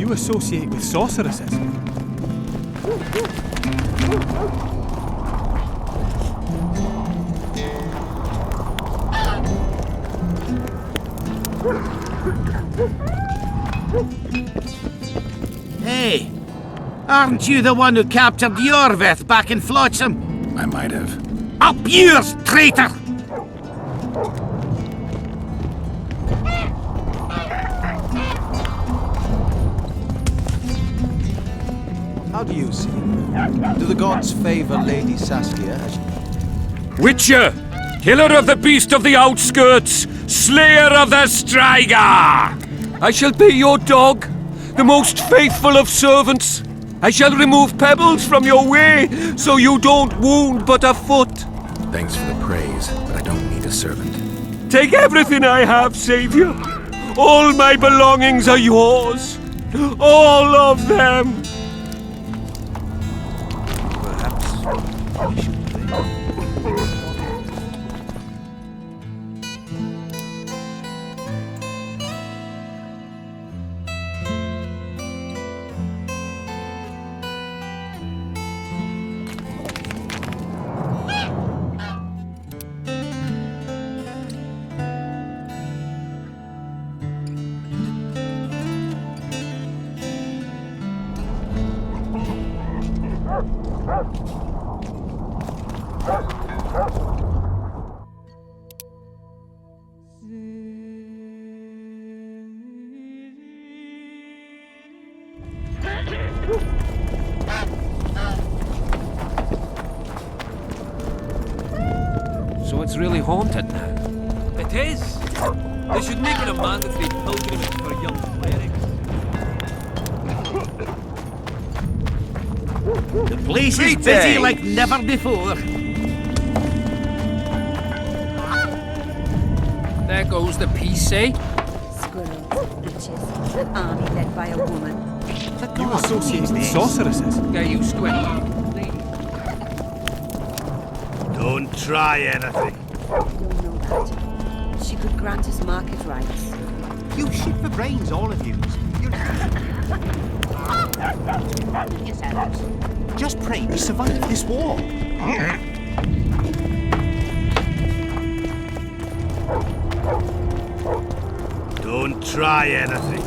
You associate with sorceresses? Hey, aren't you the one who captured Yorvith back in Flotsam? I might have. Up yours, traitor! How do you see it? Do the gods favor Lady Saskia as... Witcher! Killer of the beast of the outskirts! Slayer of the Striga! I shall be your dog, the most faithful of servants. I shall remove pebbles from your way, so you don't wound but a foot. Thanks for the praise, but I don't need a servant. Take everything I have, Savior. All my belongings are yours. All of them. Perhaps we should play. So it's really haunted now. It is. They should make it a mandatory pilgrimage for young clerics. The place is busy like never before. There goes the peace, eh? Squirrels, witches, an army led by a woman. You associate with sorceresses? Get used to it. Don't try anything. Don't know that. She could grant us market rights. You shit for brains, all of you. Just pray we survive this war. Don't try anything.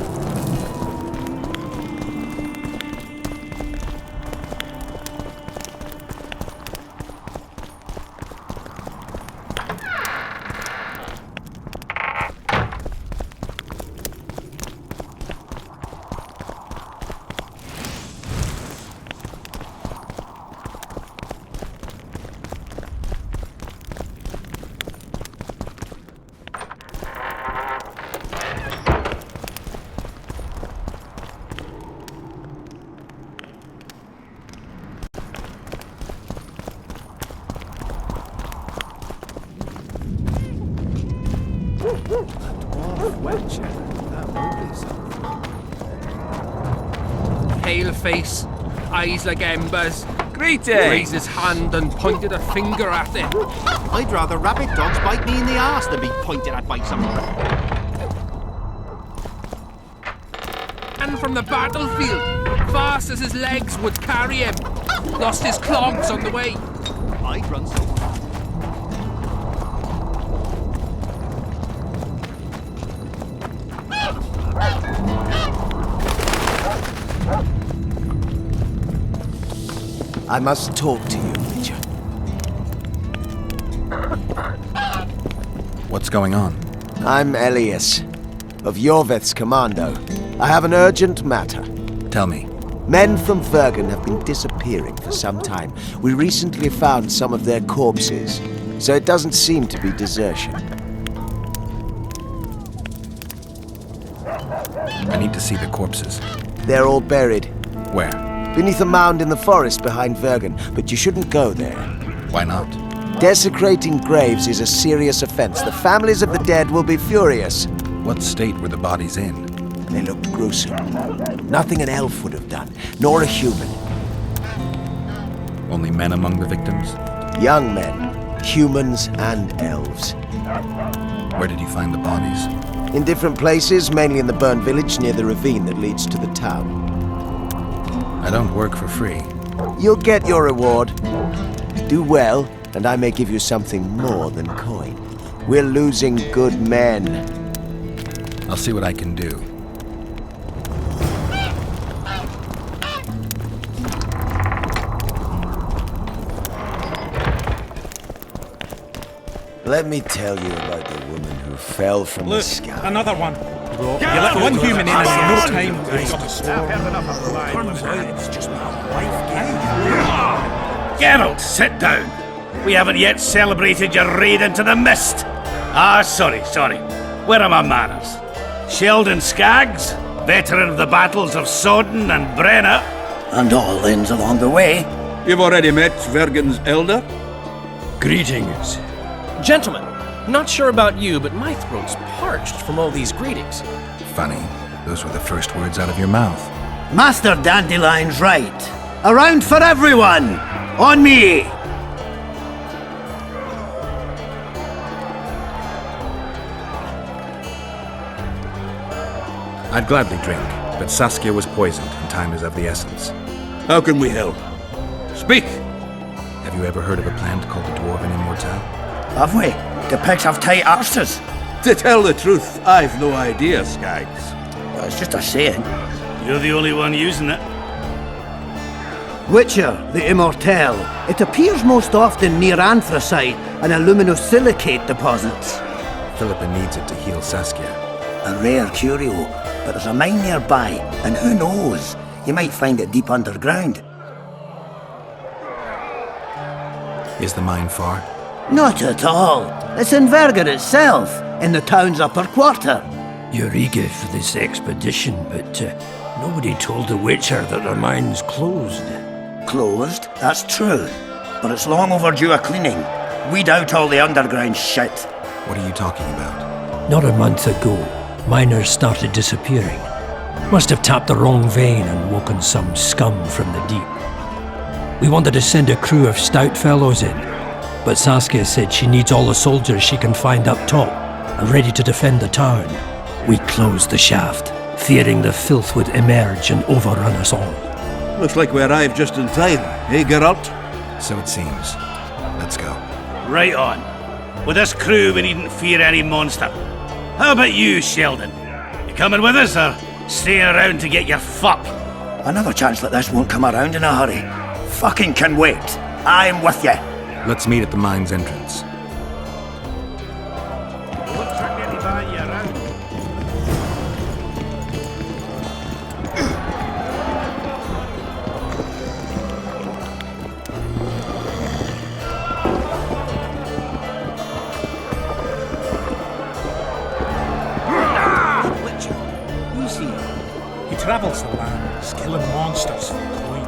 Pale face, eyes like embers. Greetings! Raised his hand and pointed a finger at it. I'd rather rabbit dogs bite me in the arse than be pointed at by someone. And from the battlefield, fast as his legs would carry him. Lost his clogs on the way. I'd run so fast. I must talk to you, Witcher. What's going on? I'm Elias, of Yorvith's commando. I have an urgent matter. Tell me. Men from Vergen have been disappearing for some time. We recently found some of their corpses, so it doesn't seem to be desertion. I need to see the corpses. They're all buried. Where? Beneath a mound in the forest behind Vergen, but you shouldn't go there. Why not? Desecrating graves is a serious offense. The families of the dead will be furious. What state were the bodies in? They looked gruesome. Nothing an elf would have done, nor a human. Only men among the victims? Young men, humans and elves. Where did you find the bodies? In different places, mainly in the burned village near the ravine that leads to the town. I don't work for free. You'll get your reward. Do well, and I may give you something more than coin. We're losing good men. I'll see what I can do. Let me tell you about the woman who fell from the sky. Another one. You let one human in and no time. Geralt, sit down. We haven't yet celebrated your raid into the mist. Ah, sorry. Where are my manners? Sheldon Skaggs, veteran of the battles of Sodden and Brenna. And all ends along the way. You've already met Vergen's elder? Greetings. Gentlemen, not sure about you, but my throat's parched from all these greetings. Funny, those were the first words out of your mouth. Master Dandelion's right. Around for everyone! On me! I'd gladly drink, but Saskia was poisoned and time is of the essence. How can we help? Speak! Have you ever heard of a plant called the Dwarven Immortelle? Have we? The pigs have tight arses. To tell the truth, I've no idea, Skaggs. Well, it's just a saying. You're the only one using it. Witcher, the Immortelle. It appears most often near anthracite and aluminosilicate deposits. Philippa needs it to heal Saskia. A rare curio, but there's a mine nearby, and who knows? You might find it deep underground. Is the mine far? Not at all. It's in Verger itself, in the town's upper quarter. You're eager for this expedition, but nobody told the Witcher that their mine's closed. Closed, that's true. But it's long overdue a cleaning. Weed out all the underground shit. What are you talking about? Not a month ago, miners started disappearing. Must have tapped the wrong vein and woken some scum from the deep. We wanted to send a crew of stout fellows in, but Saskia said she needs all the soldiers she can find up top and ready to defend the town. We closed the shaft, fearing the filth would emerge and overrun us all. Looks like we arrived just in time, eh, Geralt? So it seems. Let's go. Right on. With this crew, we needn't fear any monster. How about you, Sheldon? You coming with us, or staying around to get your fuck? Another chance like this won't come around in a hurry. Fucking can wait. I'm with you. Let's meet at the mine's entrance. He travels the land, killing monsters for coin.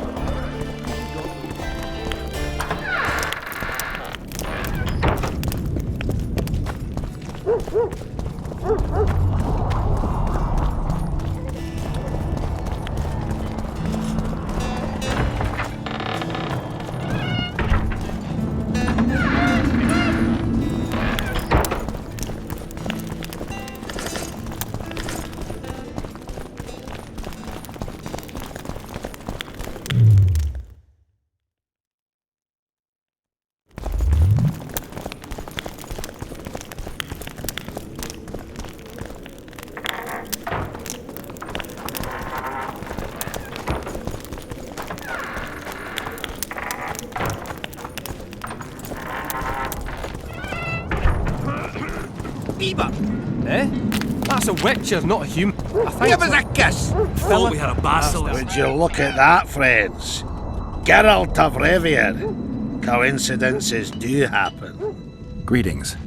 Eh? That's a witcher, not a human. Give us a kiss! Thought we had a basilisk. Would you look at that, friends? Geralt of Rivia. Coincidences do happen. Greetings.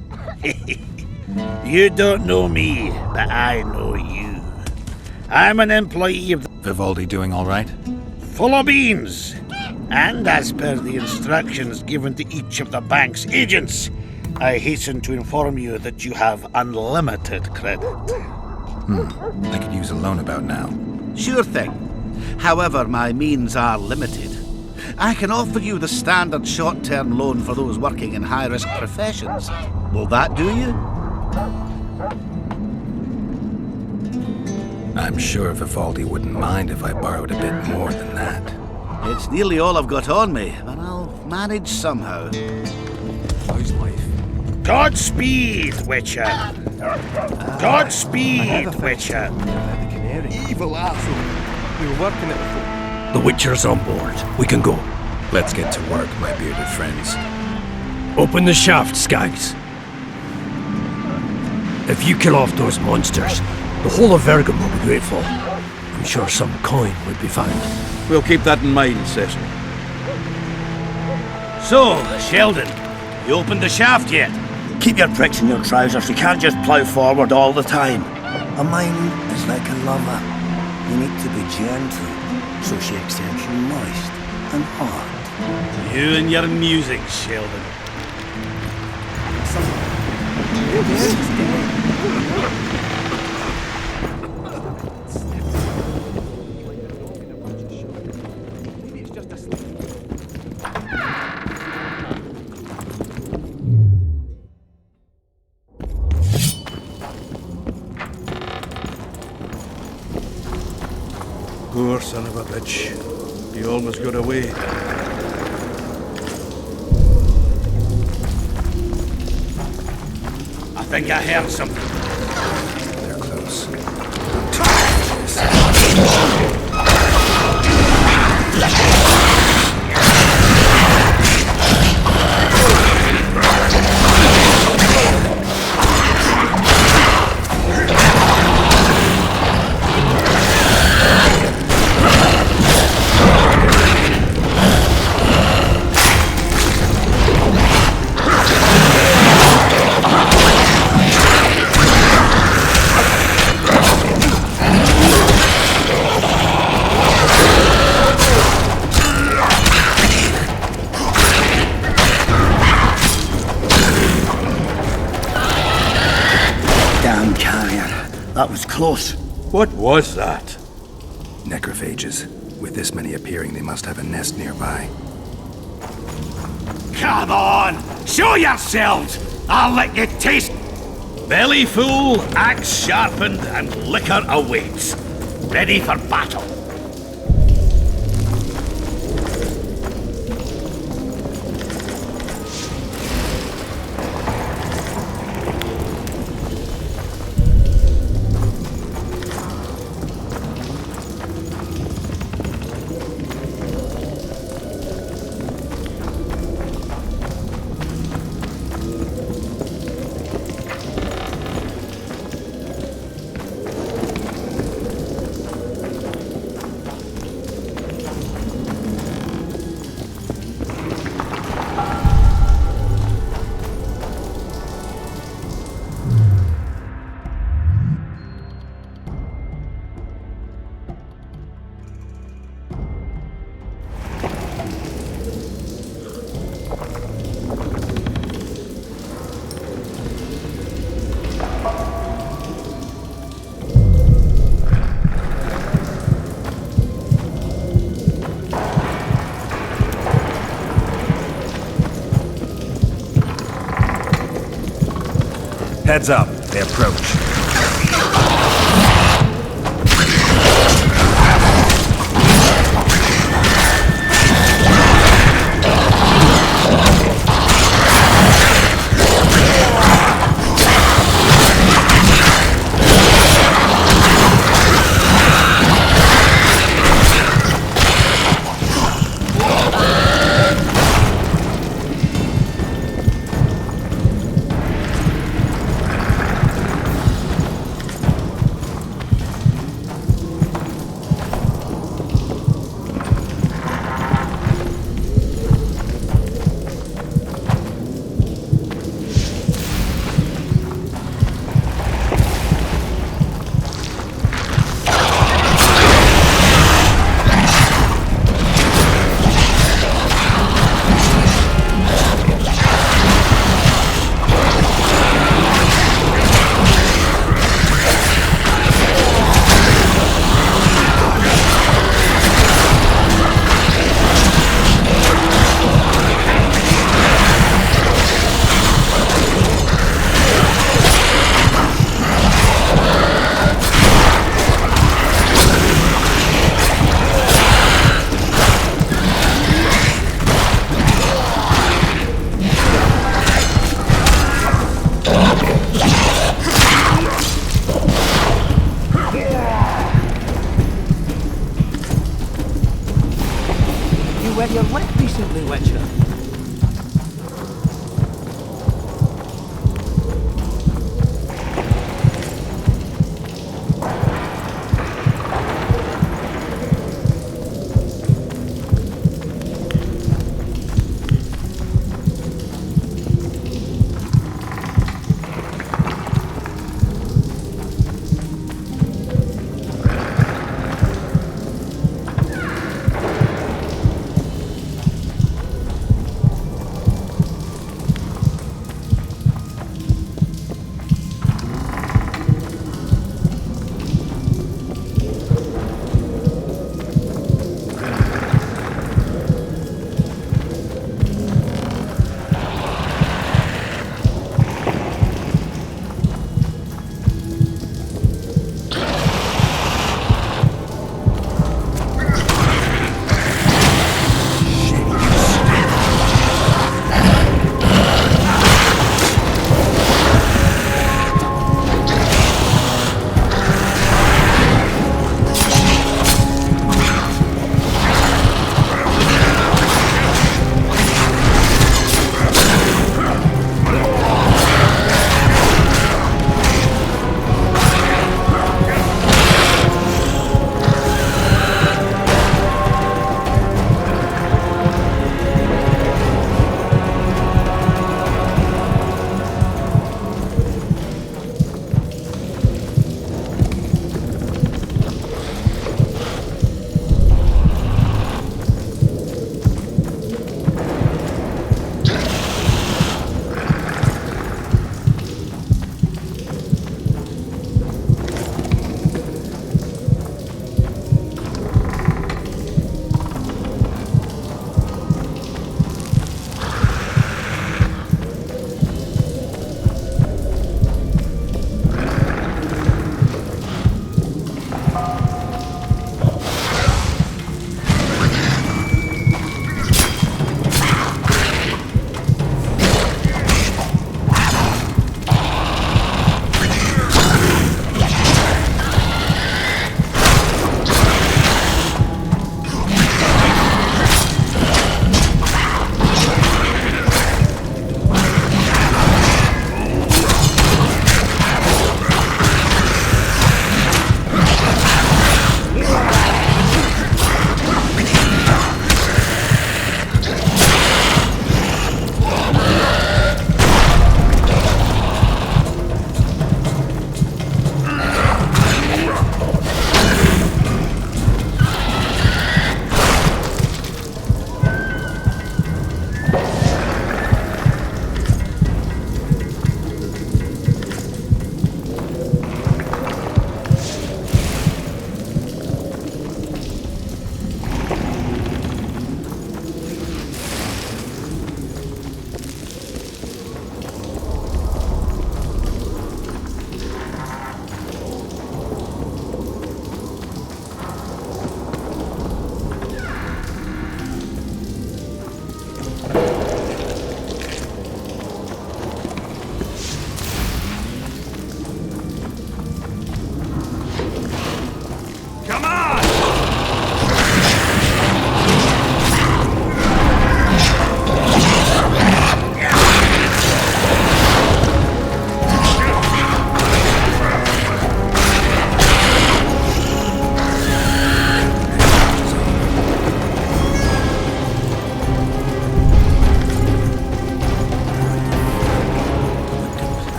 You don't know me, but I know you. I'm an employee of the Vivaldi doing all right? full of beans. And as per the instructions given to each of the bank's agents, I hasten to inform you that you have unlimited credit. I could use a loan about now. Sure thing. However, my means are limited. I can offer you the standard short-term loan for those working in high-risk professions. Will that do you? I'm sure Vivaldi wouldn't mind if I borrowed a bit more than that. It's nearly all I've got on me, but I'll manage somehow. How's life? Godspeed, Witcher! Godspeed, Witcher! The canary. Evil asshole. We were working it before. The Witcher's on board. We can go. Let's get to work, my bearded friends. Open the shaft, Skags. If you kill off those monsters, the whole of Vergum will be grateful. I'm sure some coin would be found. We'll keep that in mind, Cecil. So, Sheldon, you opened the shaft yet? Keep your pricks in your trousers. You can't just plough forward all the time. A mine is like a lover. You need to be gentle, so she accepts you moist and hard. You and your music, Sheldon. Poor son of a bitch. He almost got away. I think I heard something. They're close. Damn carrier. That was close. What was that? Necrophages. With this many appearing, they must have a nest nearby. Come on! Show yourselves! I'll let you taste! Belly full, axe sharpened, and liquor awaits. Ready for battle. Heads up, they approach.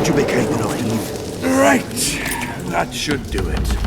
Would you be kind enough to leave? Right. That should do it.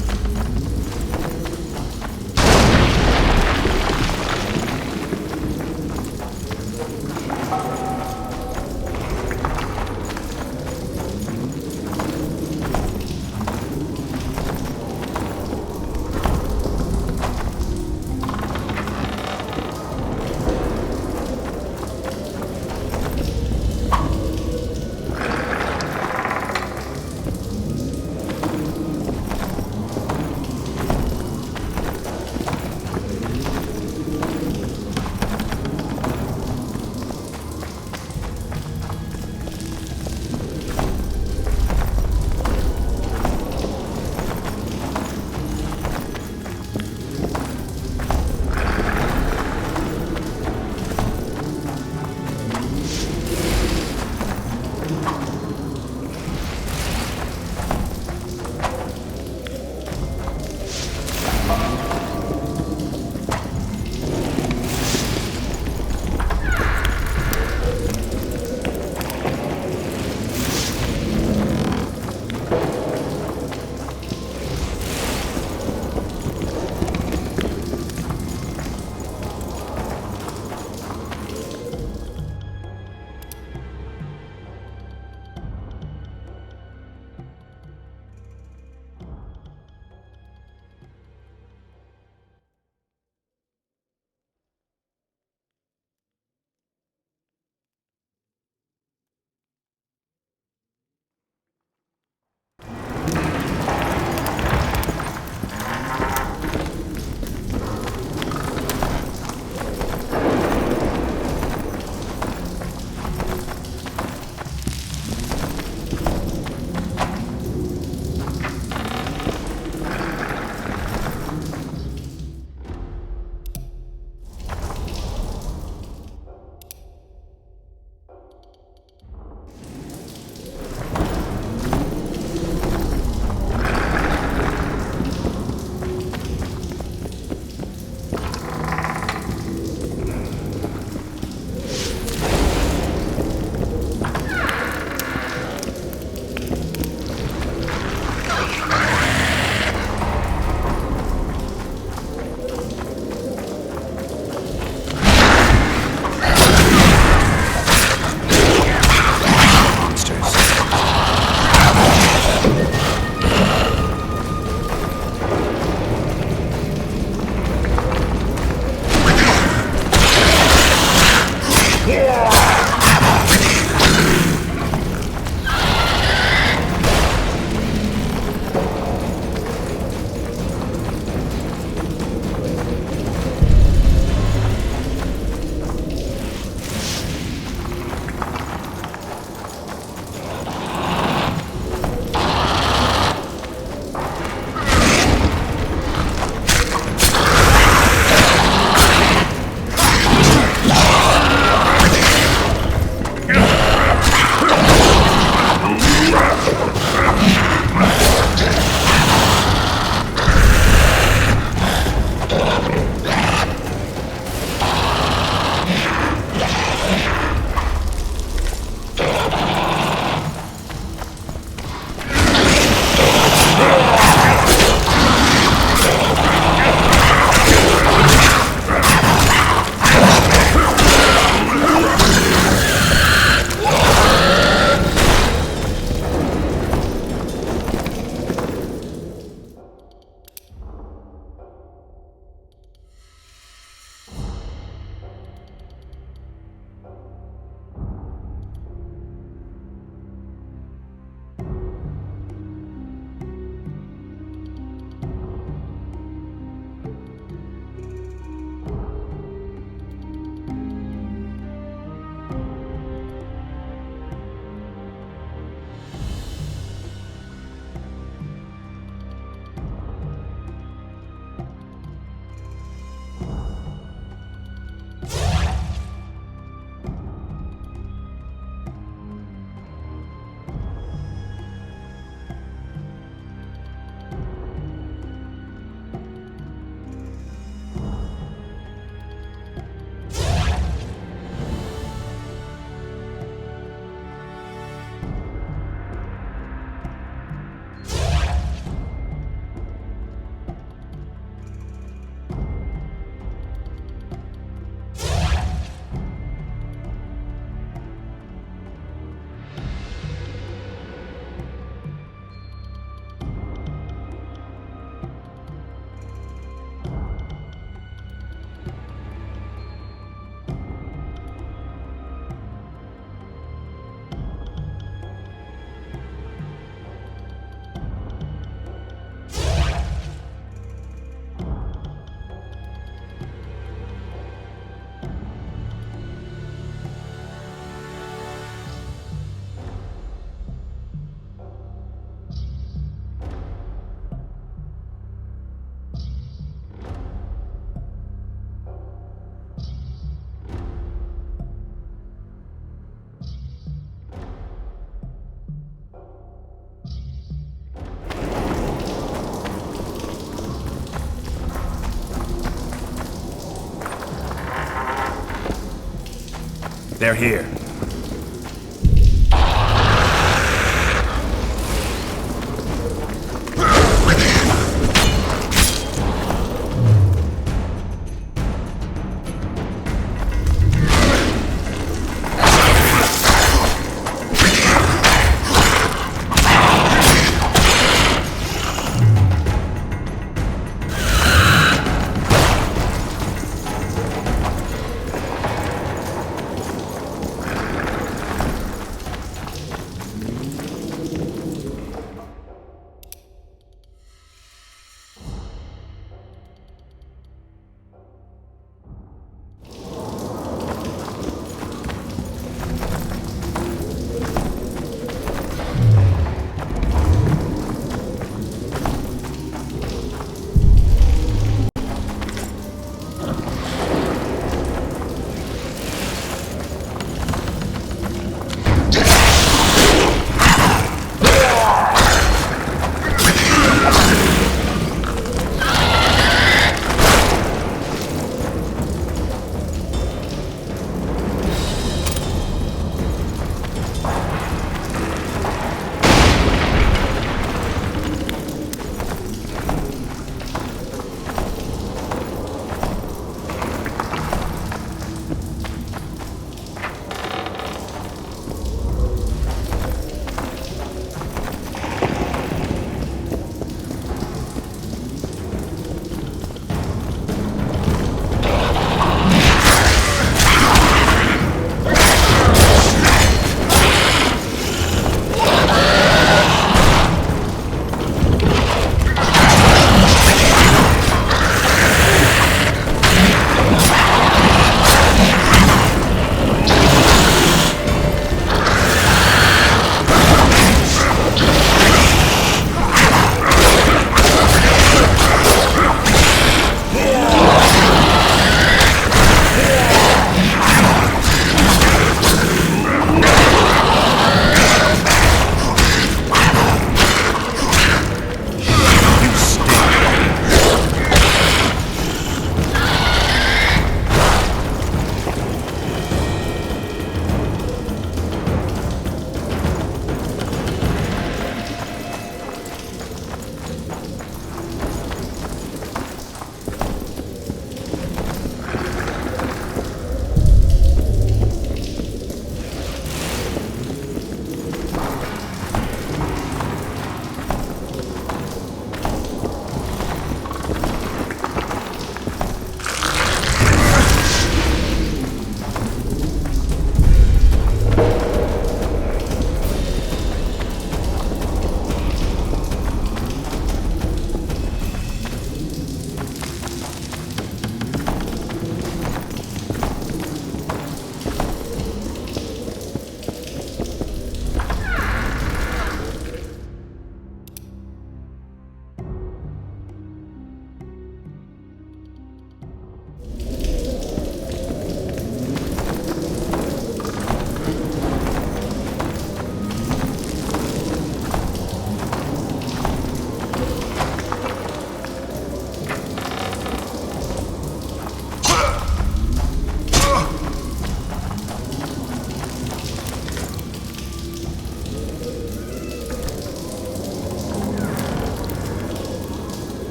They're here.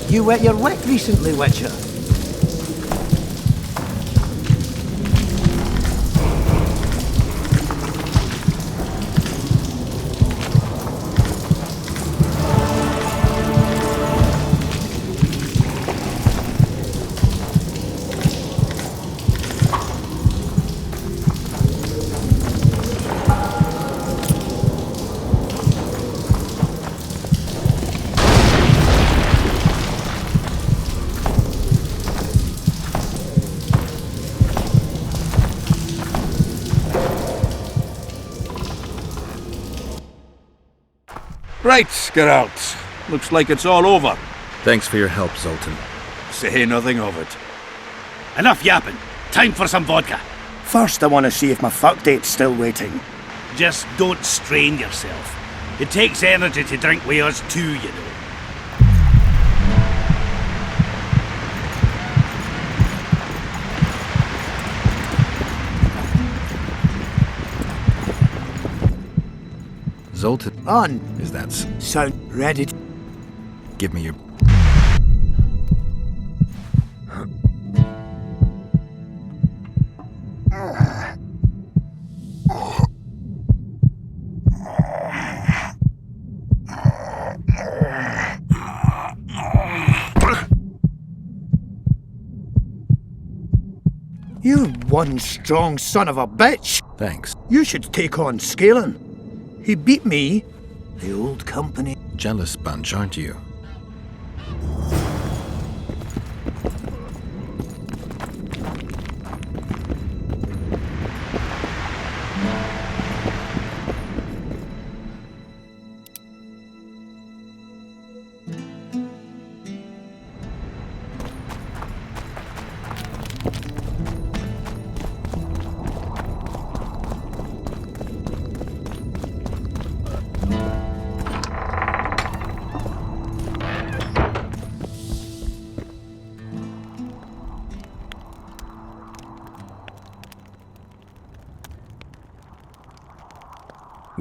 You wet your wick recently, Witcher? Right, Geralt. Looks like it's all over. Thanks for your help, Zoltan. Say nothing of it. Enough yapping. Time for some vodka. First, I want to see if my fuck date's still waiting. Just don't strain yourself. It takes energy to drink with us too, you know. Zoltan, On. is that Sound ready. Give me your... You're one strong son of a bitch. Thanks. You should take on Scalen. He beat me. The old company. Jealous bunch, aren't you?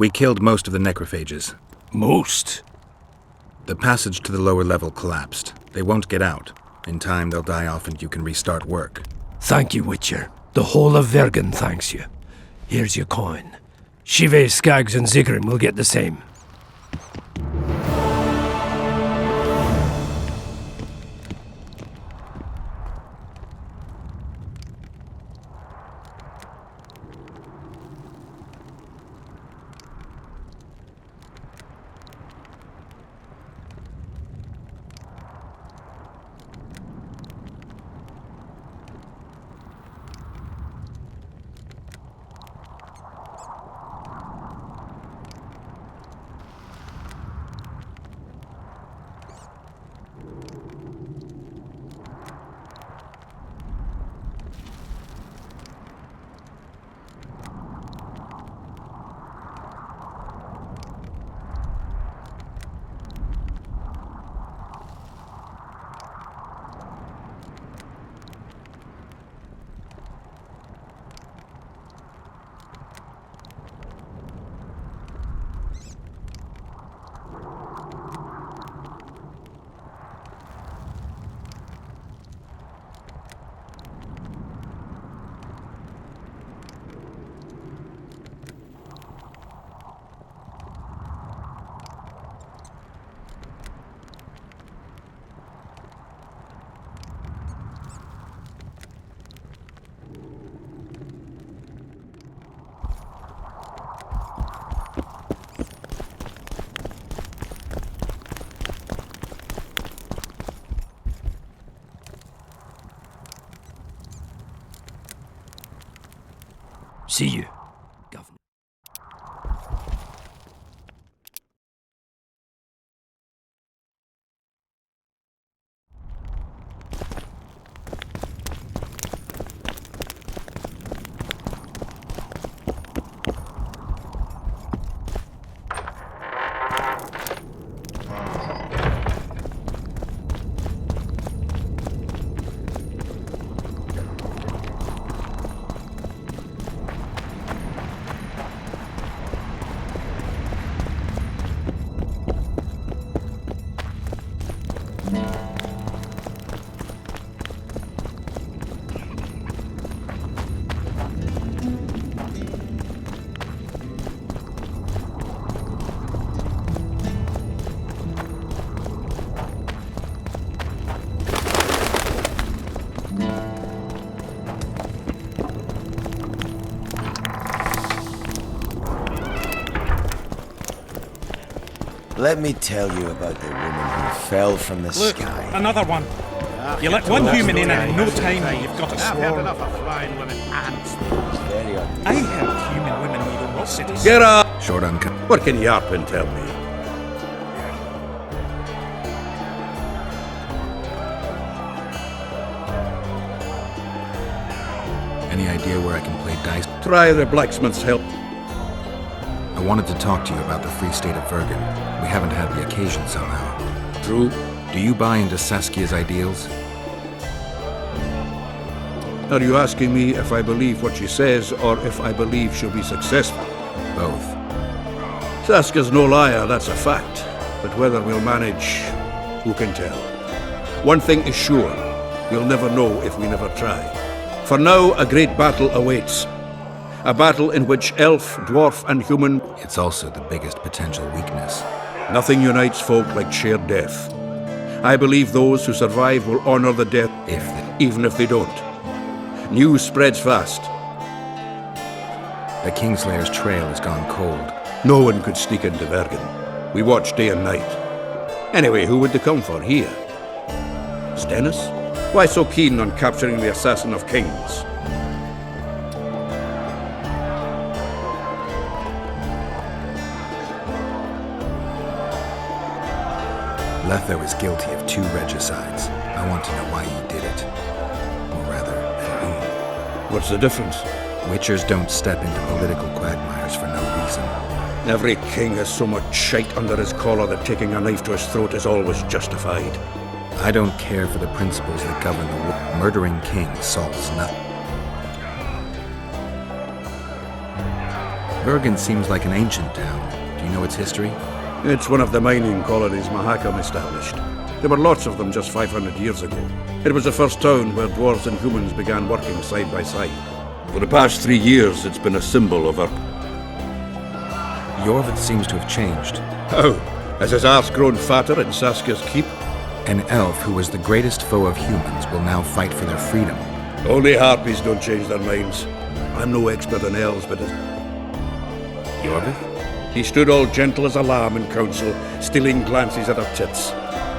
We killed most of the necrophages. Most? The passage to the lower level collapsed. They won't get out. In time, they'll die off and you can restart work. Thank you, Witcher. The whole of Vergen thanks you. Here's your coin. Shive, Skaggs, and Zigrim will get the same. See you, Governor. Let me tell you about the woman who fell from the Look, sky. another one. You let one human in and in no time you've got a I've heard swarm. enough of flying women ants. Very unusual. I heard human women need only cities. Get up! Short on... What can you up and tell me? Any idea where I can play dice? Try the blacksmith's help. I wanted to talk to you about the Free State of Vergen. We haven't had the occasion somehow. True. Do you buy into Saskia's ideals? Are you asking me if I believe what she says, or if I believe she'll be successful? Both. Saskia's no liar, that's a fact. But whether we'll manage, who can tell? One thing is sure, we'll never know if we never try. For now, a great battle awaits. A battle in which elf, dwarf, and human... It's also the biggest potential weakness. Nothing unites folk like shared death. I believe those who survive will honor the dead, even if they don't. News spreads fast. The Kingslayer's trail has gone cold. No one could sneak into Vergen. We watch day and night. Anyway, who would they come for here? Stennis? Why so keen on capturing the assassin of kings? Letho is guilty of 2 regicides. I want to know why he did it. Or rather, for whom. What's the difference? Witchers don't step into political quagmires for no reason. Every king has so much shite under his collar that taking a knife to his throat is always justified. I don't care for the principles that govern the world. Murdering kings solves nothing. Vergen seems like an ancient town. Do you know its history? It's one of the mining colonies Mahakam established. There were lots of them just 500 years ago. It was the first town where dwarves and humans began working side by side. For the past 3 years, it's been a symbol of our... Jorvik seems to have changed. How? Has his arse grown fatter in Saskia's keep? An elf who was the greatest foe of humans will now fight for their freedom. Only harpies don't change their minds. I'm no expert on elves, but... Jorvik? He stood all gentle as a lamb in council, stealing glances at her tits.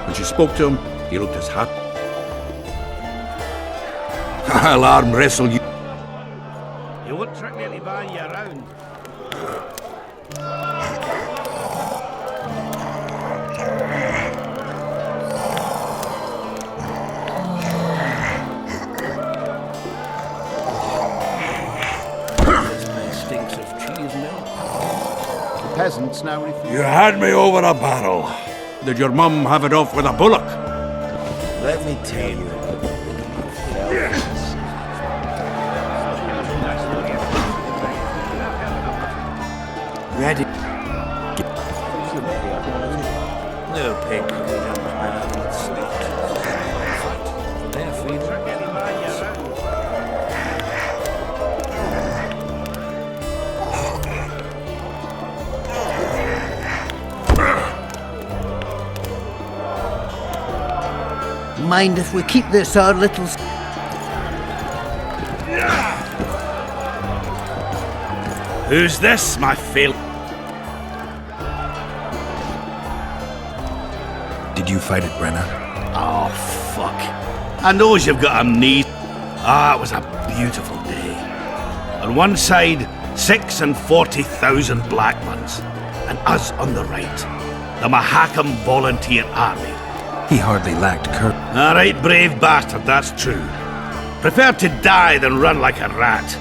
When she spoke to him, he looked as happy. I'll arm wrestle you. You won't trick me into buying you around. This place stinks of cheese milk. Peasants now refuse. You had me over a barrel. Did your mum have it off with a bullock? Let me tell you about the woman who fell from the sky. Ready. No pig. Mind if we keep this our little... Who's this, my fail? Did you fight it, Brenna? Oh, fuck. I knows you've got amnesia. Ah, it was a beautiful day. On one side, 46,000 black ones, and us on the right, the Mahakam Volunteer Army. He hardly lacked courage. All right, brave bastard, that's true. Prefer to die than run like a rat.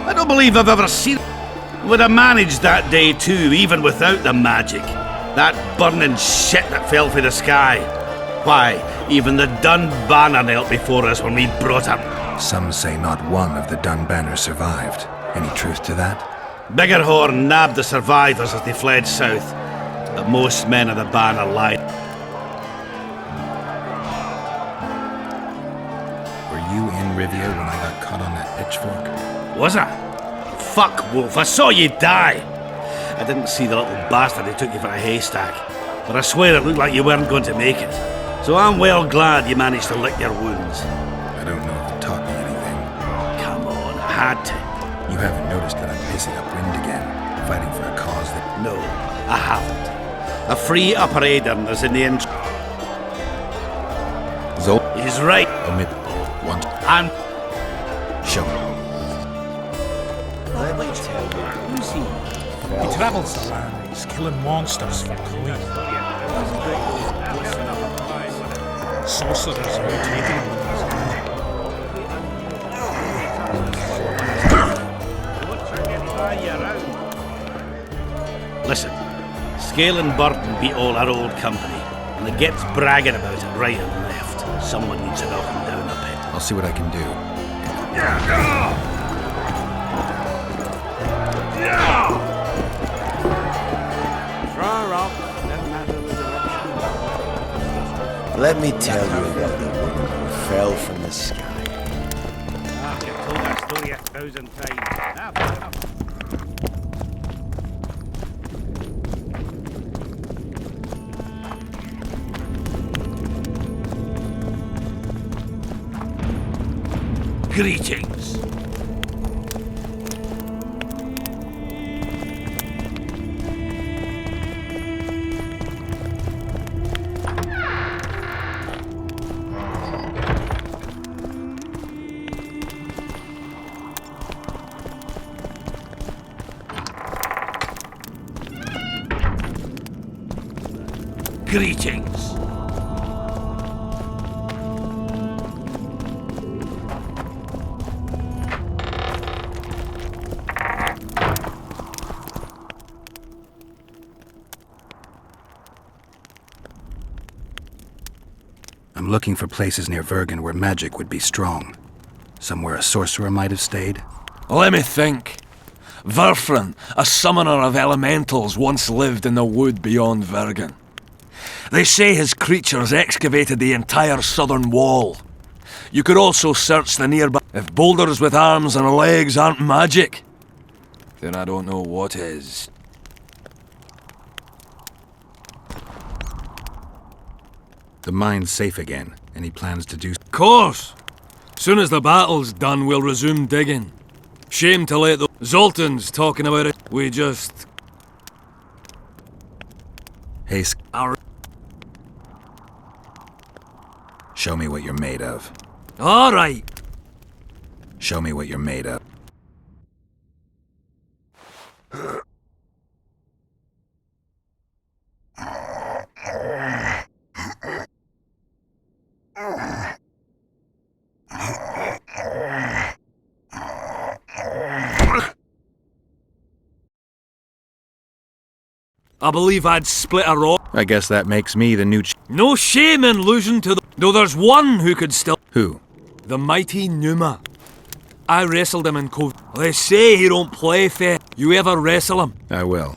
I don't believe I've ever seen... Would have managed that day too, even without the magic. That burning shit that fell from the sky. Why, even the Dun Banner knelt before us when we brought him. Some say not one of the Dun Banner survived. Any truth to that? Biggerhorn nabbed the survivors as they fled south, but most men of the Banner lied. Were you in Rivia when I got caught on that pitchfork? Was I? Fuck, Wolf, I saw you die! I didn't see the little bastard who took you for a haystack, but I swear it looked like you weren't going to make it. So I'm well glad you managed to lick your wounds. I don't know if it taught me anything. Come on, I had to. You haven't noticed that I'm pissing up wind again, fighting for a cause that... No, I haven't. A free operator is in the end. He's right. Omit one. And Show. Who's he? He travels the land. He's killing monsters for coin. Sorcerers rotating. listen, Scale and Burton beat all our old company, and it gets bragging about it right and left. Someone needs to knock him down a bit. I'll see what I can do. Let me tell you about the woman who fell from the sky. You've told that story 1,000 times. Fair enough. Greetings. Greetings. I'm looking for places near Vergen where magic would be strong. Somewhere a sorcerer might have stayed. Let me think. Verfrin, a summoner of elementals, once lived in the wood beyond Vergen. They say his creatures excavated the entire southern wall. You could also search the nearby. If boulders with arms and legs aren't magic, then I don't know what is. The mine's safe again. Any plans to do? Course! Soon as the battle's done, we'll resume digging. Shame to let the Zoltan's talking about it. We just... Hey, Our... show me what you're made of. All right. Show me what you're made of. I believe I'd split a rock. I guess that makes me the new No shame in losing to the... Though there's one who could still... Who? The mighty Numa. I wrestled him in Cove. They say he don't play fair. You ever wrestle him? I will.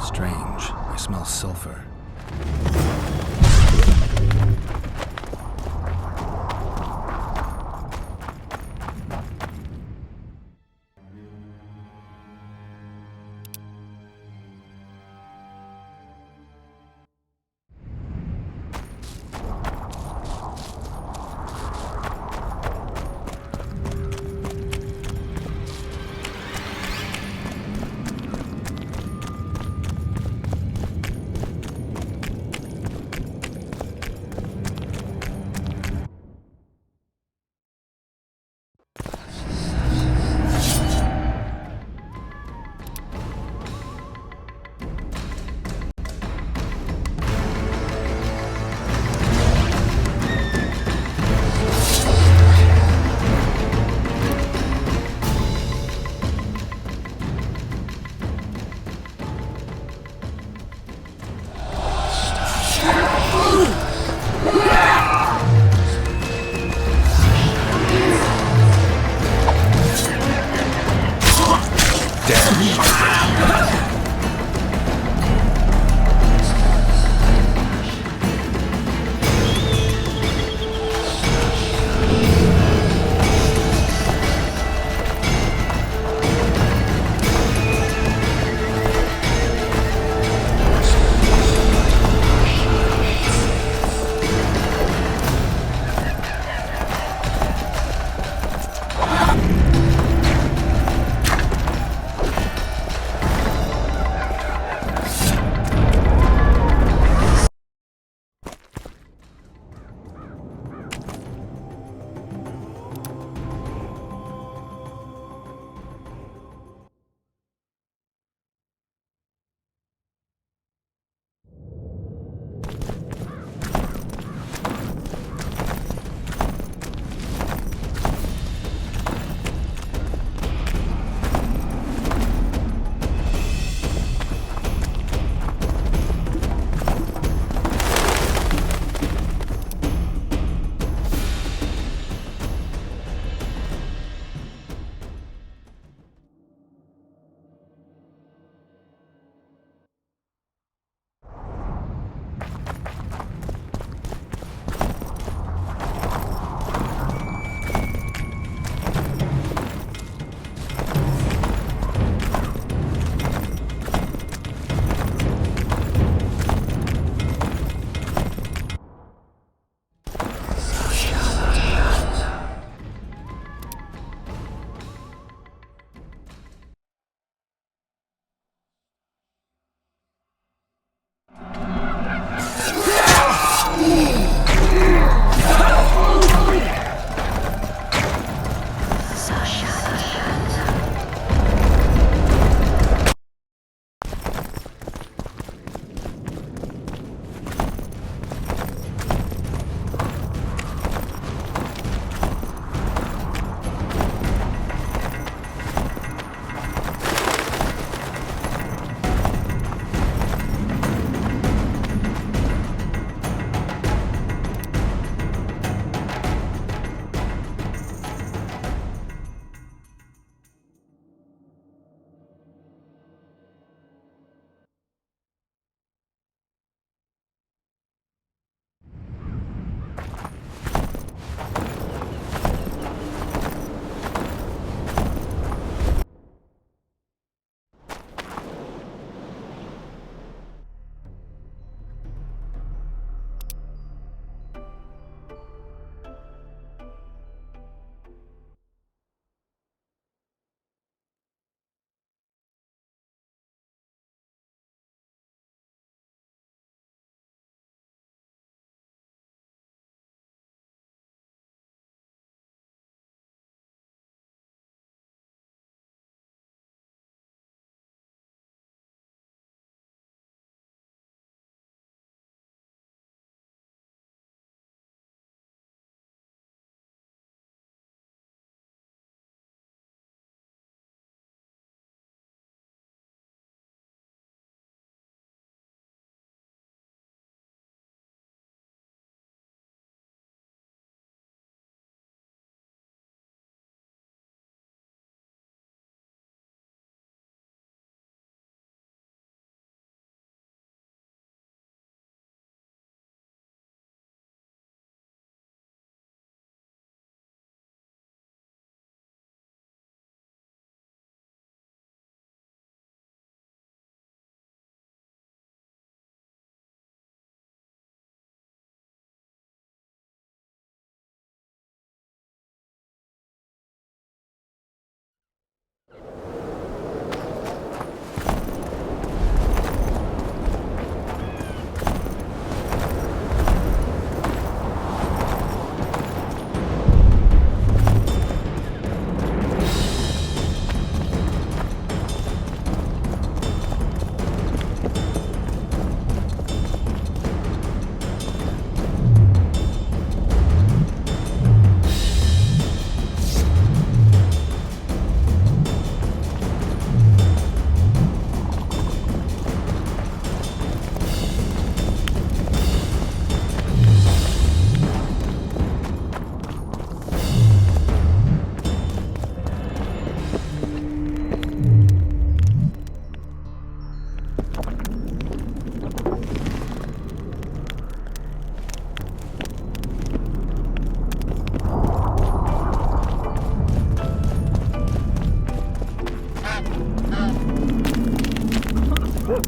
Strange. I smell sulfur.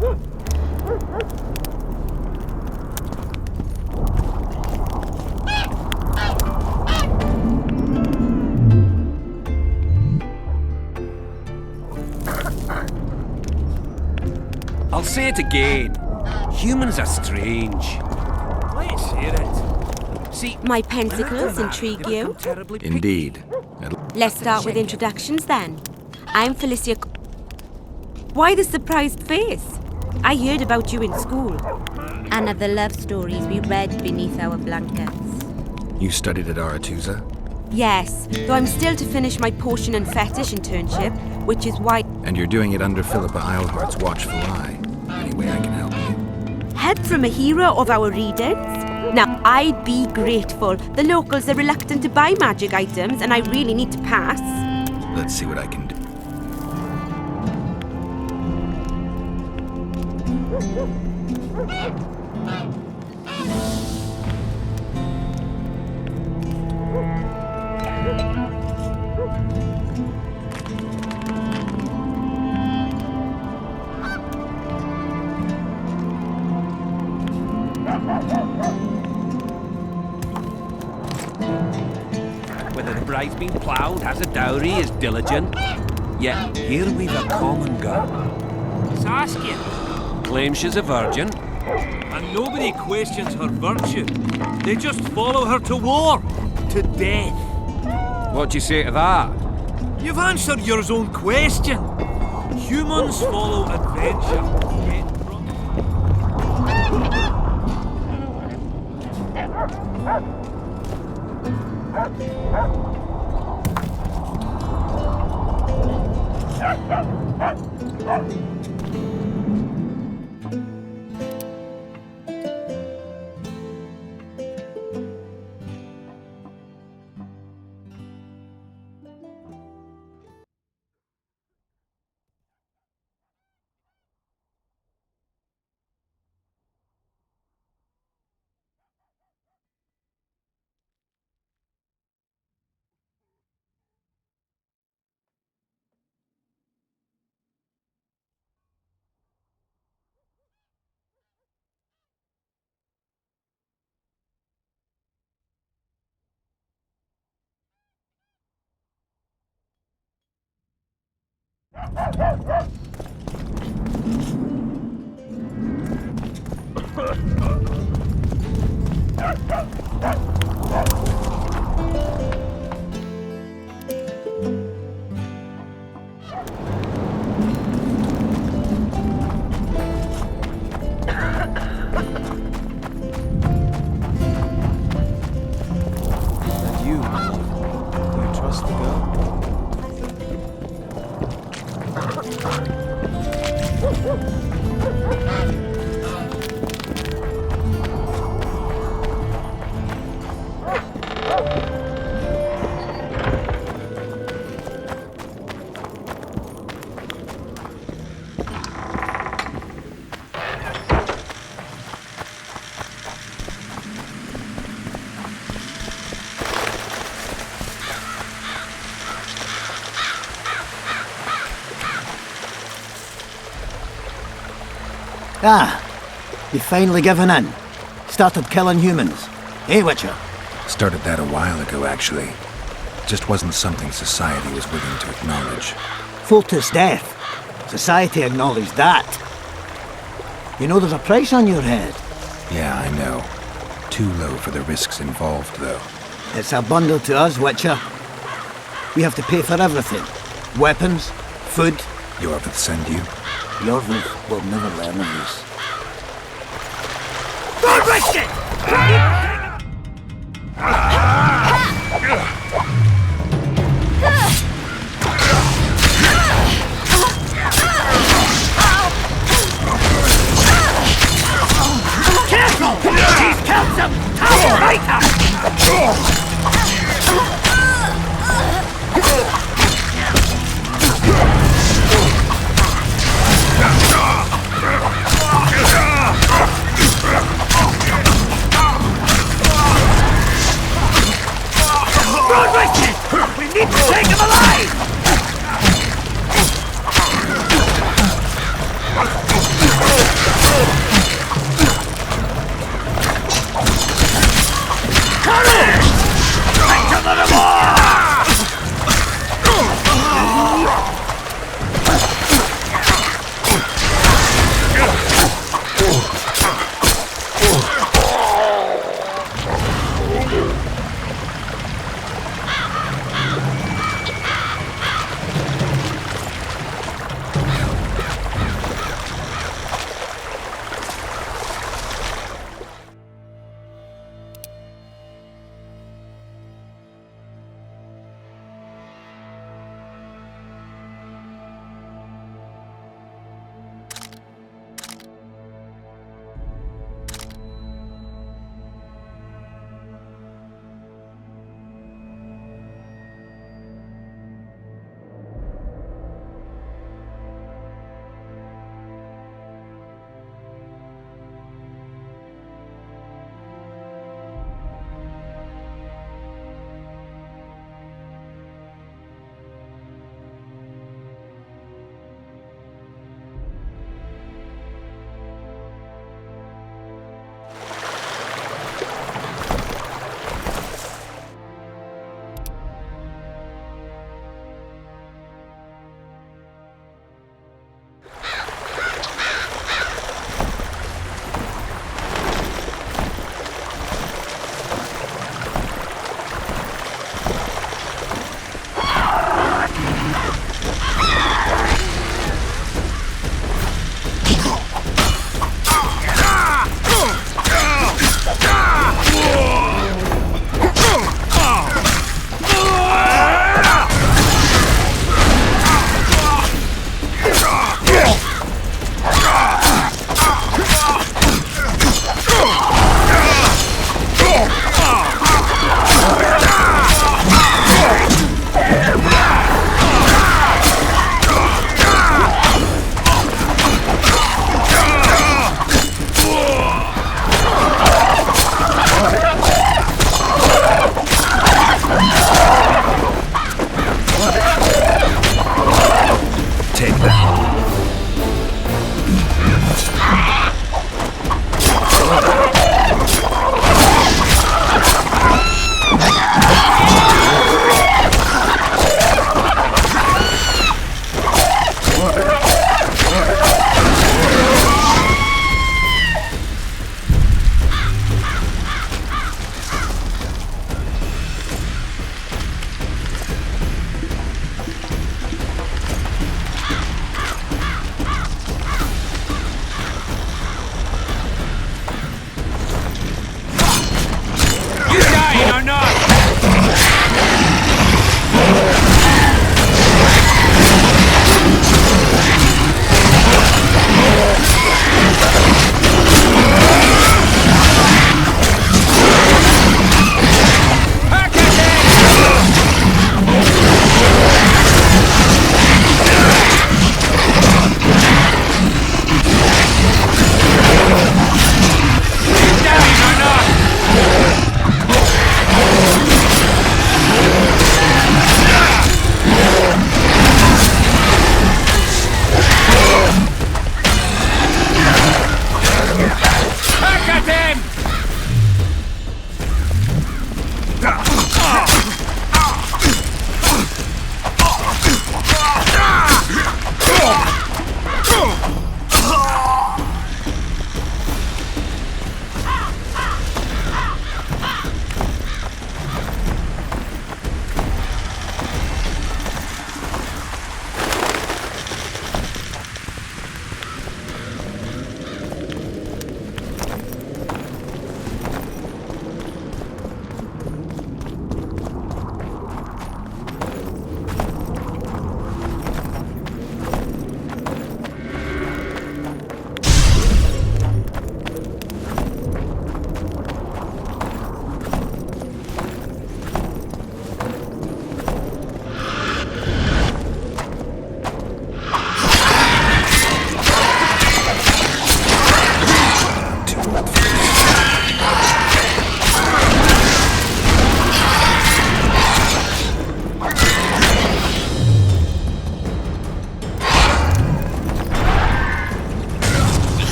I'll say it again. Humans are strange. Let's hear it. See, My pensacles intrigue you? Indeed. Let's start with introductions then. I'm Felicia. Why the surprised face? I heard about you in school. And of the love stories we read beneath our blankets. You studied at Aretusa? Yes, though I'm still to finish my potion and fetish internship, which is why... And you're doing it under Philippa Eilhart's watchful eye. Any way I can help you? Help from a hero of our readers? Now, I'd be grateful. The locals are reluctant to buy magic items, and I really need to pass. Let's see what I can do. whether the bride's been ploughed, has a dowry, is diligent. Yet here we've a common girl. Saskia. Claims she's a virgin. And nobody questions her virtue. They just follow her to war. To death. What do you say to that? You've answered your own question. Humans follow adventure. Ah, you've finally given in. Started killing humans. Eh, Witcher? Started that a while ago, actually. Just wasn't something society was willing to acknowledge. Fultus death. Society acknowledged that. You know there's a price on your head. Yeah, I know. Too low for the risks involved, though. It's a bundle to us, Witcher. We have to pay for everything. Weapons, food. Yorvith send you? Yorvith will never learn of this. Don't risk it! Careful! He's killed some tower fighter!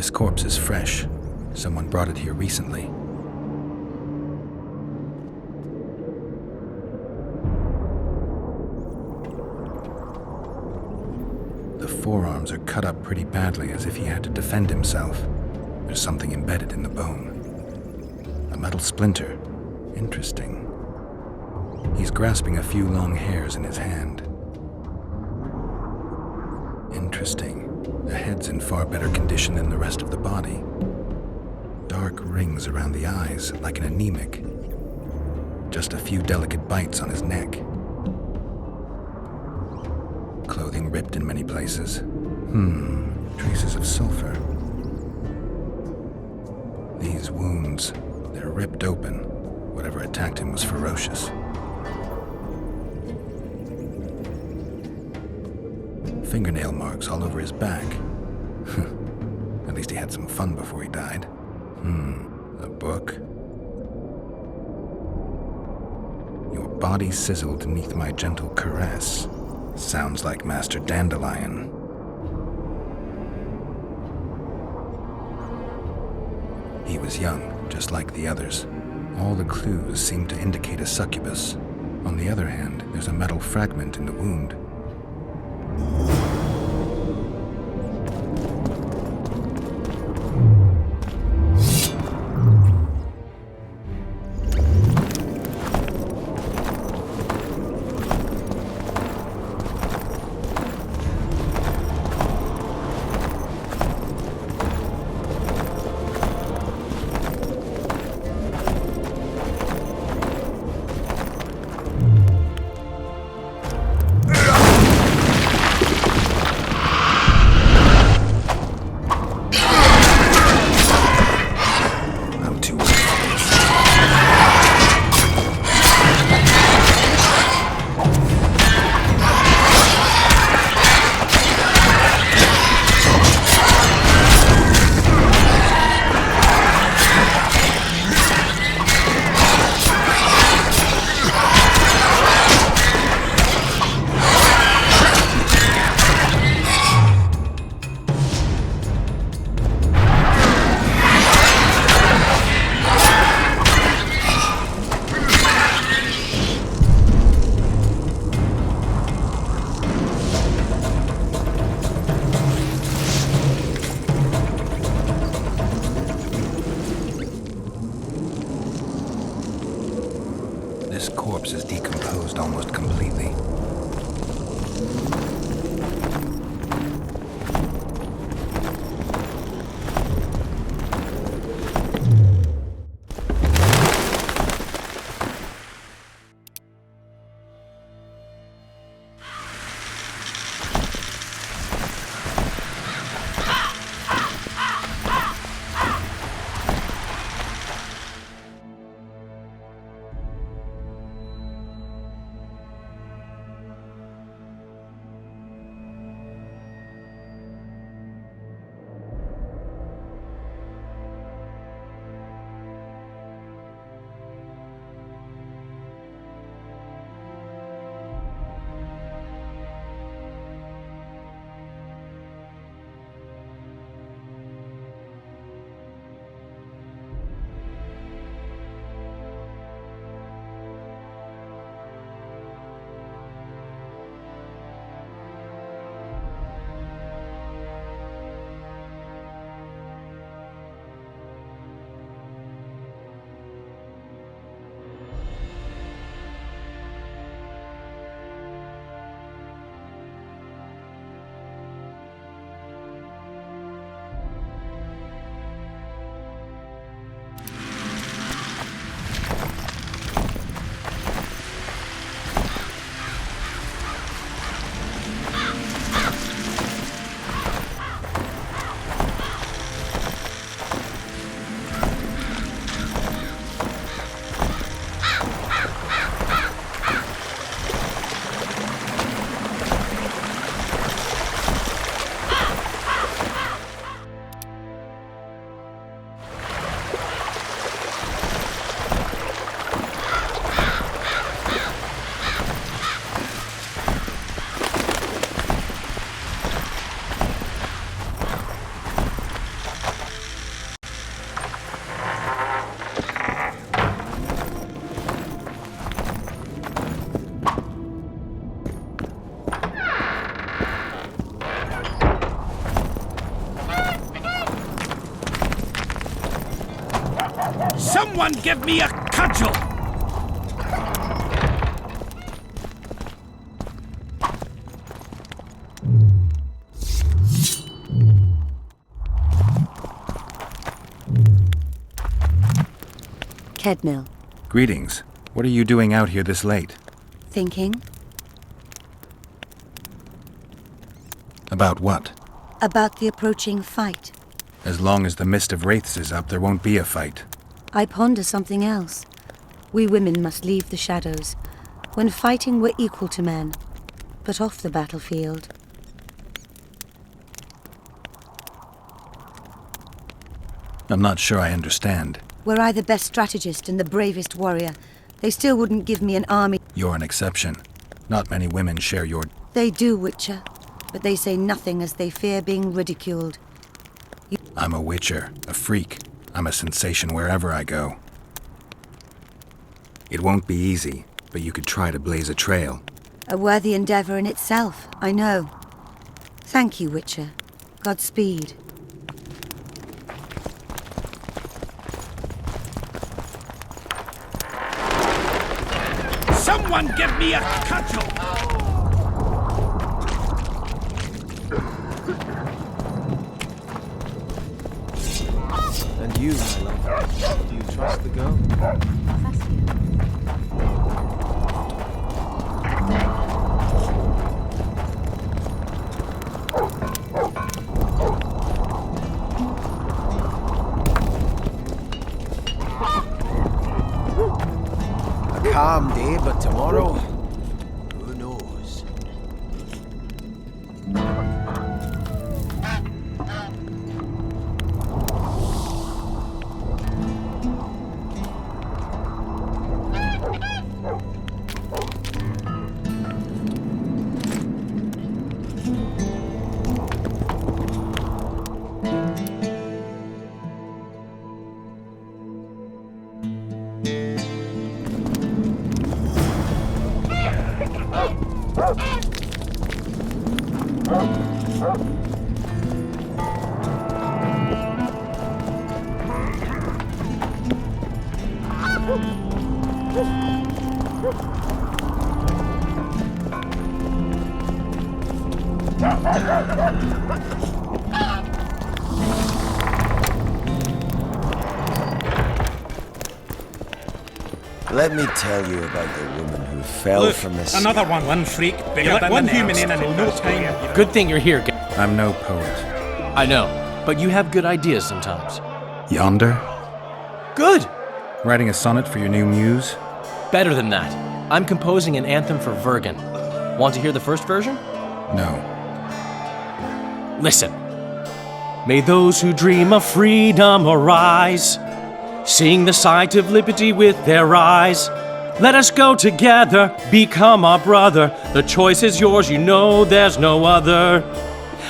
This corpse is fresh. Someone brought it here recently. forearms are cut up pretty badly, as if he had to defend himself. There's something embedded in the bone. A metal splinter. Interesting. He's grasping a few long hairs in his hand. Interesting. The head's in far better condition than the rest of the body. Dark rings around the eyes, like an anemic. Just a few delicate bites on his neck. Clothing ripped in many places. Traces of sulfur. These wounds, they're ripped open. Whatever attacked him was ferocious. Fingernail marks all over his back. At least he had some fun before he died. A book. Your body sizzled beneath my gentle caress. Sounds like Master Dandelion. He was young, just like the others. All the clues seem to indicate a succubus. On the other hand, there's a metal fragment in the wound. This corpse is decomposed almost completely. Someone give me a cudgel! Kedmill. Greetings. What are you doing out here this late? Thinking? About what? About the approaching fight. As long as the mist of wraiths is up, there won't be a fight. I ponder something else. We women must leave the shadows. When fighting, we're equal to men, but off the battlefield. I'm not sure I understand. Were I the best strategist and the bravest warrior, they still wouldn't give me an army. You're an exception. Not many women share your... They do, Witcher, but they say nothing as they fear being ridiculed. I'm a witcher, a freak. I'm a sensation wherever I go. It won't be easy, but you could try to blaze a trail. A worthy endeavor in itself, I know. Thank you, Witcher. Godspeed. Someone give me a cudgel! And you, my love, do you trust the girl? A calm day, but tomorrow, who knows? Let me tell you about the woman who fell Look, from the another one freak, bigger than one human in and in no time. Good thing you're here. I'm no poet. I know, but you have good ideas sometimes. Yonder? Good! Writing a sonnet for your new muse? Better than that. I'm composing an anthem for Vergen. Want to hear the first version? No. Listen. May those who dream of freedom arise, seeing the sight of liberty with their eyes. Let us go together, become our brother. The choice is yours, you know there's no other.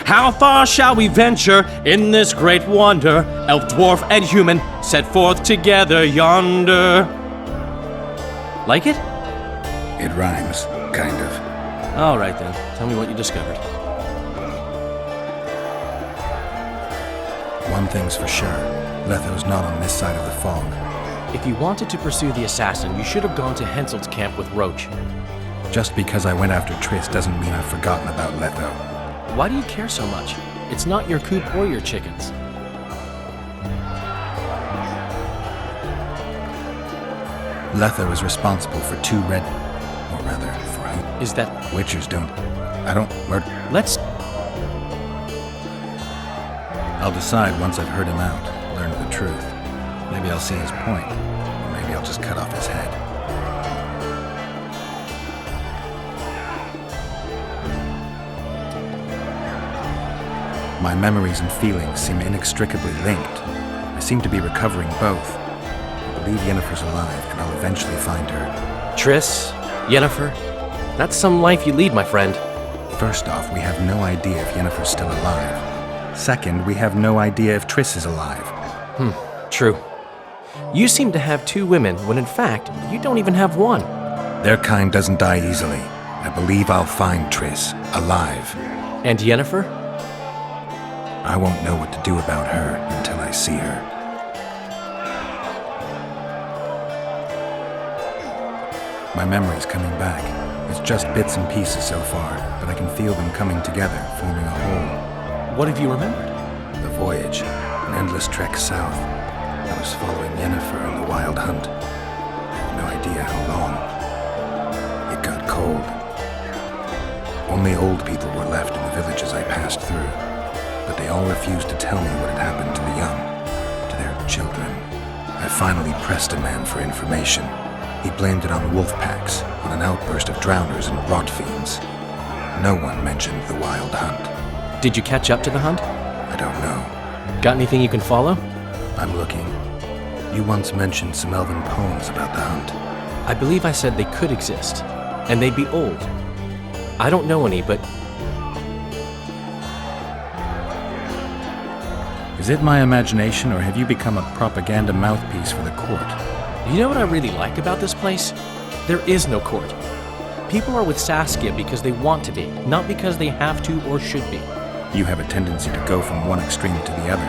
How far shall we venture in this great wonder? Elf, dwarf, and human set forth together yonder. Like it? It rhymes, kind of. All right then, tell me what you discovered. One thing's for sure. Letho's not on this side of the fog. If you wanted to pursue the assassin, you should have gone to Henselt's camp with Roach. Just because I went after Triss doesn't mean I've forgotten about Letho. Why do you care so much? It's not your coop or your chickens. Letho is responsible for 2 red... Or rather, for who? Is that... Witchers don't... I don't... Let's... I'll decide once I've heard him out, learned the truth. Maybe I'll see his point, or maybe I'll just cut off his head. My memories and feelings seem inextricably linked. I seem to be recovering both. I believe Yennefer's alive, and I'll eventually find her. Triss, Yennefer, that's some life you lead, my friend. First off, we have no idea if Yennefer's still alive. Second, we have no idea if Triss is alive. True. You seem to have 2 women, when in fact, you don't even have one. Their kind doesn't die easily. I believe I'll find Triss, alive. And Yennefer? I won't know what to do about her until I see her. My memory's coming back. It's just bits and pieces so far, but I can feel them coming together, forming a whole. What have you remembered? The voyage, an endless trek south. I was following Yennefer on the wild hunt. I have no idea how long. It got cold. Only old people were left in the villages I passed through, but they all refused to tell me what had happened to the young, to their children. I finally pressed a man for information. He blamed it on wolf packs, on an outburst of drowners and rot fiends. No one mentioned the wild hunt. Did you catch up to the hunt? I don't know. Got anything you can follow? I'm looking. You once mentioned some elven poems about the hunt. I believe I said they could exist, and they'd be old. I don't know any, but... Is it my imagination, or have you become a propaganda mouthpiece for the court? You know what I really like about this place? There is no court. People are with Saskia because they want to be, not because they have to or should be. You have a tendency to go from one extreme to the other.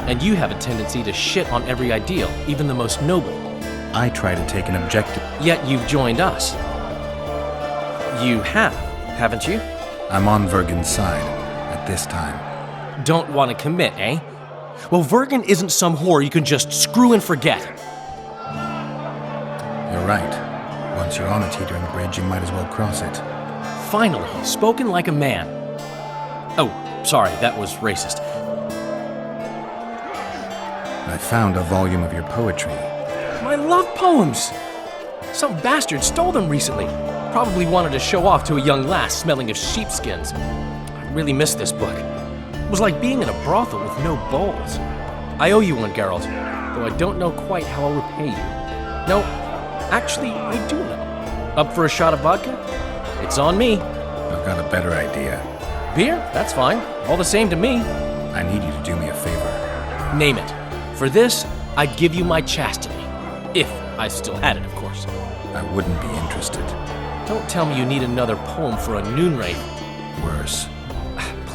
And you have a tendency to shit on every ideal, even the most noble. I try to take an objective... Yet you've joined us. You have, haven't you? I'm on Vergen's side, at this time. Don't want to commit, eh? Well, Vergen isn't some whore you can just screw and forget. You're right. Once you're on a teetering bridge, you might as well cross it. Finally, spoken like a man. Oh, sorry, that was racist. I found a volume of your poetry. I love poems! Some bastard stole them recently. Probably wanted to show off to a young lass smelling of sheepskins. I really miss this book. It was like being in a brothel with no balls. I owe you one, Geralt, though I don't know quite how I'll repay you. No, actually, I do know. Up for a shot of vodka? It's on me. I've got a better idea. Beer? That's fine. All the same to me. I need you to do me a favor. Name it. For this, I'd give you my chastity. If I still had it, of course. I wouldn't be interested. Don't tell me you need another poem for a noon raid. Worse.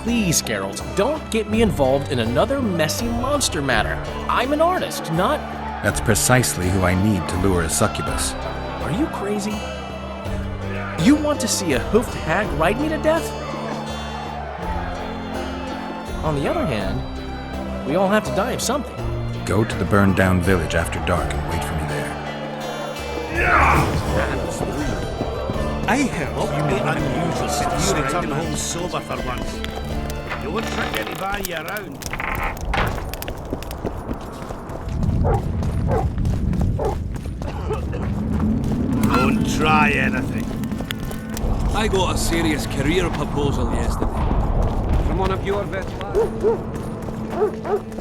Please, Geralt, don't get me involved in another messy monster matter. I'm an artist, not... That's precisely who I need to lure a succubus. Are you crazy? You want to see a hoofed hag ride me to death? On the other hand, we all have to die of something. Go to the burned down village after dark and wait for me there. I heard you made an unusual set You return home sober for once. You won't trick anybody around. Don't try anything. I got a serious career proposal yesterday. From one of your vet lads.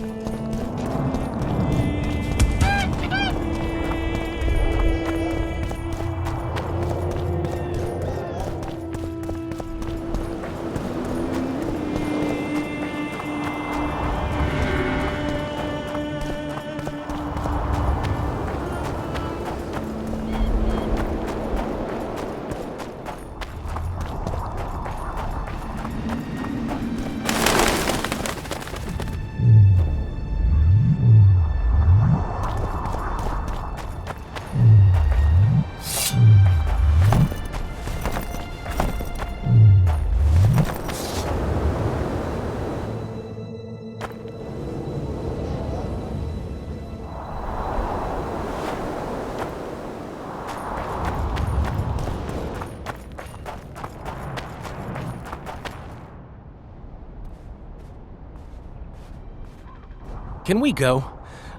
Can we go?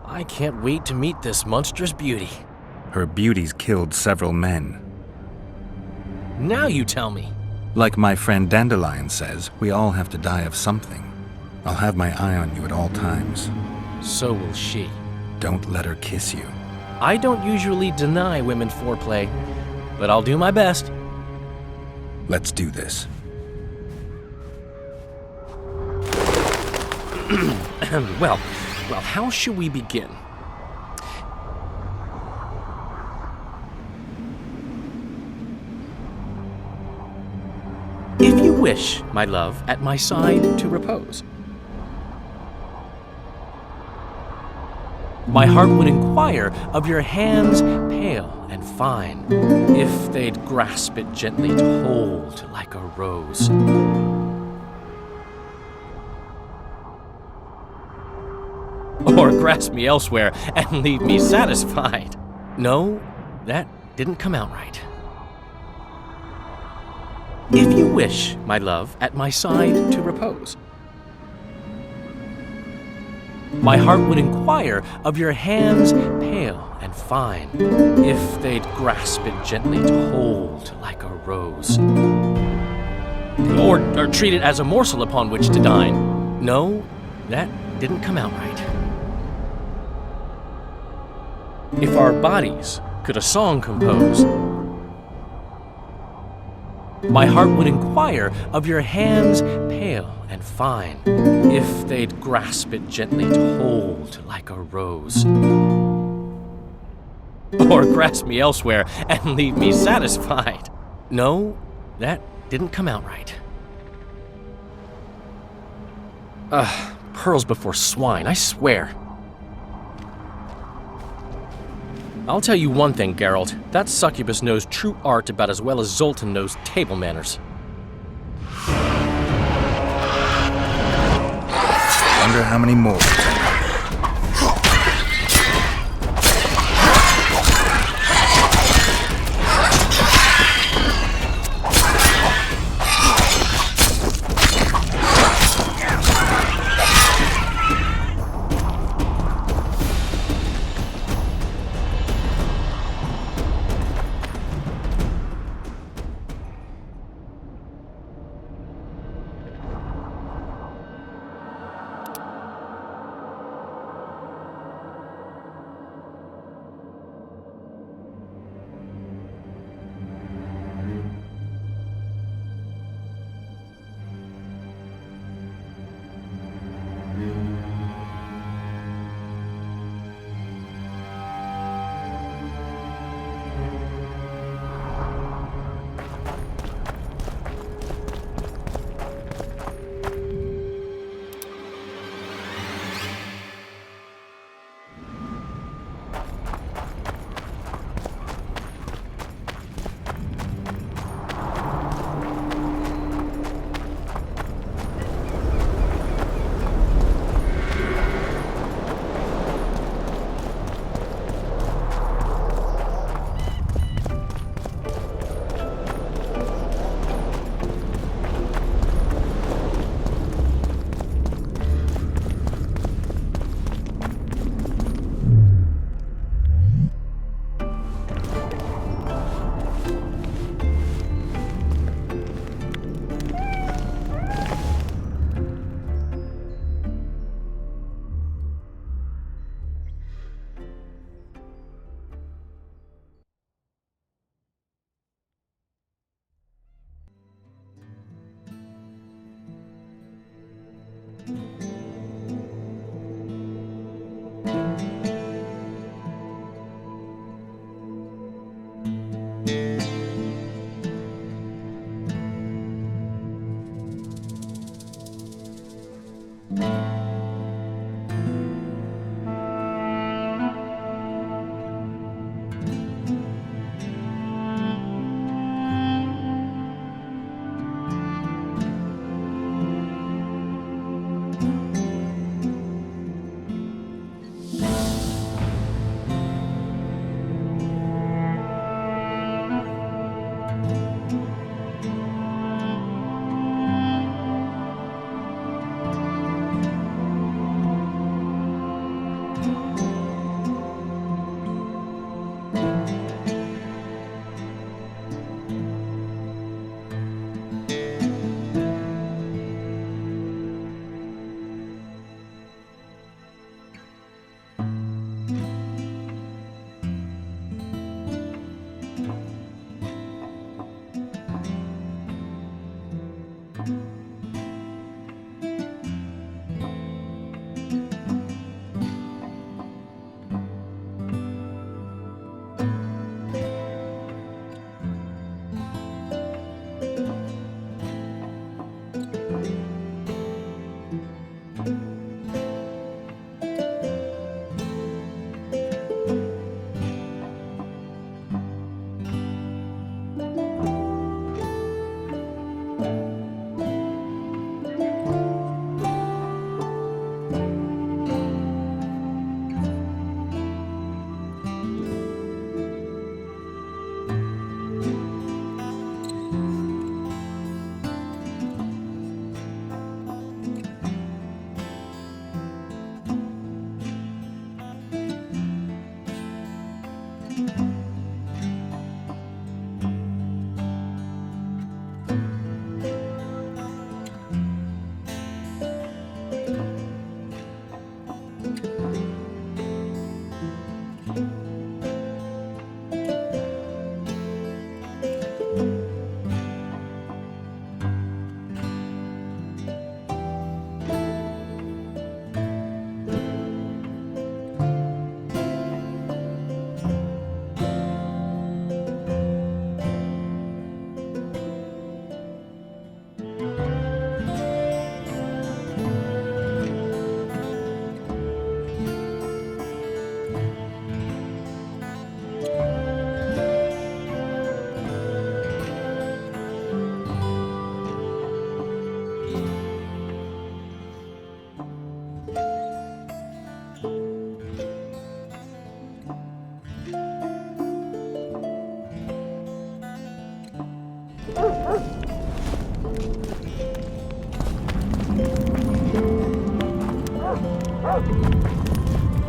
I can't wait to meet this monstrous beauty. Her beauty's killed several men. Now you tell me. Like my friend Dandelion says, we all have to die of something. I'll have my eye on you at all times. So will she. Don't let her kiss you. I don't usually deny women foreplay, but I'll do my best. Let's do this. Well, how shall we begin? If you wish, my love, at my side to repose. My heart would inquire of your hands pale and fine, if they'd grasp it gently to hold like a rose. Or grasp me elsewhere and leave me satisfied. No, that didn't come out right. If you wish, my love, at my side to repose, my heart would inquire of your hands pale and fine, if they'd grasp it gently to hold like a rose. Or treat it as a morsel upon which to dine. No, that didn't come out right. If our bodies could a song compose, my heart would inquire of your hands pale and fine, if they'd grasp it gently to hold like a rose. Or grasp me elsewhere and leave me satisfied. No, that didn't come out right. Pearls before swine, I swear. I'll tell you one thing, Geralt. That succubus knows true art about as well as Zoltan knows table manners. Wonder how many more.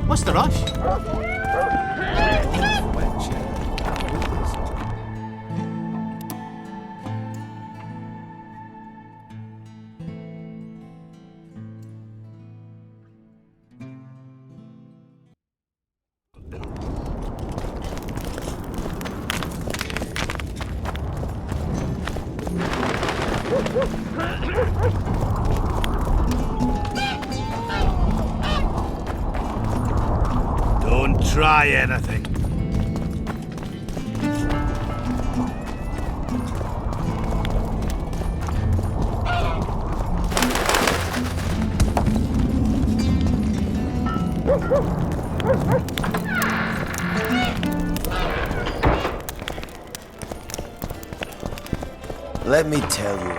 What's the rush? Don't try anything. Let me tell you.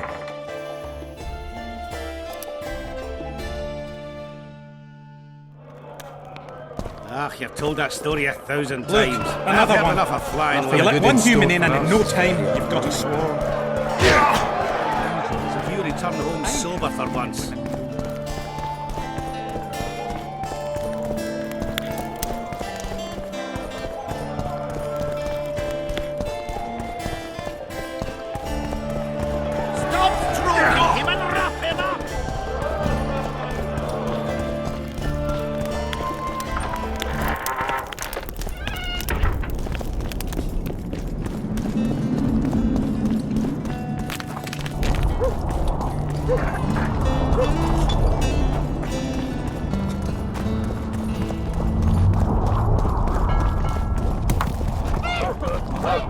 You've told that story 1,000 Look, times. another I've had one. enough of flying. You let one human in and in no time you've got a swarm. So you return home sober for once. Stop stroking him and wrap him up!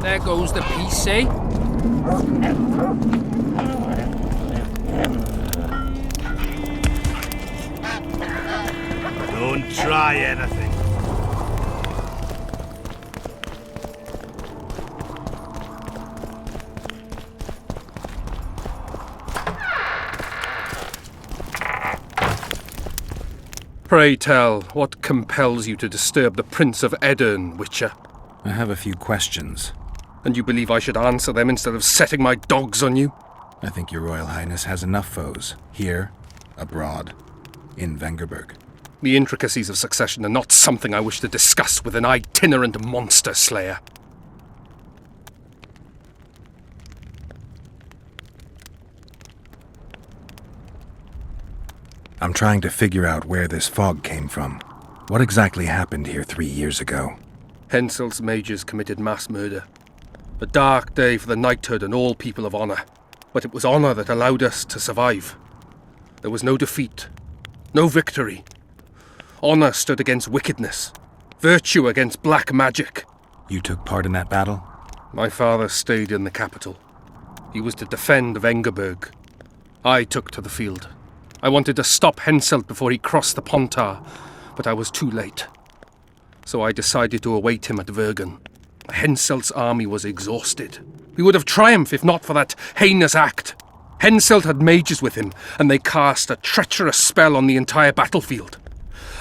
There goes the piece, eh? Don't try anything. Pray tell, what compels you to disturb the Prince of Edirn, Witcher? I have a few questions. And you believe I should answer them instead of setting my dogs on you? I think your Royal Highness has enough foes, here, abroad, in Vengerberg. The intricacies of succession are not something I wish to discuss with an itinerant monster slayer. I'm trying to figure out where this fog came from. What exactly happened here 3 years ago? Henselt's mages committed mass murder. A dark day for the knighthood and all people of honour. But it was honour that allowed us to survive. There was no defeat, no victory. Honour stood against wickedness, virtue against black magic. You took part in that battle? My father stayed in the capital. He was to defend Vengerberg. I took to the field. I wanted to stop Henselt before he crossed the Pontar, but I was too late. So I decided to await him at Vergen. Henselt's army was exhausted. We would have triumphed if not for that heinous act. Henselt had mages with him, and they cast a treacherous spell on the entire battlefield.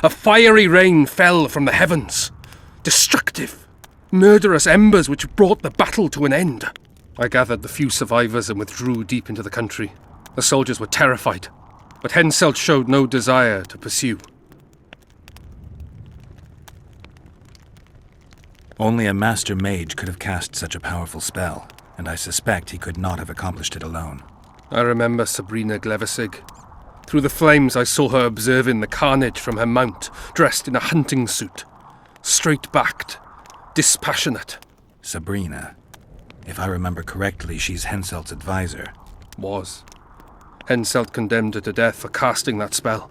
A fiery rain fell from the heavens. Destructive, murderous embers which brought the battle to an end. I gathered the few survivors and withdrew deep into the country. The soldiers were terrified, but Henselt showed no desire to pursue. Only a master mage could have cast such a powerful spell, and I suspect he could not have accomplished it alone. I remember Sabrina Glevisig. Through the flames I saw her observing the carnage from her mount, dressed in a hunting suit. Straight-backed, dispassionate. Sabrina. If I remember correctly, she's Henselt's advisor. Was. Henselt condemned her to death for casting that spell.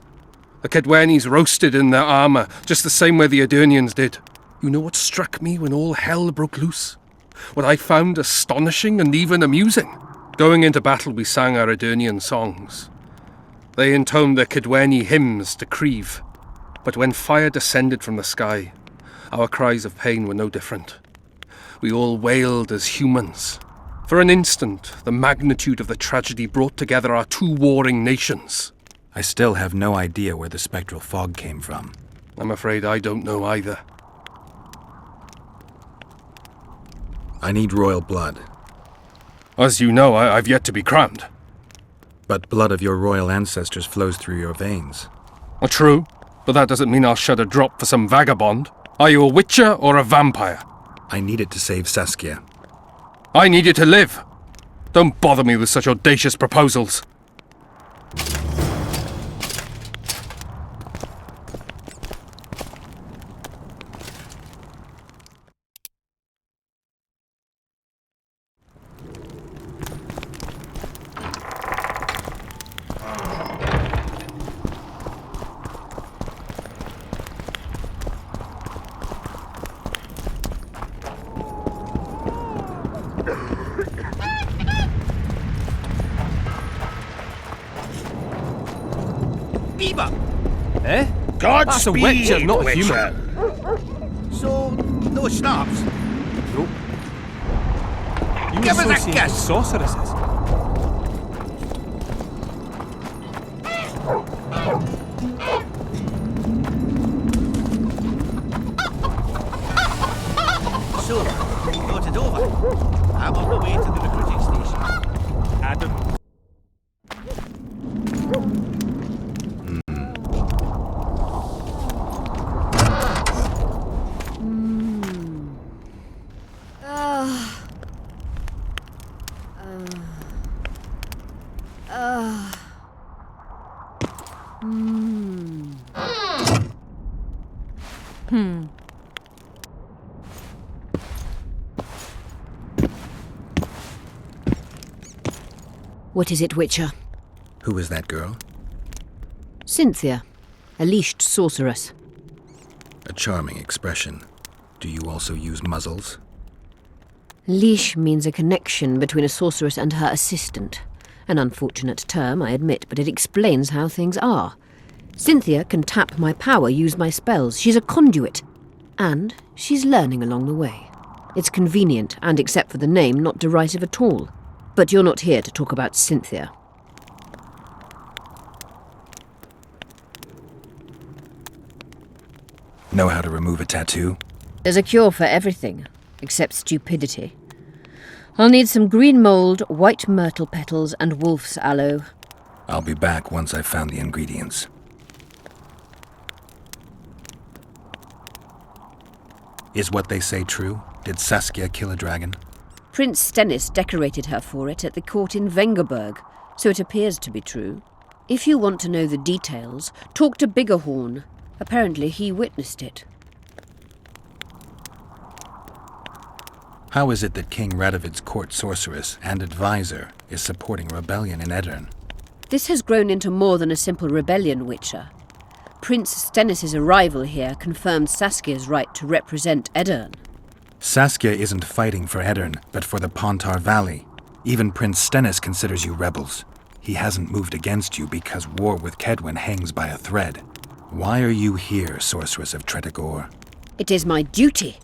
The Kedwenis roasted in their armour, just the same way the Edurnians did. You know what struck me when all hell broke loose? What I found astonishing and even amusing? Going into battle, we sang our Edurnian songs. They intoned their Kedweni hymns to Creve. But when fire descended from the sky, our cries of pain were no different. We all wailed as humans. For an instant, the magnitude of the tragedy brought together our two warring nations. I still have no idea where the spectral fog came from. I'm afraid I don't know either. I need royal blood. As you know, I've yet to be crowned. But blood of your royal ancestors flows through your veins. True, but that doesn't mean I'll shed a drop for some vagabond. Are you a witcher or a vampire? I need it to save Saskia. I need you to live. Don't bother me with such audacious proposals. Eh? Godspeed, That's a witcher, not a human. So, no snaps? Nope. You Give us a associate kiss. with sorceresses. So, got it over. I'm on my way to the recruiting station. Adam. What is it, Witcher? Who is that girl? Cynthia, a leashed sorceress. A charming expression. Do you also use muzzles? Leash means a connection between a sorceress and her assistant. An unfortunate term, I admit, but it explains how things are. Cynthia can tap my power, use my spells. She's a conduit. And she's learning along the way. It's convenient, and except for the name, not derisive at all. But you're not here to talk about Cynthia. Know how to remove a tattoo? There's a cure for everything, except stupidity. I'll need some green mould, white myrtle petals, and wolf's aloe. I'll be back once I've found the ingredients. Is what they say true? Did Saskia kill a dragon? Prince Stennis decorated her for it at the court in Vengerberg, so it appears to be true. If you want to know the details, talk to Biggerhorn. Apparently he witnessed it. How is it that King Radovid's court sorceress and advisor is supporting rebellion in Edirn? This has grown into more than a simple rebellion, Witcher. Prince Stennis' arrival here confirmed Saskia's right to represent Edirn. Saskia isn't fighting for Edirn, but for the Pontar Valley. Even Prince Stennis considers you rebels. He hasn't moved against you because war with Kedwen hangs by a thread. Why are you here, Sorceress of Tretogor? It is my duty.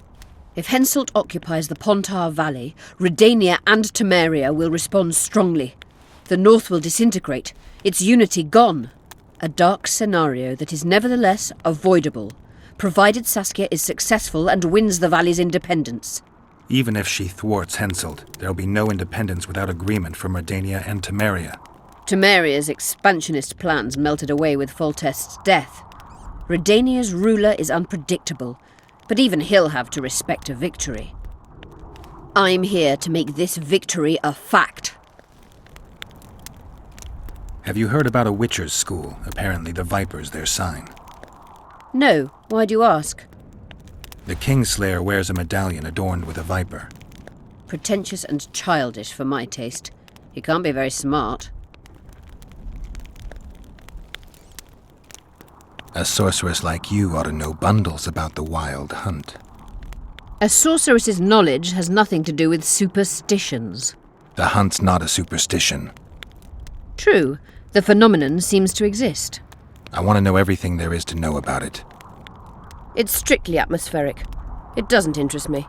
If Henselt occupies the Pontar Valley, Redania and Temeria will respond strongly. The North will disintegrate, its unity gone. A dark scenario that is nevertheless avoidable, provided Saskia is successful and wins the Valley's independence. Even if she thwarts Henselt, there'll be no independence without agreement from Redania and Temeria. Temeria's expansionist plans melted away with Foltest's death. Redania's ruler is unpredictable. But even he'll have to respect a victory. I'm here to make this victory a fact. Have you heard about a Witcher's school? Apparently the Viper's their sign. No, why do you ask? The Kingslayer wears a medallion adorned with a viper. Pretentious and childish for my taste. He can't be very smart. A sorceress like you ought to know bundles about the wild hunt. A sorceress's knowledge has nothing to do with superstitions. The hunt's not a superstition. True, the phenomenon seems to exist. I want to know everything there is to know about it. It's strictly atmospheric. It doesn't interest me.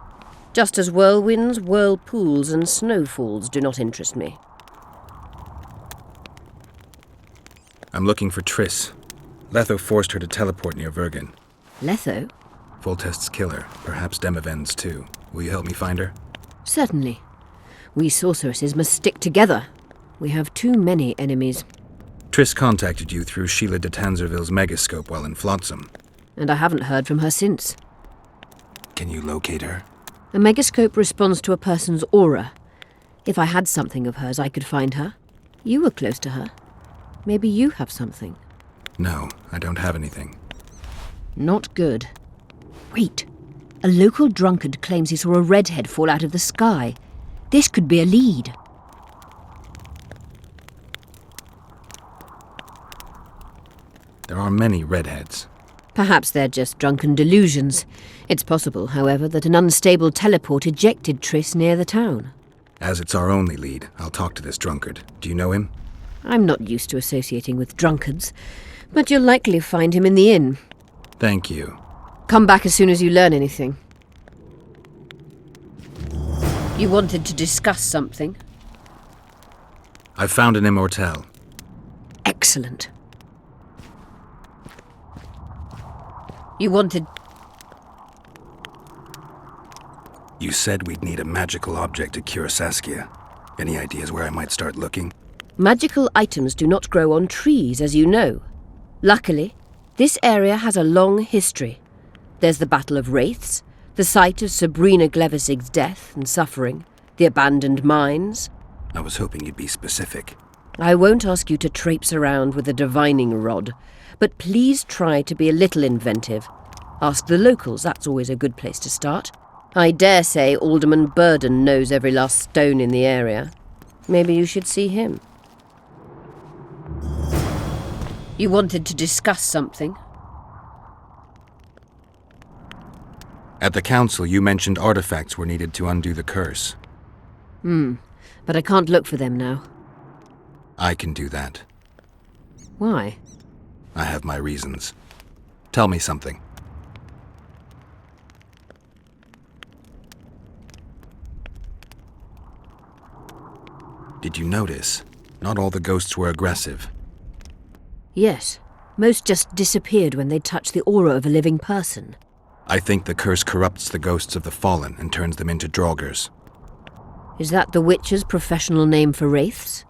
Just as whirlwinds, whirlpools, and snowfalls do not interest me. I'm looking for Triss. Letho forced her to teleport near Vergen. Letho? Foltest's killer, perhaps Demavend's too. Will you help me find her? Certainly. We sorceresses must stick together. We have too many enemies. Triss contacted you through Sheila de Tanzerville's megascope while in Flotsam. And I haven't heard from her since. Can you locate her? A megascope responds to a person's aura. If I had something of hers, I could find her. You were close to her. Maybe you have something. No, I don't have anything. Not good. Wait. A local drunkard claims he saw a redhead fall out of the sky. This could be a lead. There are many redheads. Perhaps they're just drunken delusions. It's possible, however, that an unstable teleport ejected Triss near the town. As it's our only lead, I'll talk to this drunkard. Do you know him? I'm not used to associating with drunkards, but you'll likely find him in the inn. Thank you. Come back as soon as you learn anything. You wanted to discuss something? I've found an immortelle. Excellent. You wanted... You said we'd need a magical object to cure Saskia. Any ideas where I might start looking? Magical items do not grow on trees, as you know. Luckily, this area has a long history. There's the Battle of Wraiths, the site of Sabrina Glevisig's death and suffering, the abandoned mines. I was hoping you'd be specific. I won't ask you to traipse around with a divining rod, but please try to be a little inventive. Ask the locals, that's always a good place to start. I dare say Alderman Burden knows every last stone in the area. Maybe you should see him. You wanted to discuss something? At the council, you mentioned artifacts were needed to undo the curse. But I can't look for them now. I can do that. Why? I have my reasons. Tell me something. Did you notice? Not all the ghosts were aggressive. Yes. Most just disappeared when they touched the aura of a living person. I think the curse corrupts the ghosts of the fallen and turns them into draugrs. Is that the Witcher's professional name for wraiths?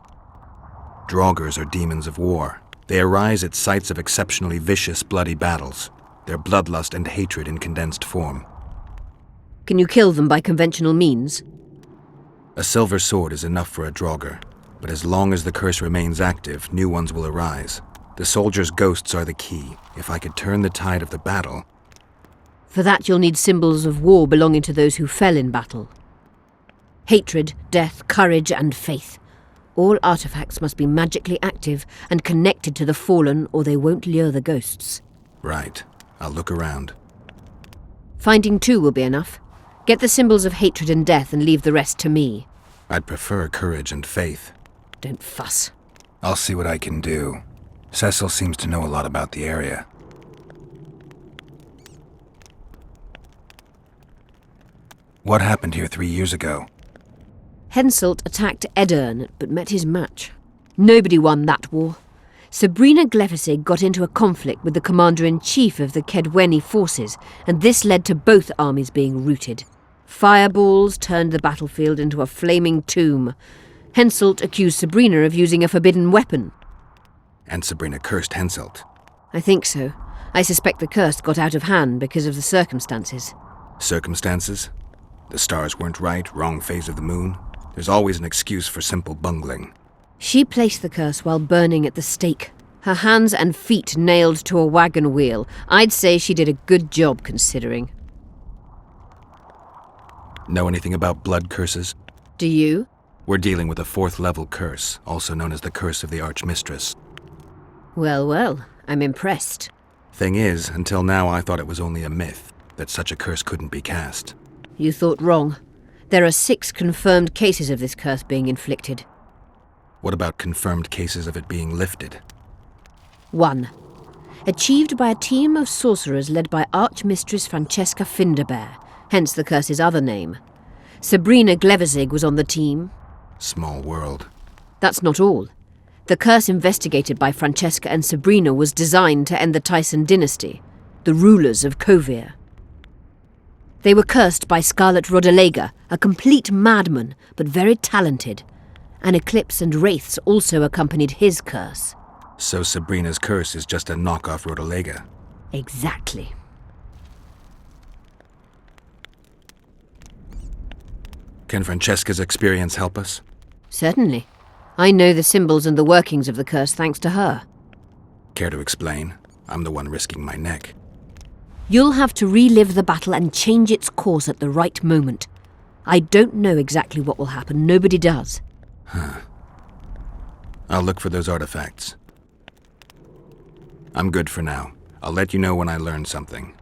Draugrs are demons of war. They arise at sites of exceptionally vicious, bloody battles. Their bloodlust and hatred in condensed form. Can you kill them by conventional means? A silver sword is enough for a draugr, but as long as the curse remains active, new ones will arise. The soldiers' ghosts are the key. If I could turn the tide of the battle... For that you'll need symbols of war belonging to those who fell in battle. Hatred, death, courage, and faith. All artifacts must be magically active and connected to the fallen, or they won't lure the ghosts. Right. I'll look around. Finding two will be enough. Get the symbols of hatred and death and leave the rest to me. I'd prefer courage and faith. Don't fuss. I'll see what I can do. Cecil seems to know a lot about the area. What happened here 3 years ago? Henselt attacked Edirne, but met his match. Nobody won that war. Sabrina Glevisig got into a conflict with the commander-in-chief of the Kedweni forces, and this led to both armies being routed. Fireballs turned the battlefield into a flaming tomb. Henselt accused Sabrina of using a forbidden weapon. And Sabrina cursed Henselt. I think so. I suspect the curse got out of hand because of the circumstances. Circumstances? The stars weren't right, wrong phase of the moon. There's always an excuse for simple bungling. She placed the curse while burning at the stake. Her hands and feet nailed to a wagon wheel. I'd say she did a good job, considering. Know anything about blood curses? Do you? We're dealing with a 4th-level curse, also known as the Curse of the Archmistress. Well, well, I'm impressed. Thing is, until now I thought it was only a myth, that such a curse couldn't be cast. You thought wrong. There are 6 confirmed cases of this curse being inflicted. What about confirmed cases of it being lifted? 1. Achieved by a team of sorcerers led by Archmistress Francesca Finderbear, hence the curse's other name. Sabrina Gleverzig was on the team. Small world. That's not all. The curse investigated by Francesca and Sabrina was designed to end the Tyson dynasty, the rulers of Kovir. They were cursed by Scarlet Rodalega, a complete madman, but very talented. An eclipse and wraiths also accompanied his curse. So Sabrina's curse is just a knockoff Rodalega. Exactly. Can Francesca's experience help us? Certainly. I know the symbols and the workings of the curse thanks to her. Care to explain? I'm the one risking my neck. You'll have to relive the battle and change its course at the right moment. I don't know exactly what will happen. Nobody does. Huh. I'll look for those artifacts. I'm good for now. I'll let you know when I learn something.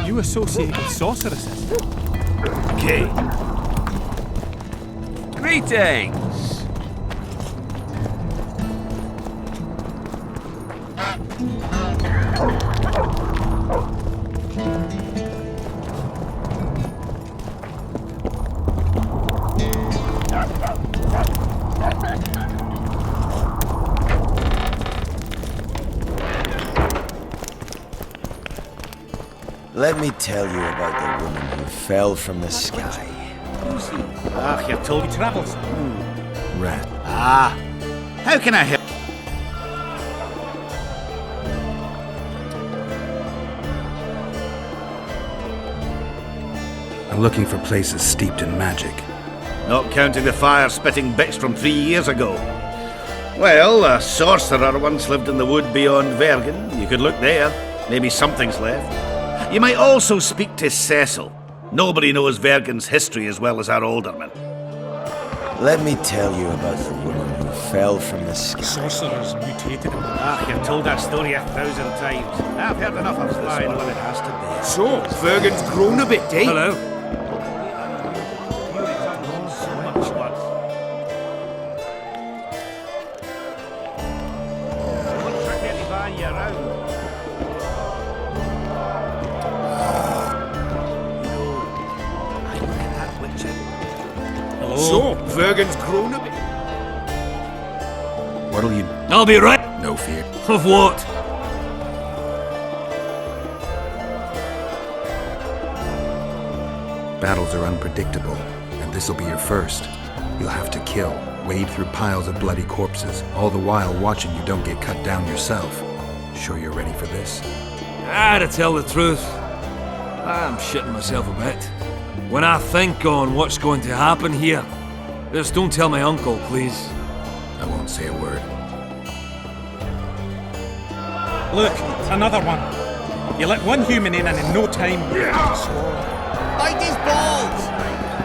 You associate with sorceresses? Okay. Greetings! Let me tell you about the woman who fell from the sky. Ah, you're told he travels. Rat. Ah, how can I help? I'm looking for places steeped in magic. Not counting the fire-spitting bits from 3 years ago. Well, a sorcerer once lived in the wood beyond Vergen. You could look there. Maybe something's left. You might also speak to Cecil. Nobody knows Vergen's history as well as our alderman. Let me tell you about the woman who fell from the sky. Sorcerers mutated him. Ah, you've told that story 1,000 times. I've heard enough of flying when it has to be. So, Vergen's grown a bit, eh? Hello. So much once. What trick any van you around? So, Vergen's grown a bit. What'll you... I'll be right. No fear. Of what? Battles are unpredictable, and this'll be your first. You'll have to kill, wade through piles of bloody corpses, all the while watching you don't get cut down yourself. Sure you're ready for this? To tell the truth, I'm shitting myself a bit. When I think on what's going to happen here, just don't tell my uncle, please. I won't say a word. Look, another one. You let one human in and in no time... Bite his balls!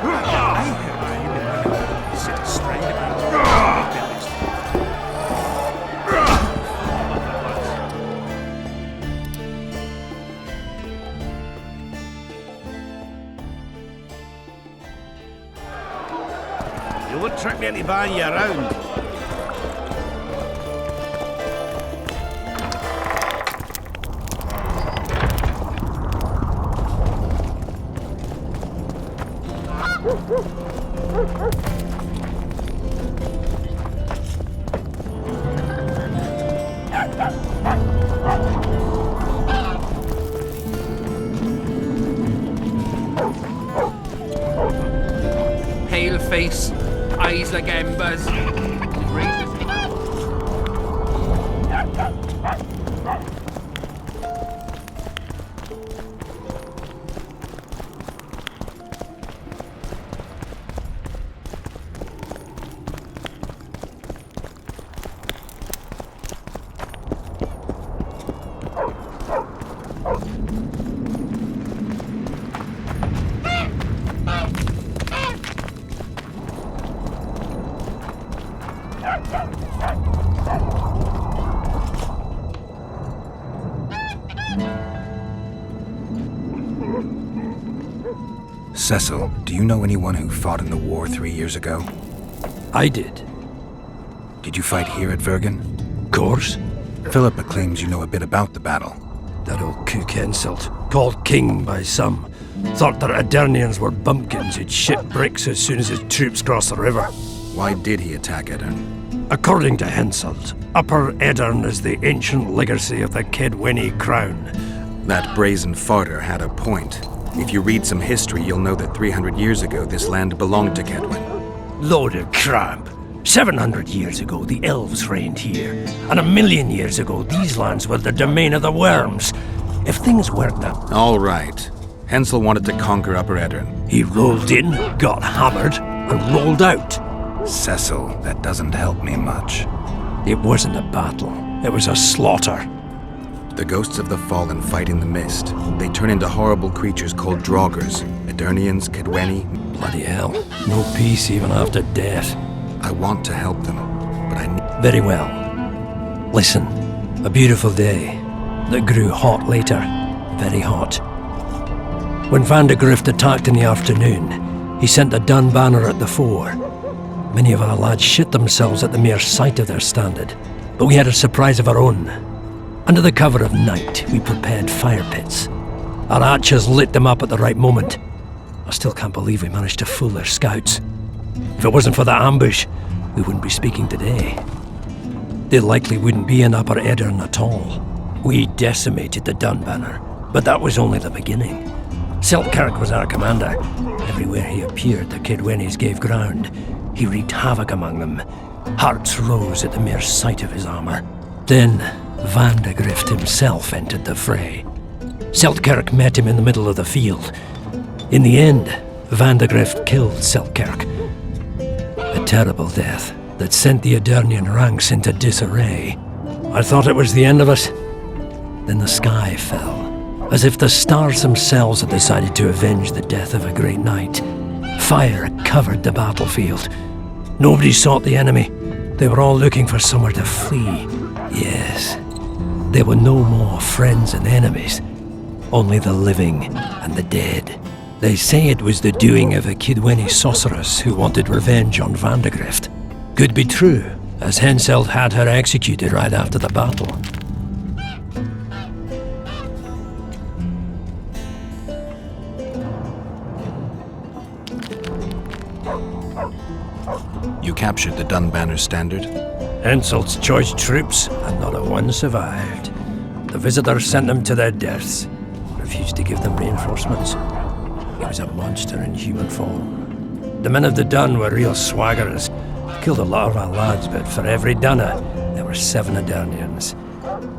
I heard human women sit astride about You won't trick me into buying you around. Pale face, eyes like embers. Cecil, do you know anyone who fought in the war 3 years ago? I did. Did you fight here at Vergen? Course. Philippa claims you know a bit about the battle. That old cook insult, called king by some, thought that Adernians were bumpkins who'd ship bricks as soon as his troops crossed the river. Why did he attack Edirn? According to Henselt, Upper Edirn is the ancient legacy of the Kedwenny crown. That brazen farter had a point. If you read some history, you'll know that 300 years ago this land belonged to Kedwen. Load of crap. 700 years ago, the elves reigned here, and 1,000,000 years ago, these lands were the domain of the worms. If things worked out... All right. Hensel wanted to conquer Upper Edirn. He rolled in, got hammered, and rolled out. Cecil, that doesn't help me much. It wasn't a battle. It was a slaughter. The ghosts of the fallen fight in the mist. They turn into horrible creatures called Draugrs. Edirnians, Kedwenny. Bloody hell. No peace even after death. I want to help them, but I need... Very well. Listen, a beautiful day that grew hot later. Very hot. When Van de Grift attacked in the afternoon, he sent a dun banner at the fore. Many of our lads shit themselves at the mere sight of their standard, but we had a surprise of our own. Under the cover of night, we prepared fire pits. Our archers lit them up at the right moment. I still can't believe we managed to fool their scouts. If it wasn't for that ambush, we wouldn't be speaking today. They likely wouldn't be in Upper Edirn at all. We decimated the Dunbanner, but that was only the beginning. Seltkirk was our commander. Everywhere he appeared, the Kedwennies gave ground. He wreaked havoc among them. Hearts rose at the mere sight of his armor. Then, Van de Grift himself entered the fray. Seltkirk met him in the middle of the field. In the end, Van de Grift killed Seltkirk. A terrible death that sent the Adernian ranks into disarray. I thought it was the end of us. Then the sky fell, as if the stars themselves had decided to avenge the death of a great knight. Fire covered the battlefield. Nobody sought the enemy. They were all looking for somewhere to flee. Yes, there were no more friends and enemies, only the living and the dead. They say it was the doing of a Kedwenny sorceress who wanted revenge on Van de Grift. Could be true, as Henselt had her executed right after the battle. You captured the Dunbanner standard? Henselt's choice troops, and not a one survived. The visitors sent them to their deaths, refused to give them reinforcements. He was a monster in human form. The men of the Dun were real swaggerers. Killed a lot of our lads, but for every Dunner, there were 7 Adernians.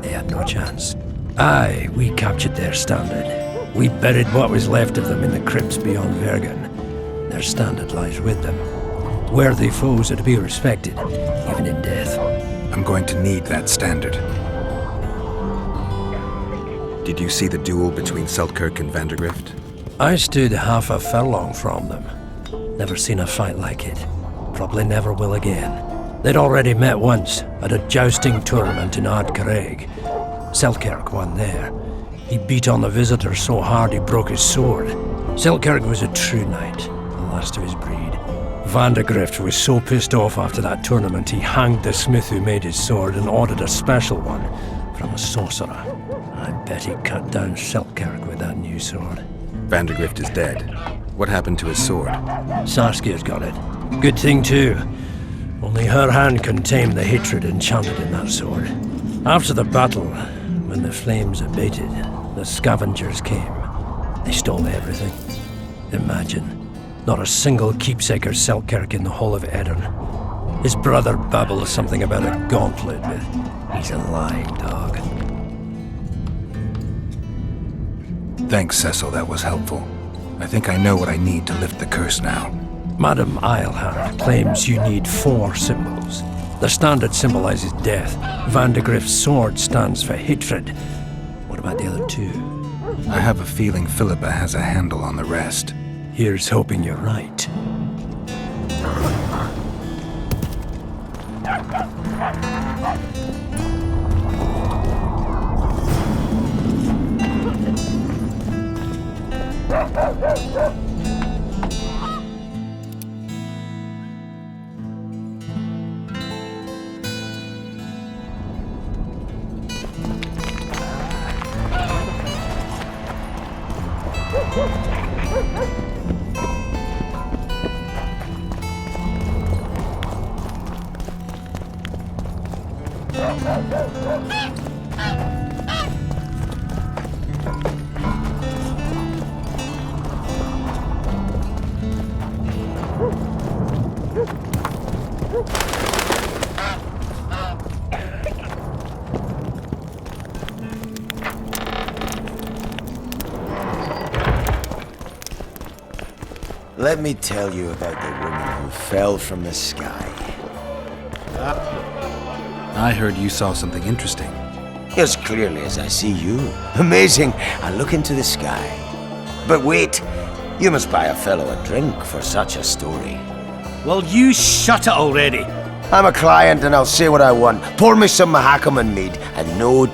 They had no chance. Aye, we captured their standard. We buried what was left of them in the crypts beyond Vergen. Their standard lies with them. Worthy foes are to be respected, even in death. I'm going to need that standard. Did you see the duel between Seltkirk and Van de Grift? I stood half a furlong from them. Never seen a fight like it. Probably never will again. They'd already met once, at a jousting tournament in Ard Caraig. Seltkirk won there. He beat on the visitor so hard he broke his sword. Seltkirk was a true knight, the last of his breed. Vandergrift was so pissed off after that tournament he hanged the smith who made his sword and ordered a special one from a sorcerer. I bet he cut down Selkirk with that new sword. Vandergrift is dead. What happened to his sword? Saskia's got it. Good thing too. Only her hand can tame the hatred enchanted in that sword. After the battle, when the flames abated, the scavengers came. They stole everything. Imagine. Not a single keepsake or Selkirk in the whole of Edirn. His brother babbles something about a gauntlet, but he's a lying dog. Thanks, Cecil, that was helpful. I think I know what I need to lift the curse now. Madame Eilhart claims you need 4 symbols. The standard symbolizes death. Vandergrift's sword stands for hatred. What about the other 2? I have a feeling Philippa has a handle on the rest. Here's hoping you're right. Let me tell you about the woman who fell from the sky. I heard you saw something interesting. As clearly as I see you. Amazing. I look into the sky. But wait, you must buy a fellow a drink for such a story. Well, you shut it already. I'm a client and I'll say what I want. Pour me some Mahakaman mead and no...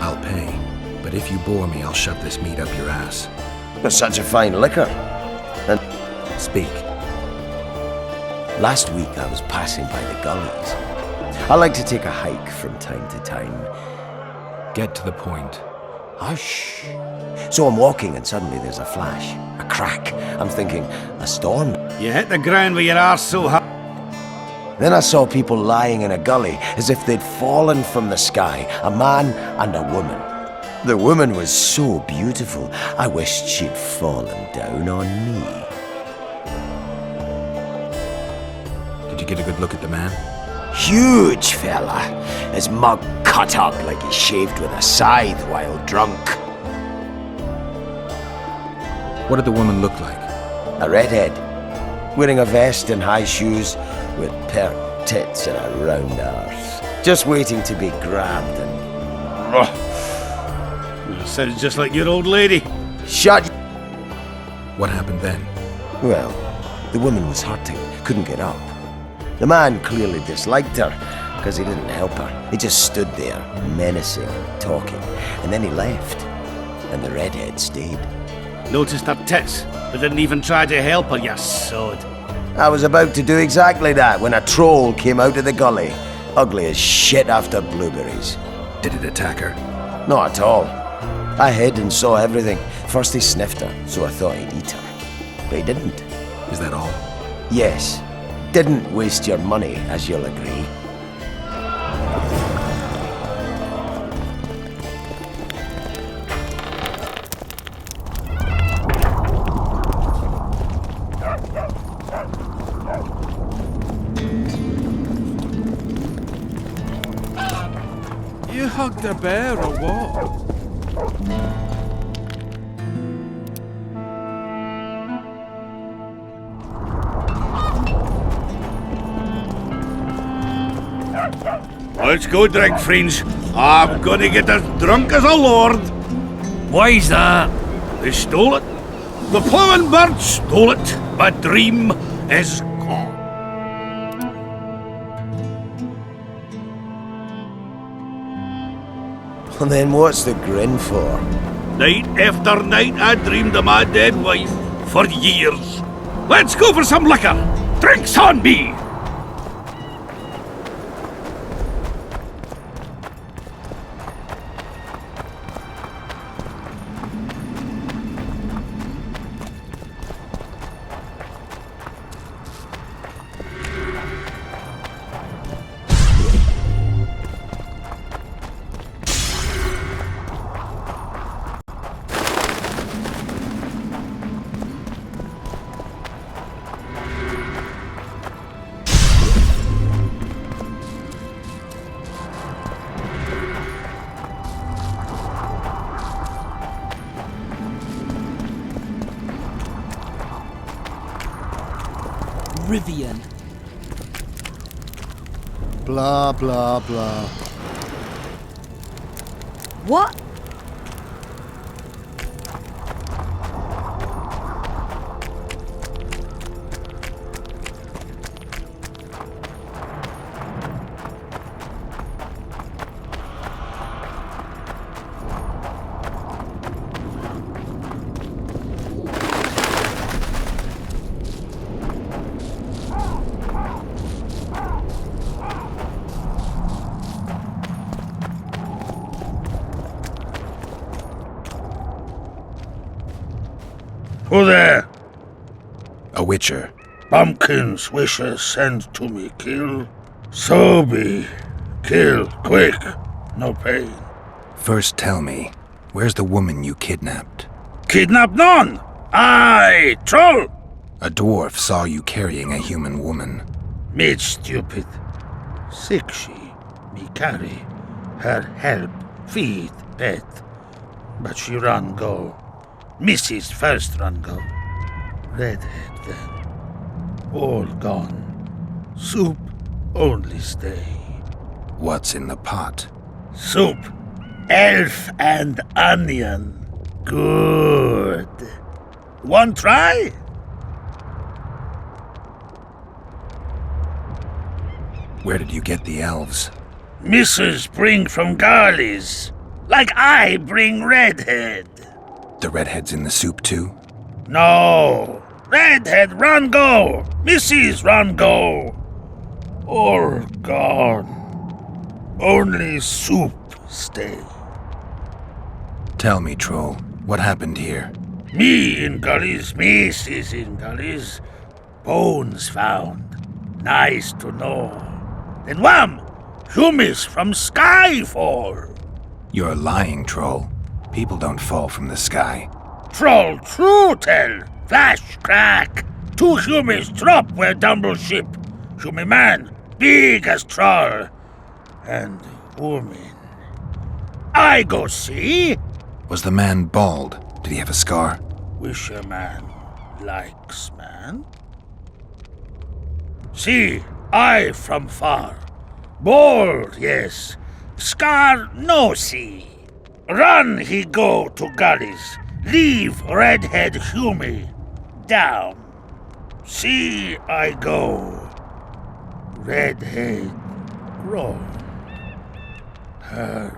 I'll pay, but if you bore me, I'll shove this meat up your ass. It's such a fine liquor. And... Speak. Last week I was passing by the gullies. I like to take a hike from time to time. Get to the point. Hush. So I'm walking and suddenly there's a flash, a crack. I'm thinking, a storm. You hit the ground with your arse so hard. Then I saw people lying in a gully as if they'd fallen from the sky, a man and a woman. The woman was so beautiful, I wished she'd fallen down on me. Did you get a good look at the man? Huge fella, his mug cut up like he shaved with a scythe while drunk. What did the woman look like? A redhead, wearing a vest and high shoes, with pert tits and a round arse. Just waiting to be grabbed and... Sounds just like your old lady. Shut... What happened then? Well, the woman was hurting, couldn't get up. The man clearly disliked her, because he didn't help her. He just stood there, menacing and talking, and then he left. And the redhead stayed. Noticed her tits, but didn't even try to help her, you sod. I was about to do exactly that when a troll came out of the gully. Ugly as shit after blueberries. Did it attack her? Not at all. I hid and saw everything. First he sniffed her, so I thought he'd eat her. But he didn't. Is that all? Yes. Didn't waste your money, as you'll agree. You hugged a bear or what? Let's go drink, friends. I'm gonna get as drunk as a lord. Why's that? They stole it. The plowing bird stole it. My dream is gone. Well, then what's the grin for? Night after night I dreamed of my dead wife for years. Let's go for some liquor. Drinks on me! Rivian. Blah, blah, blah. What? Who there? A witcher. Bumpkin's wishes send to me kill. So be. Kill, quick. No pain. First tell me, where's the woman you kidnapped? Kidnap none! Aye, troll! A dwarf saw you carrying a human woman. Made stupid. Sick she, me carry. Her help, feed, pet. But she run go. Mrs. first run go. Redhead then. All gone. Soup only stay. What's in the pot? Soup. Elf and onion. Good. One try? Where did you get the elves? Mrs. bring from Garley's. Like I bring Redhead. The redhead's in the soup too? No. Redhead run go. Mrs. run go. All gone. Only soup stay. Tell me, troll, what happened here? Me in gullies, Mrs. in gullies. Bones found. Nice to know. Then wham! Humus from sky fall. You're lying, troll. People don't fall from the sky. Troll true tell. Flash crack. 2 humus drop where dumble ship. Human man, big as troll. And woman. I go see. Was the man bald? Did he have a scar? Wish a man likes man. See, I from far. Bald, yes. Scar no see. Run he go to gullies. Leave redhead Humy down. See I go. Redhead grow. Her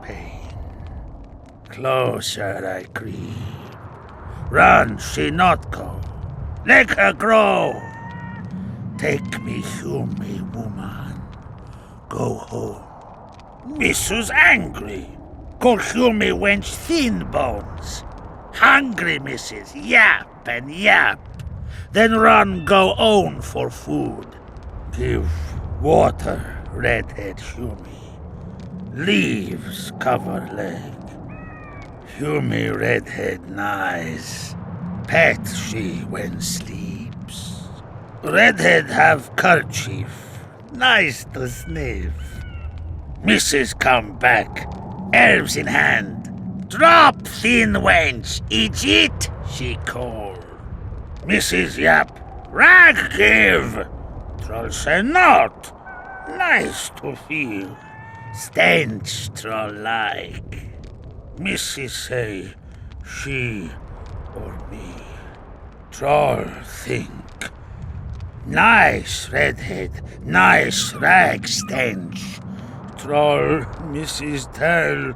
pain. Closer I creep. Run she not go. Let her grow. Take me Humy woman. Go home. Mrs. angry. Call Humy wench thin bones. Hungry, Mrs. Yap and yap. Then run go own for food. Give water, redhead Humy. Leaves cover leg. Humy redhead nice. Pet she when sleeps. Redhead have kerchief. Nice to sniff. Mrs. come back. Elves in hand. Drop, thin wench, idiot, she called. Mrs. Yap, rag give. Troll say not. Nice to feel. Stench troll like. Mrs. say, she or me. Troll think. Nice redhead, nice rag stench. Troll, Mrs. Tell.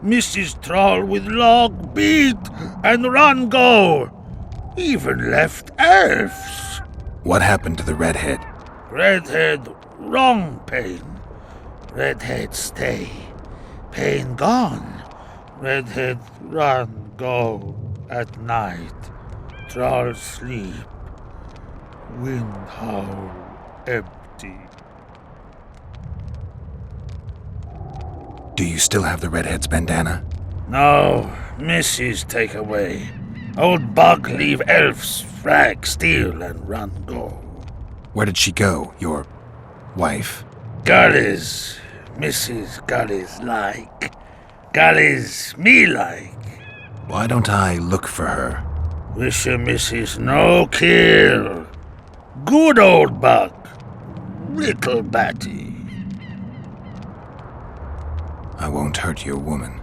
Mrs. Troll with log beat and run go. Even left elves. What happened to the redhead? Redhead, wrong pain. Redhead stay. Pain gone. Redhead run go at night. Troll sleep. Wind howl empty. Do you still have the redhead's bandana? No, Mrs. take away. Old bug leave elves frag steal and run go. Where did she go, your wife? Gullies, Mrs. Gullies like. Gullies me like. Why don't I look for her? Wish a Mrs. no kill. Good old bug. Little batty. I won't hurt your woman.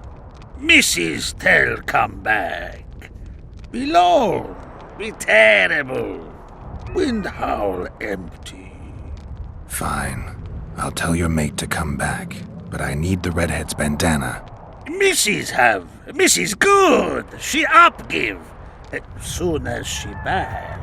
Mrs. Tell come back. Be lone, be terrible. Wind howl empty. Fine. I'll tell your mate to come back, but I need the redhead's bandana. Mrs. have. Mrs. good. She up give. As soon as she back.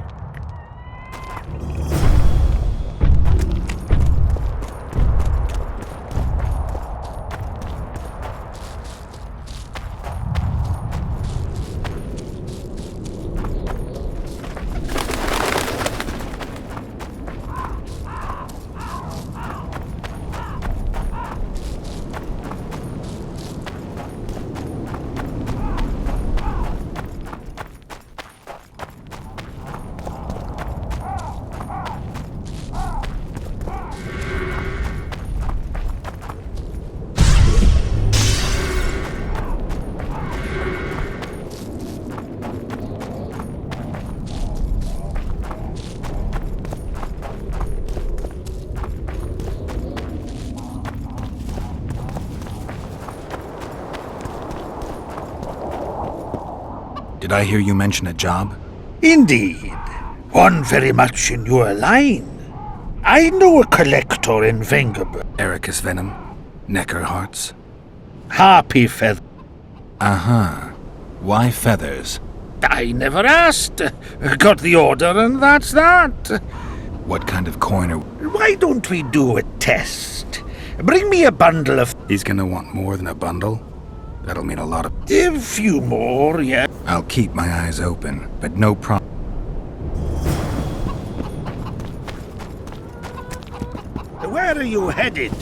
Did I hear you mention a job? Indeed. One very much in your line. I know a collector in Vengerberg. Ericus Venom? Necker Hearts? Harpy feather. Uh-huh. Why feathers? I never asked. Got the order and that's that. What kind of coin are... Why don't we do a test? Bring me a bundle of... He's gonna want more than a bundle? That'll mean a lot of... A few more, yeah. I'll keep my eyes open, but no problem. Where are you headed?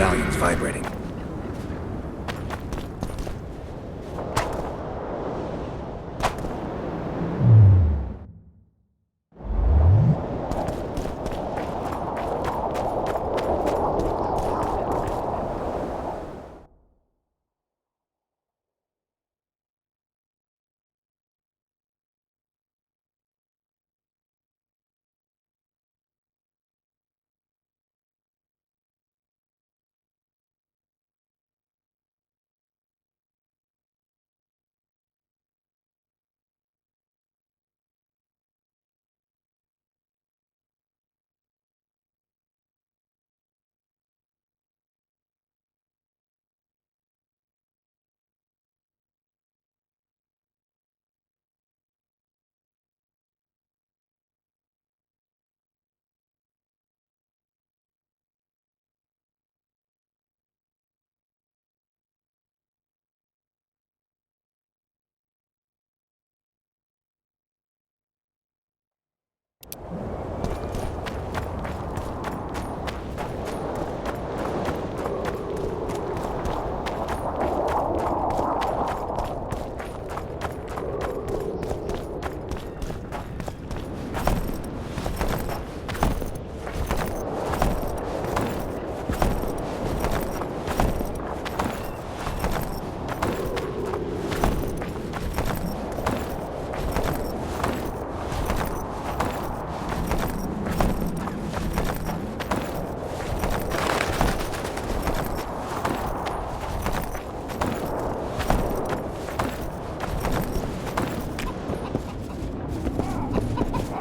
medallion's vibrating.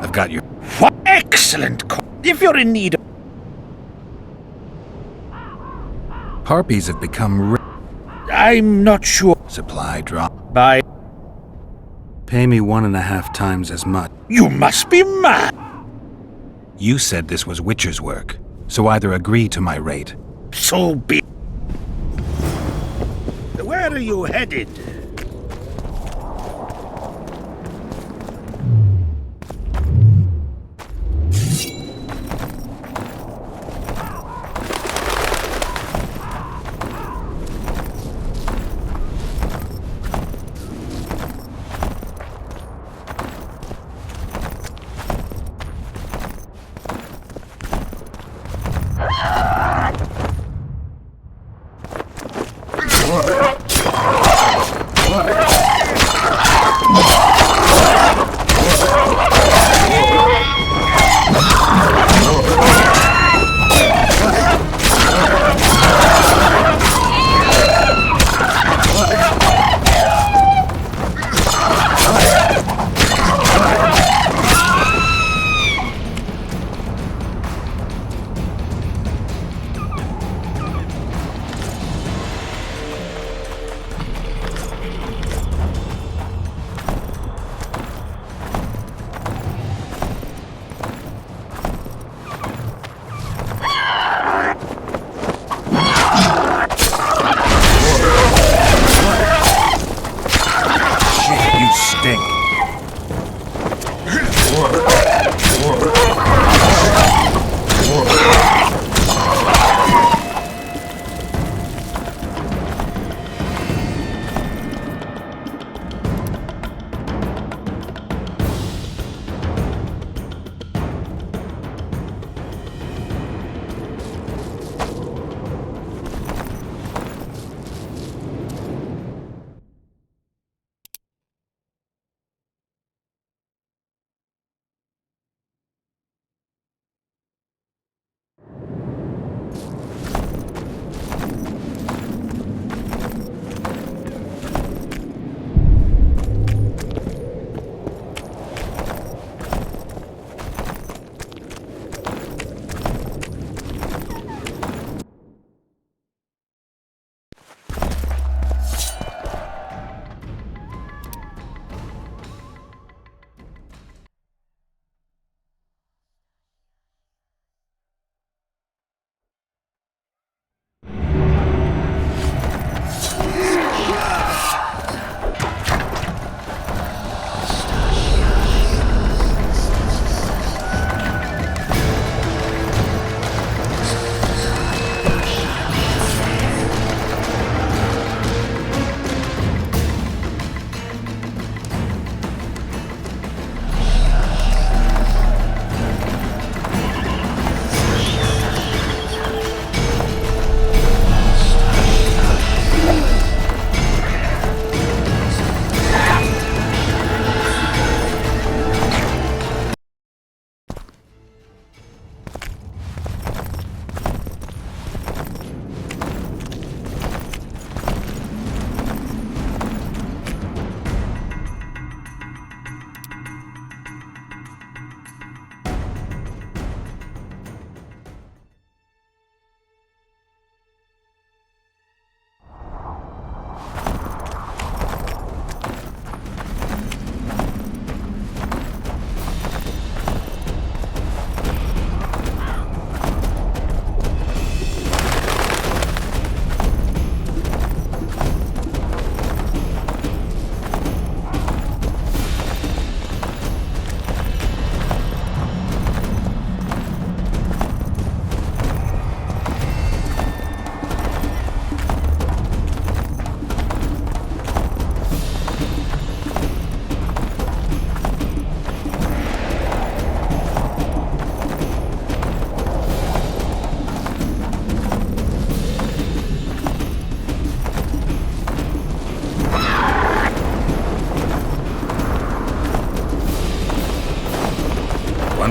I've got your... What excellent if you're in need of... Harpies have become... I'm not sure. Supply drop. By... Pay me 1.5 times as much. You must be mad! You said this was Witcher's work, so either agree to my rate. So be... Where are you headed?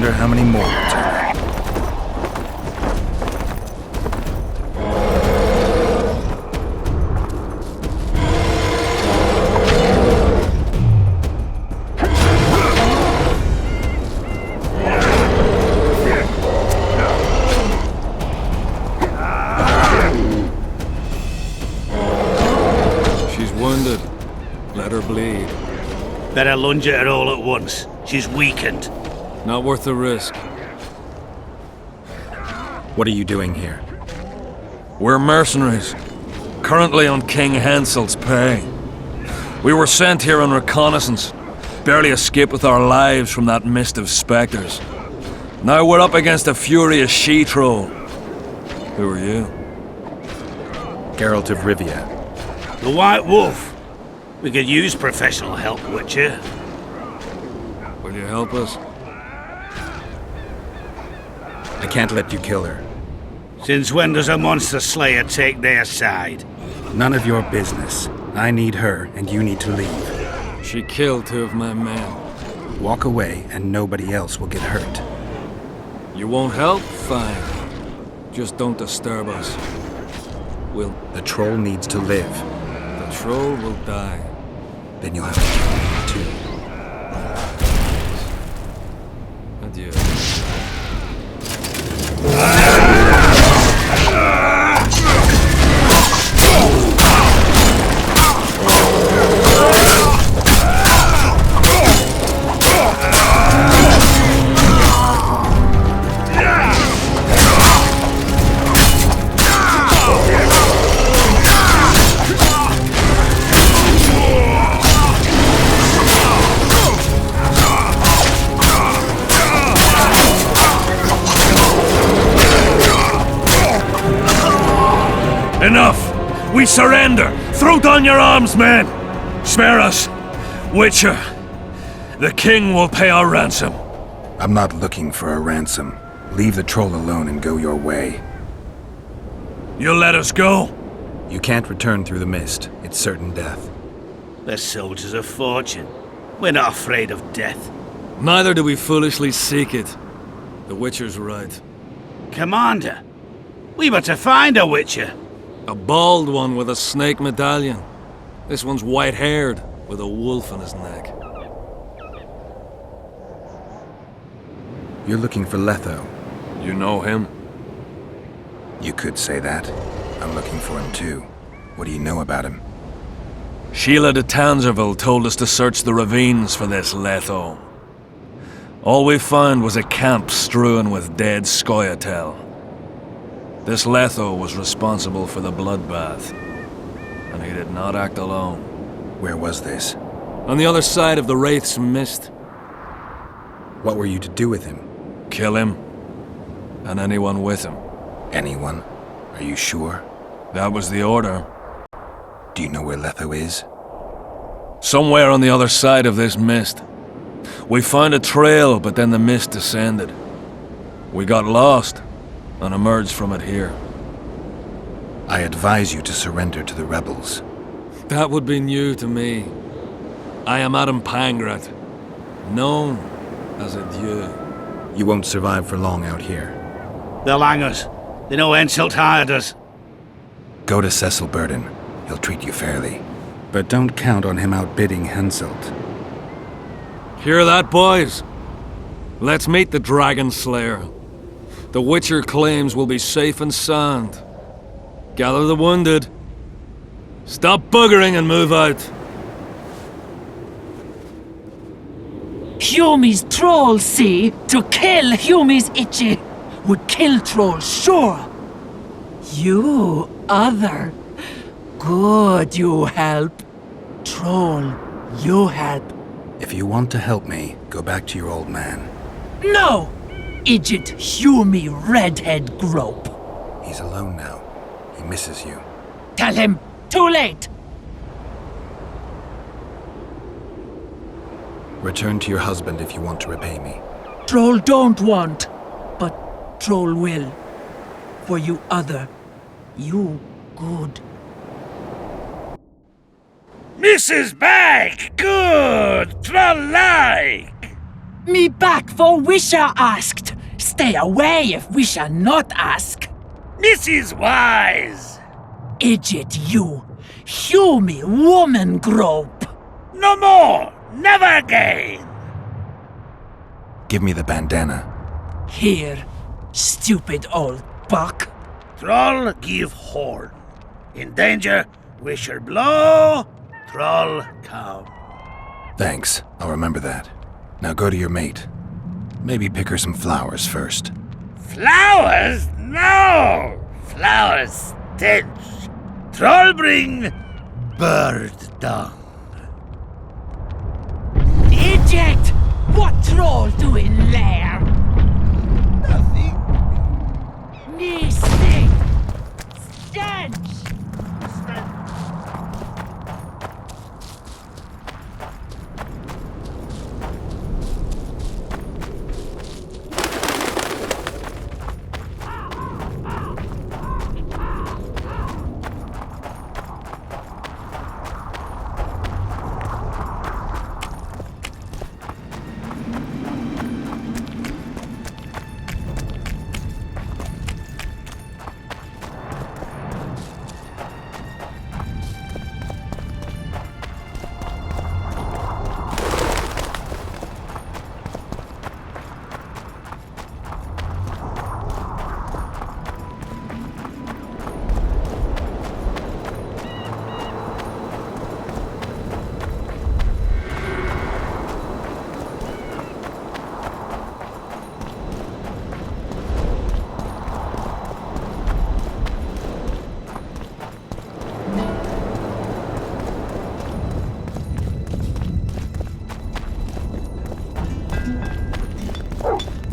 wonder how many more will turn up. She's wounded. Let her bleed. Better lunge at her all at once. She's weakened. Not worth the risk. What are you doing here? We're mercenaries. Currently on King Henselt's pay. We were sent here on reconnaissance. Barely escaped with our lives from that mist of spectres. Now we're up against a furious she-troll. Who are you? Geralt of Rivia. The White Wolf. We could use professional help, Witcher. Will you help us? I can't let you kill her. Since when does a monster slayer take their side? None of your business. I need her, and you need to leave. She killed 2 of my men. Walk away, and nobody else will get hurt. You won't help? Fine. Just don't disturb us. The troll needs to live. The troll will die. Then you'll have to kill me too. Adieu. Enough! We surrender! Throw down your arms, men! Spare us! Witcher, the king will pay our ransom. I'm not looking for a ransom. Leave the troll alone and go your way. You'll let us go? You can't return through the mist. It's certain death. They're soldiers of fortune. We're not afraid of death. Neither do we foolishly seek it. The Witcher's right. Commander, we were to find a Witcher. A bald one with a snake medallion. This one's white-haired, with a wolf on his neck. You're looking for Letho. You know him? You could say that. I'm looking for him too. What do you know about him? Sheila de Tangerville told us to search the ravines for this Letho. All we found was a camp strewn with dead Scoia'tael. This Letho was responsible for the bloodbath, and he did not act alone. Where was this? On the other side of the Wraith's Mist. What were you to do with him? Kill him, and anyone with him. Anyone? Are you sure? That was the order. Do you know where Letho is? Somewhere on the other side of this mist. We found a trail, but then the mist descended. We got lost, and emerged from it here. I advise you to surrender to the rebels. That would be new to me. I am Adam Pangrat, known as a Dieu. You won't survive for long out here. They'll hang us. They know Henselt hired us. Go to Cecil Burden. He'll treat you fairly. But don't count on him outbidding Henselt. Hear that, boys? Let's meet the Dragon Slayer. The Witcher claims we'll be safe and sound. Gather the wounded. Stop buggering and move out. Humi's trolls, see? To kill Humi's itchy would kill trolls, sure. You, other. Good, you help. Troll, you help. If you want to help me, go back to your old man. No! Idjit Humi redhead grope. He's alone now. He misses you. Tell him, too late! Return to your husband if you want to repay me. Troll don't want, but Troll will. For you other, you good. Mrs. Back! Good! Troll-like! Me back for Wisha asked. Stay away if Wisha not ask. Mrs. Wise! Idiot you. Hew me woman grope. No more! Never again! Give me the bandana. Here, stupid old buck. Troll give horn. In danger, wisher blow. Troll come. Thanks. I'll remember that. Now go to your mate. Maybe pick her some flowers first. Flowers? No! Flowers stench. Troll bring bird dung. Idiot! What troll doing there? Nothing. Me stink! Stench!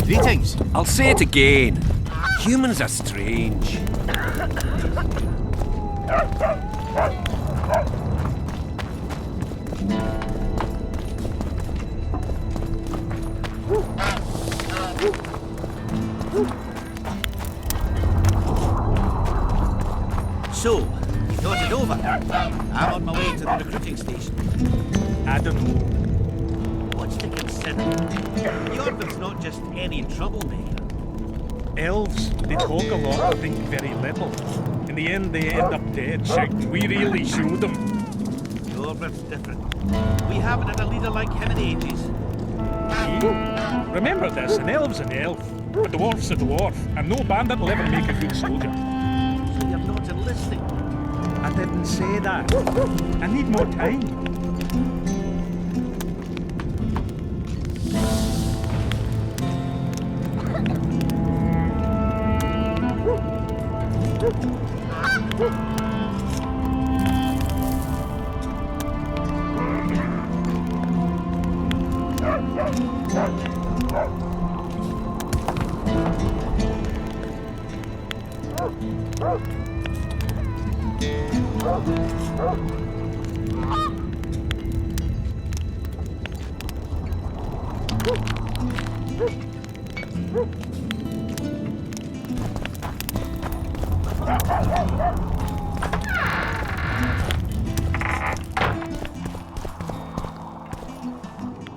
Greetings. I'll say it again. Humans are strange. So, you thought it over? I'm on my way to the recruiting station. I don't know. What's to consider? Yorvin's not just any troublemaker. Elves, they talk a lot and think very little. In the end, they end up dead, shouting, "We really showed them." Yorvin's different. We haven't had a leader like him in ages. See? Remember this, an elf's an elf. A dwarf's a dwarf, and no bandit will ever make a good soldier. So you're not enlisting? I didn't say that. I need more time.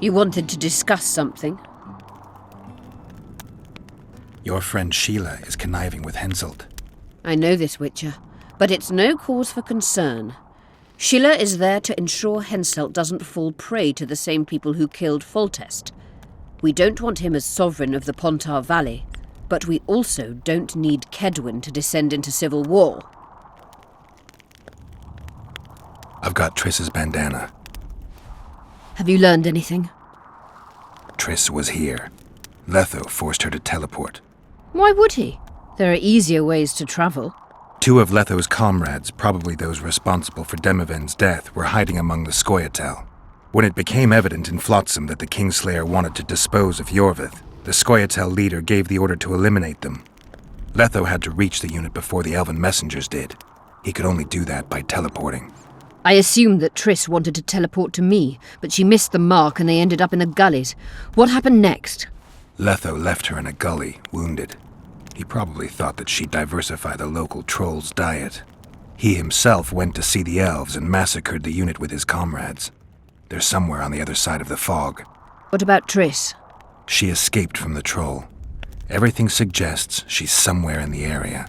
You wanted to discuss something? Your friend Sheila is conniving with Henselt. I know this, Witcher, but it's no cause for concern. Sheila is there to ensure Henselt doesn't fall prey to the same people who killed Foltest. We don't want him as sovereign of the Pontar Valley, but we also don't need Kedwin to descend into civil war. I've got Triss's bandana. Have you learned anything? Triss was here. Letho forced her to teleport. Why would he? There are easier ways to travel. Two of Letho's comrades, probably those responsible for Demoven's death, were hiding among the Scoia'tael. When it became evident in Flotsam that the Kingslayer wanted to dispose of Yorvith, the Scoia'tael leader gave the order to eliminate them. Letho had to reach the unit before the Elven messengers did. He could only do that by teleporting. I assumed that Triss wanted to teleport to me, but she missed the mark and they ended up in the gullies. What happened next? Letho left her in a gully, wounded. He probably thought that she'd diversify the local trolls' diet. He himself went to see the elves and massacred the unit with his comrades. They're somewhere on the other side of the fog. What about Triss? She escaped from the troll. Everything suggests she's somewhere in the area.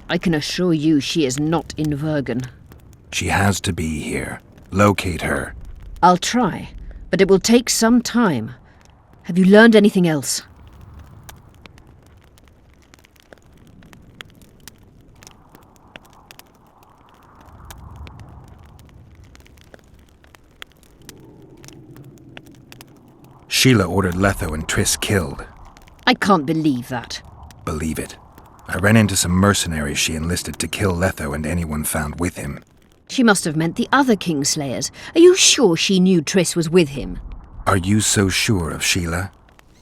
I can assure you she is not in Vergen. She has to be here. Locate her. I'll try, but it will take some time. Have you learned anything else? Sheila ordered Letho and Triss killed. I can't believe that. Believe it. I ran into some mercenaries she enlisted to kill Letho and anyone found with him. She must have meant the other Kingslayers. Are you sure she knew Triss was with him? Are you so sure of Sheila?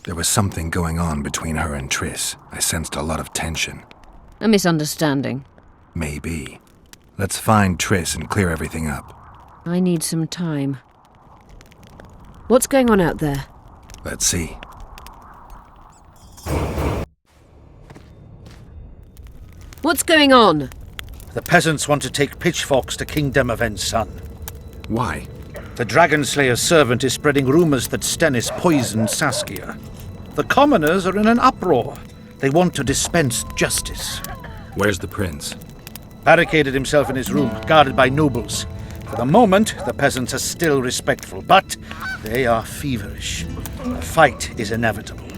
There was something going on between her and Triss. I sensed a lot of tension. A misunderstanding. Maybe. Let's find Triss and clear everything up. I need some time. What's going on out there? Let's see. What's going on? The peasants want to take pitchforks to King Demoven's son. Why? The Dragon Slayer's servant is spreading rumors that Stennis poisoned Saskia. The commoners are in an uproar. They want to dispense justice. Where's the prince? Barricaded himself in his room, guarded by nobles. For the moment, the peasants are still respectful, but they are feverish. A fight is inevitable.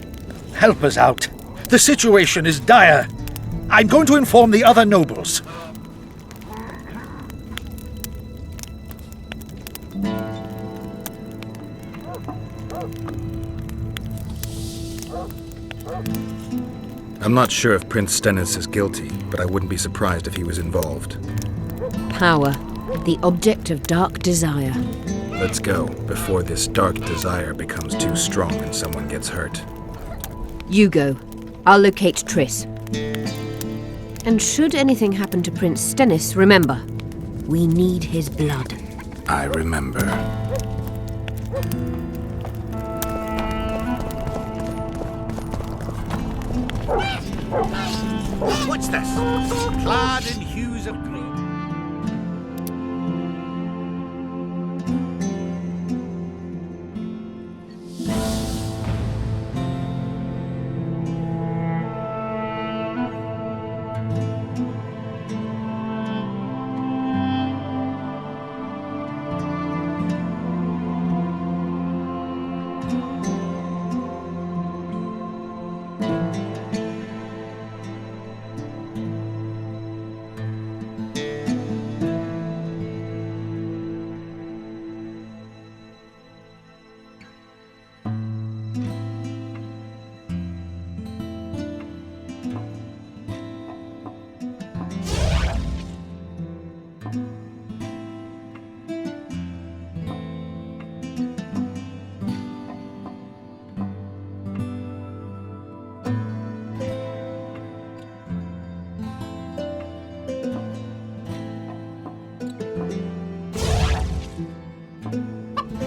Help us out. The situation is dire. I'm going to inform the other nobles. I'm not sure if Prince Stennis is guilty, but I wouldn't be surprised if he was involved. Power. The object of dark desire. Let's go, before this dark desire becomes too strong and someone gets hurt. You go. I'll locate Triss. And should anything happen to Prince Stennis, remember, we need his blood. I remember. What's this? Clad in hues of green.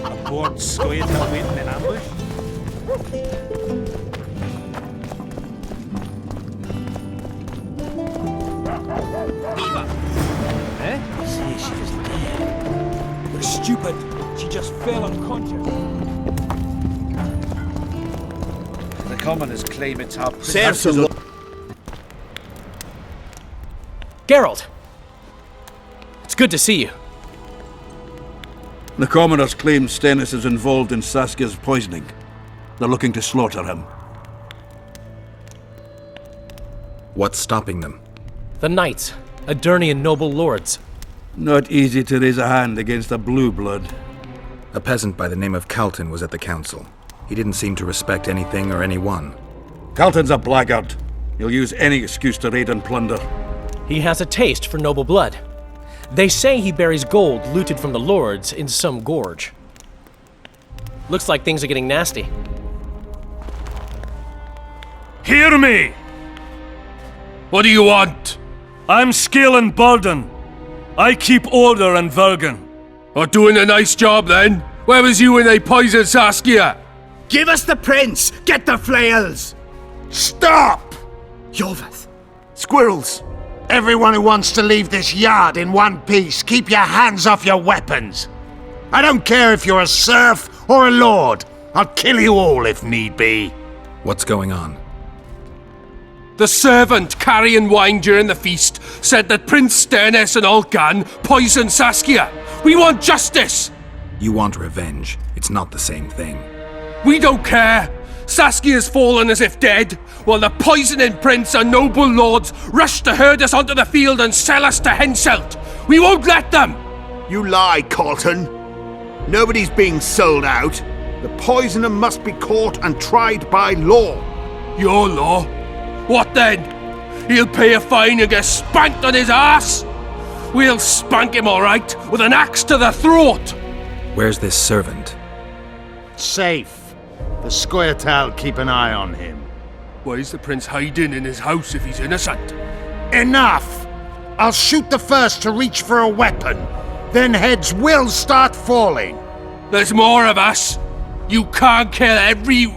Aboard Scoia'tael waiting in ambush? Eh? Say she is dead. You're stupid. She just fell unconscious. The commoners claim it's our Serves a lot. Geralt! It's good to see you. The commoners claim Stennis is involved in Saskia's poisoning. They're looking to slaughter him. What's stopping them? The knights, Adernian noble lords. Not easy to raise a hand against a blue blood. A peasant by the name of Calton was at the council. He didn't seem to respect anything or anyone. Calton's a blackguard. He'll use any excuse to raid and plunder. He has a taste for noble blood. They say he buries gold looted from the lords in some gorge. Looks like things are getting nasty. Hear me! What do you want? I'm Scalen Bolden. I keep order in Vergen. Or doing a nice job then? Where was you when they poisoned Saskia? Give us the prince! Get the flails! Stop! Yoveth! Squirrels! Everyone who wants to leave this yard in one piece, keep your hands off your weapons. I don't care if you're a serf or a lord. I'll kill you all if need be. What's going on? The servant carrying wine during the feast said that Prince Stennis and Olcan poisoned Saskia. We want justice! You want revenge. It's not the same thing. We don't care! Saskia's fallen as if dead, while the poisoning prince and noble lords rush to herd us onto the field and sell us to Henselt. We won't let them! You lie, Colton. Nobody's being sold out. The poisoner must be caught and tried by law. Your law? What then? He'll pay a fine and get spanked on his ass? We'll spank him all right, with an axe to the throat! Where's this servant? Safe. The Scoia'tael keep an eye on him. Why is the prince hiding in his house if he's innocent? Enough! I'll shoot the first to reach for a weapon. Then heads will start falling. There's more of us. You can't kill every...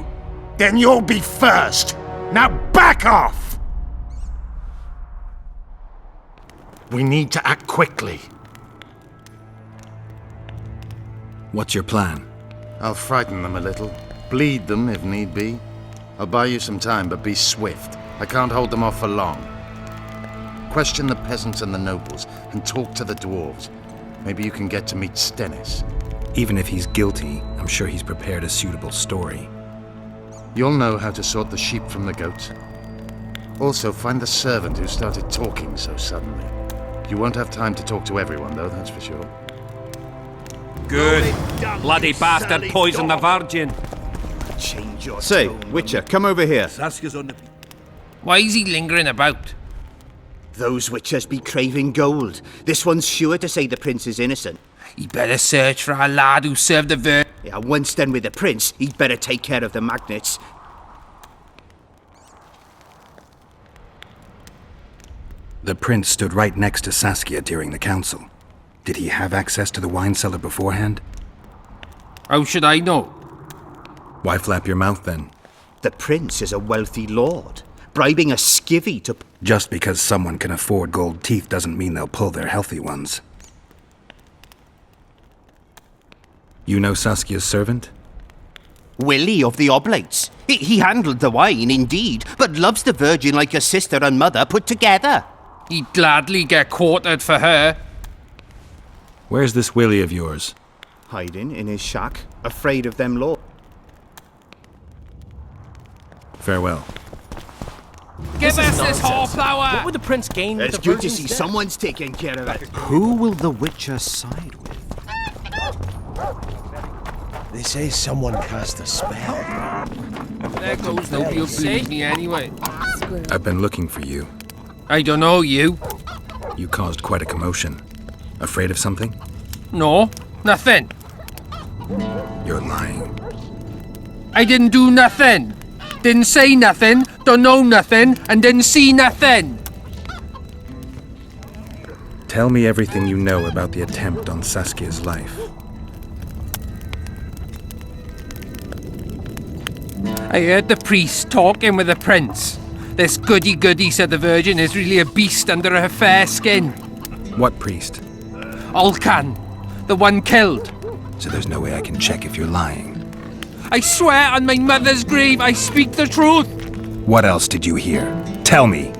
Then you'll be first. Now back off! We need to act quickly. What's your plan? I'll frighten them a little. Bleed them if need be. I'll buy you some time, but be swift. I can't hold them off for long. Question the peasants and the nobles, and talk to the dwarves. Maybe you can get to meet Stennis. Even if he's guilty, I'm sure he's prepared a suitable story. You'll know how to sort the sheep from the goats. Also, find the servant who started talking so suddenly. You won't have time to talk to everyone, though, that's for sure. Good. Bloody bastard poisoned the Virgin. Say, Witcher, come over here. Saskia's on the... Why is he lingering about? Those witchers be craving gold. This one's sure to say the prince is innocent. He'd better search for a lad who served the Virgin. Yeah, once done with the prince, he'd better take care of the magnets. The prince stood right next to Saskia during the council. Did he have access to the wine cellar beforehand? How should I know? Why flap your mouth then? The prince is a wealthy lord, bribing a skivvy to... Just because someone can afford gold teeth doesn't mean they'll pull their healthy ones. You know Saskia's servant? Willie of the Oblates. He handled the wine, indeed, but loves the Virgin like a sister and mother put together. He'd gladly get quartered for her. Where's this Willie of yours? Hiding in his shack, afraid of them lords. Farewell. Give us this whoreflower! What would the prince gain with It's the good virgin to see step? someone's taking care of it. Who will the Witcher side with? They say someone cast a spell. There goes nobody who'll believe me anyway. I've been looking for you. I don't know you. You caused quite a commotion. Afraid of something? No, nothing. You're lying. I didn't do nothing. Didn't say nothing, don't know nothing, and didn't see nothing. Tell me everything you know about the attempt on Saskia's life. I heard the priest talking with the prince. This goody-goody said the Virgin is really a beast under her fair skin. What priest? Olcan, the one killed. So there's no way I can check if you're lying. I swear on my mother's grave I speak the truth. What else did you hear? Tell me.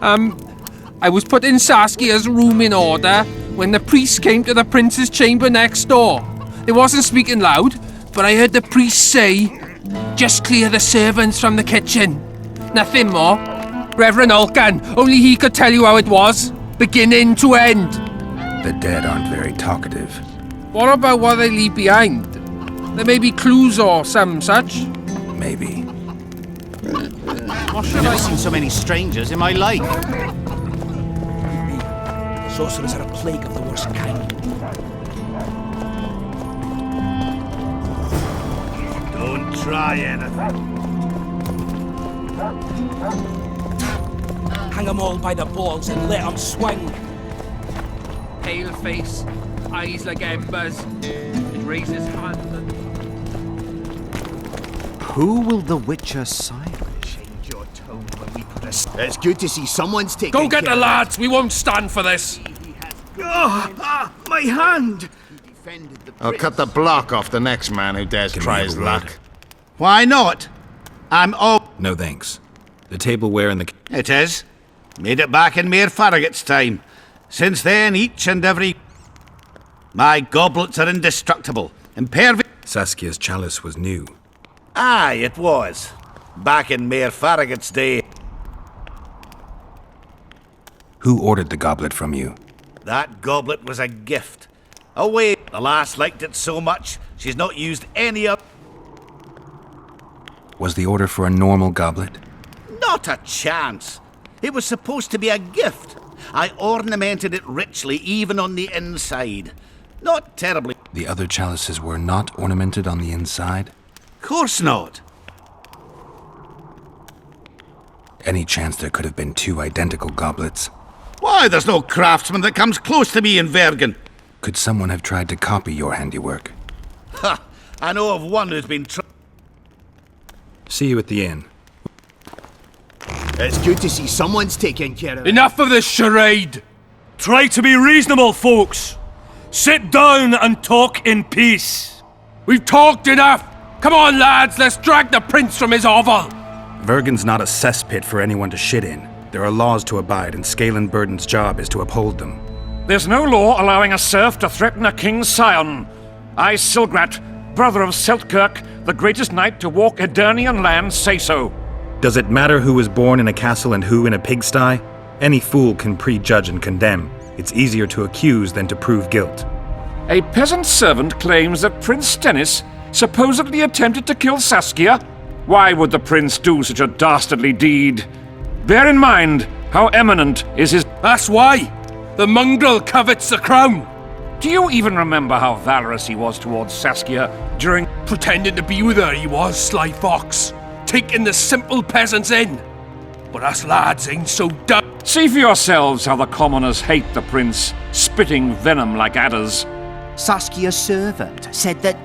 I was putting Saskia's room in order when the priest came to the prince's chamber next door. They wasn't speaking loud, but I heard the priest say, "Just clear the servants from the kitchen." Nothing more. Reverend Olcan, only he could tell you how it was, beginning to end. The dead aren't very talkative. What about what they leave behind? There may be clues or some such. Maybe. What should I've seen so many strangers in my life. Sorcerers are a plague of the worst kind. Don't try anything. Hang them all by the balls and let them swing. Pale face, eyes like embers. He raises hand and... Who will the Witcher side with? Change your tone when we put a... It's good to see someone's taking Go get care the of lads, we won't stand for this. My hand! I'll cut the block off the next man who dares Give try me a his word. luck. Why not? I'm all... No thanks. The tableware and the... It is. Made it back in Mayor Farragut's time. Since then, each and every... My goblets are indestructible. Saskia's chalice was new. Aye, it was. Back in Mayor Farragut's day. Who ordered the goblet from you? That goblet was a gift. Away, the lass liked it so much, she's not used any of... Was the order for a normal goblet? Not a chance. It was supposed to be a gift. I ornamented it richly, even on the inside. Not terribly. The other chalices were not ornamented on the inside? Course not. Any chance there could have been two identical goblets? Why, there's no craftsman that comes close to me in Vergen. Could someone have tried to copy your handiwork? Ha! I know of one who's been See you at the inn. It's good to see someone's taking care of it. Enough of this charade! Try to be reasonable, folks. Sit down and talk in peace. We've talked enough! Come on, lads, let's drag the prince from his hovel! Vergen's not a cesspit for anyone to shit in. There are laws to abide, and Scalen Burden's job is to uphold them. There's no law allowing a serf to threaten a king's scion. I, Silgrat, brother of Seltkirk, the greatest knight to walk Edirnian land, say so. Does it matter who was born in a castle and who in a pigsty? Any fool can prejudge and condemn. It's easier to accuse than to prove guilt. A peasant servant claims that Prince Stennis supposedly attempted to kill Saskia. Why would the prince do such a dastardly deed? Bear in mind how eminent is his... That's why! The mongrel covets the crown! Do you even remember how valorous he was towards Saskia during... Pretending to be with her, he was, sly fox. Taking the simple peasants in. But us lads ain't so dumb. See for yourselves how the commoners hate the prince, spitting venom like adders. Saskia's servant said that...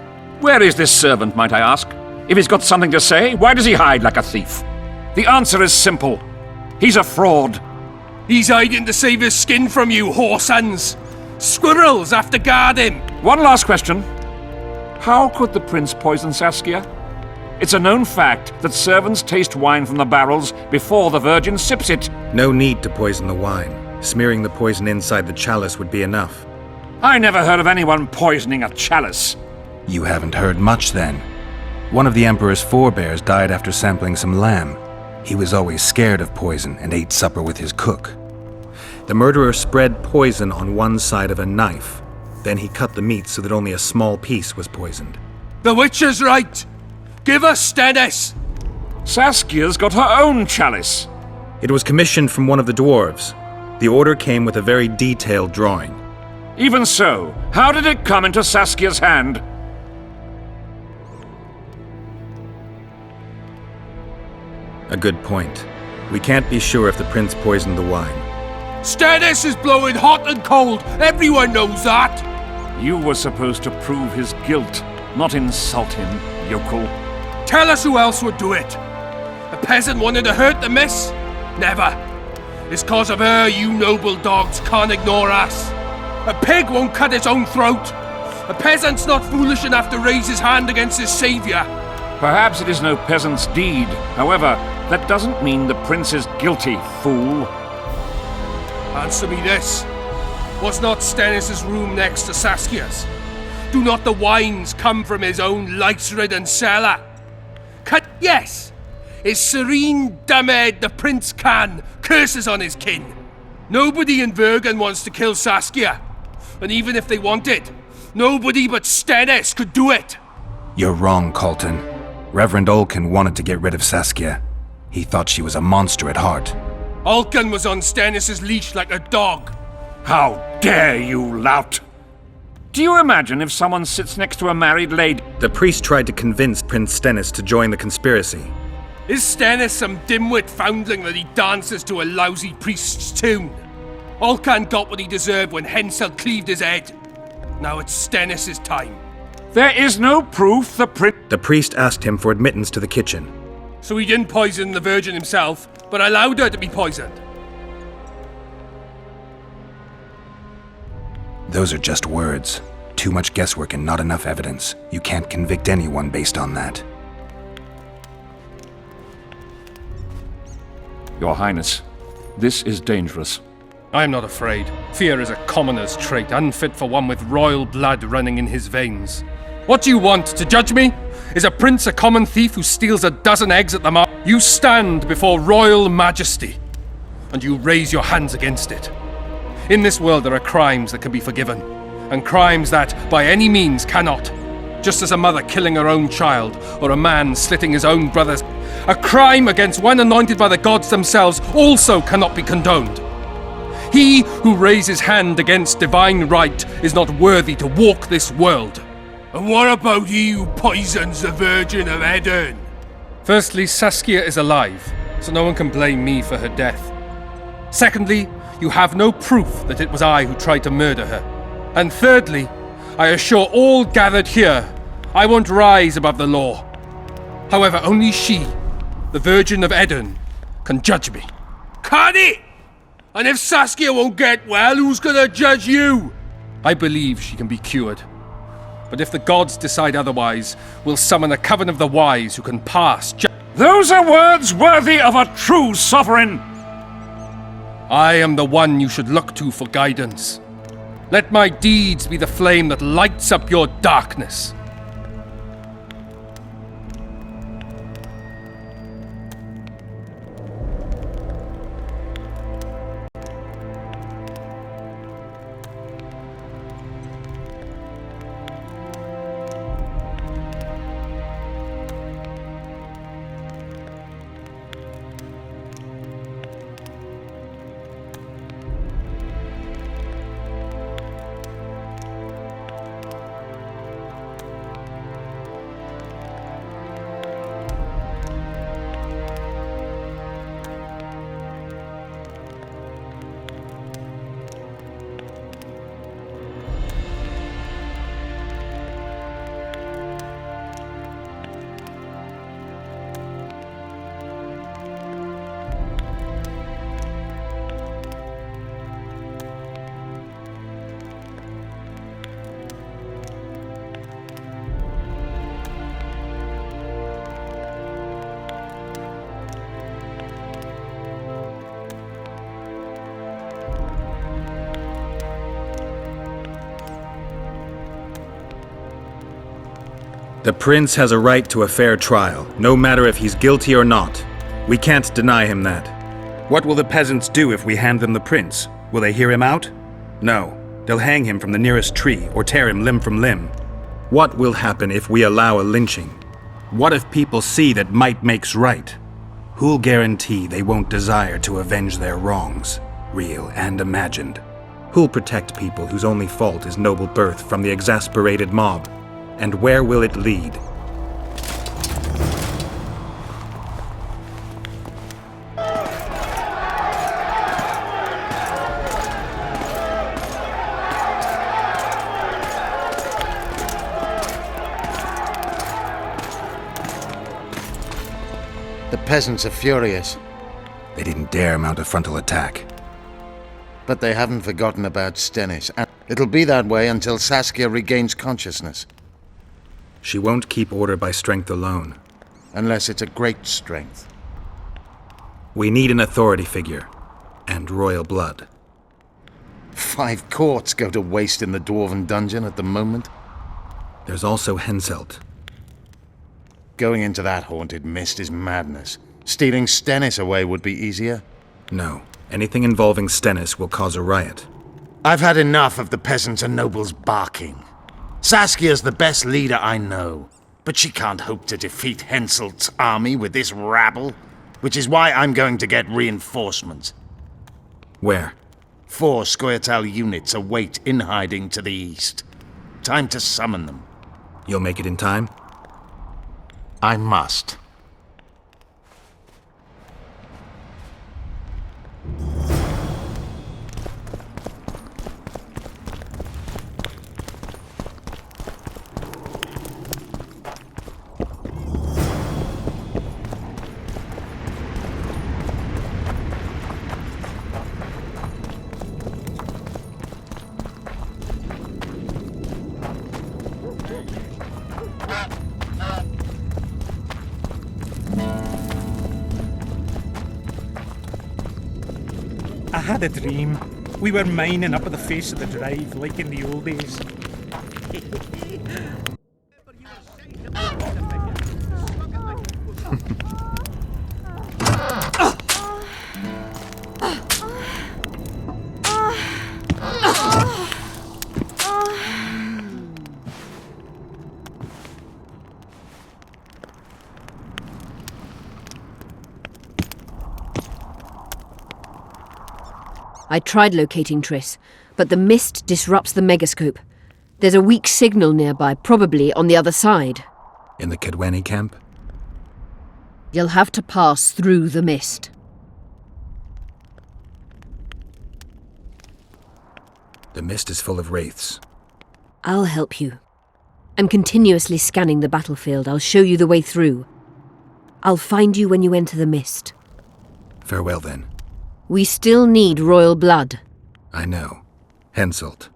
Where is this servant, might I ask? If he's got something to say, why does he hide like a thief? The answer is simple. He's a fraud. He's hiding to save his skin from you, whoresons. Squirrels have to guard him. One last question. How could the prince poison Saskia? It's a known fact that servants taste wine from the barrels before the virgin sips it. No need to poison the wine. Smearing the poison inside the chalice would be enough. I never heard of anyone poisoning a chalice. You haven't heard much, then. One of the Emperor's forebears died after sampling some lamb. He was always scared of poison and ate supper with his cook. The murderer spread poison on one side of a knife. Then he cut the meat so that only a small piece was poisoned. The witcher's right! Give us Stennis! Saskia's got her own chalice. It was commissioned from one of the dwarves. The order came with a very detailed drawing. Even so, how did it come into Saskia's hand? A good point. We can't be sure if the prince poisoned the wine. Stennis is blowing hot and cold. Everyone knows that. You were supposed to prove his guilt, not insult him, yokel. Tell us who else would do it. A peasant wanted to hurt the miss? Never. It's cause of her you noble dogs can't ignore us. A pig won't cut its own throat. A peasant's not foolish enough to raise his hand against his savior. Perhaps it is no peasant's deed. However, that doesn't mean the prince is guilty, fool. Answer me this. Was not Stennis' room next to Saskia's? Do not the wines come from his own lice-ridden cellar? Yes! His serene Damed the Prince Khan curses on his kin. Nobody in Vergen wants to kill Saskia. And even if they wanted, nobody but Stennis could do it. You're wrong, Colton. Reverend Olkin wanted to get rid of Saskia. He thought she was a monster at heart. Olkin was on Stennis' leash like a dog. How dare you, lout! Do you imagine if someone sits next to a married lady? The priest tried to convince Prince Stennis to join the conspiracy. Is Stennis some dimwit foundling that he dances to a lousy priest's tune? Olcan got what he deserved when Hensel cleaved his head. Now it's Stennis' time. There is no proof the priest asked him for admittance to the kitchen. So he didn't poison the Virgin himself, but allowed her to be poisoned. Those are just words. Too much guesswork and not enough evidence. You can't convict anyone based on that. Your Highness, this is dangerous. I am not afraid. Fear is a commoner's trait, unfit for one with royal blood running in his veins. What do you want, to judge me? Is a prince a common thief who steals a dozen eggs at the market? You stand before royal majesty, and you raise your hands against it. In this world there are crimes that can be forgiven, and crimes that, by any means, cannot. Just as a mother killing her own child, or a man slitting his own brother's. A crime against one anointed by the gods themselves also cannot be condoned. He who raises hand against divine right is not worthy to walk this world. And what about he who poisons the Virgin of Eden? Firstly, Saskia is alive, so no one can blame me for her death. Secondly, you have no proof that it was I who tried to murder her. And thirdly, I assure all gathered here, I won't rise above the law. However, only she, the Virgin of Eden, can judge me. Can it? And if Saskia won't get well, who's gonna judge you? I believe she can be cured. But if the gods decide otherwise, we'll summon a coven of the wise who can pass Those are words worthy of a true sovereign! I am the one you should look to for guidance. Let my deeds be the flame that lights up your darkness. The prince has a right to a fair trial, no matter if he's guilty or not. We can't deny him that. What will the peasants do if we hand them the prince? Will they hear him out? No. They'll hang him from the nearest tree or tear him limb from limb. What will happen if we allow a lynching? What if people see that might makes right? Who'll guarantee they won't desire to avenge their wrongs, real and imagined? Who'll protect people whose only fault is noble birth from the exasperated mob? And where will it lead? The peasants are furious. They didn't dare mount a frontal attack. But they haven't forgotten about Stennis, and it'll be that way until Saskia regains consciousness. She won't keep order by strength alone. Unless it's a great strength. We need an authority figure. And royal blood. 5 courts go to waste in the Dwarven dungeon at the moment. There's also Henselt. Going into that haunted mist is madness. Stealing Stennis away would be easier. No. Anything involving Stennis will cause a riot. I've had enough of the peasants and nobles barking. Saskia's the best leader I know, but she can't hope to defeat Henselt's army with this rabble, which is why I'm going to get reinforcements. Where? 4 Scoia'tael units await in hiding to the east. Time to summon them. You'll make it in time? I must. had a dream. We were mining up at the face of the drive, like in the old days. I tried locating Triss, but the mist disrupts the megascope. There's a weak signal nearby, probably on the other side. In the Kedweni camp? You'll have to pass through the mist. The mist is full of wraiths. I'll help you. I'm continuously scanning the battlefield. I'll show you the way through. I'll find you when you enter the mist. Farewell, then. We still need royal blood. I know. Henselt.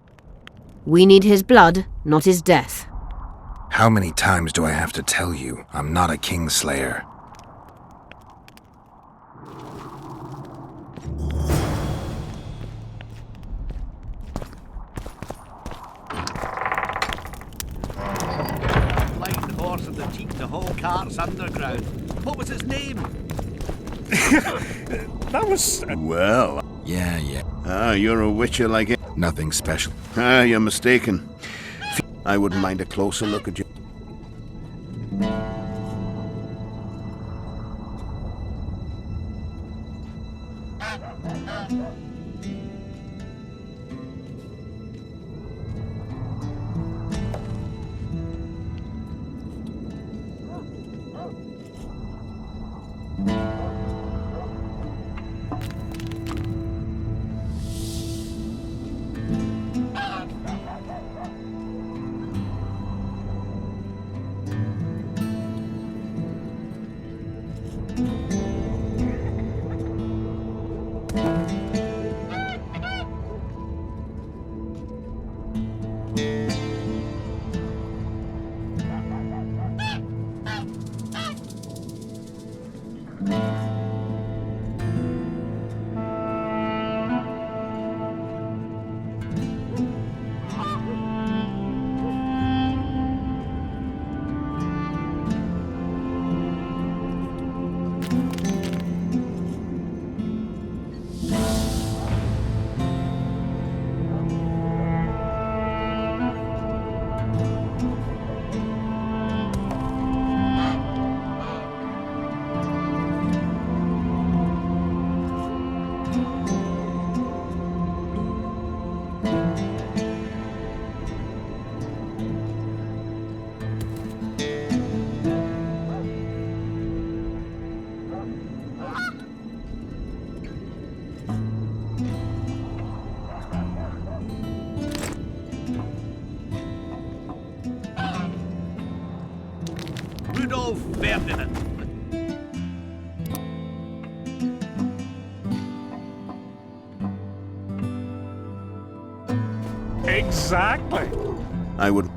We need his blood, not his death. How many times do I have to tell you I'm not a Kingslayer? Blind horse of the teak, the whole cart's underground. What was his name? That was... Well. Yeah. Ah, you're a witcher like it. Nothing special. Ah, you're mistaken. I wouldn't mind a closer look at you. Rudolf Ferdinand. Exactly. I would...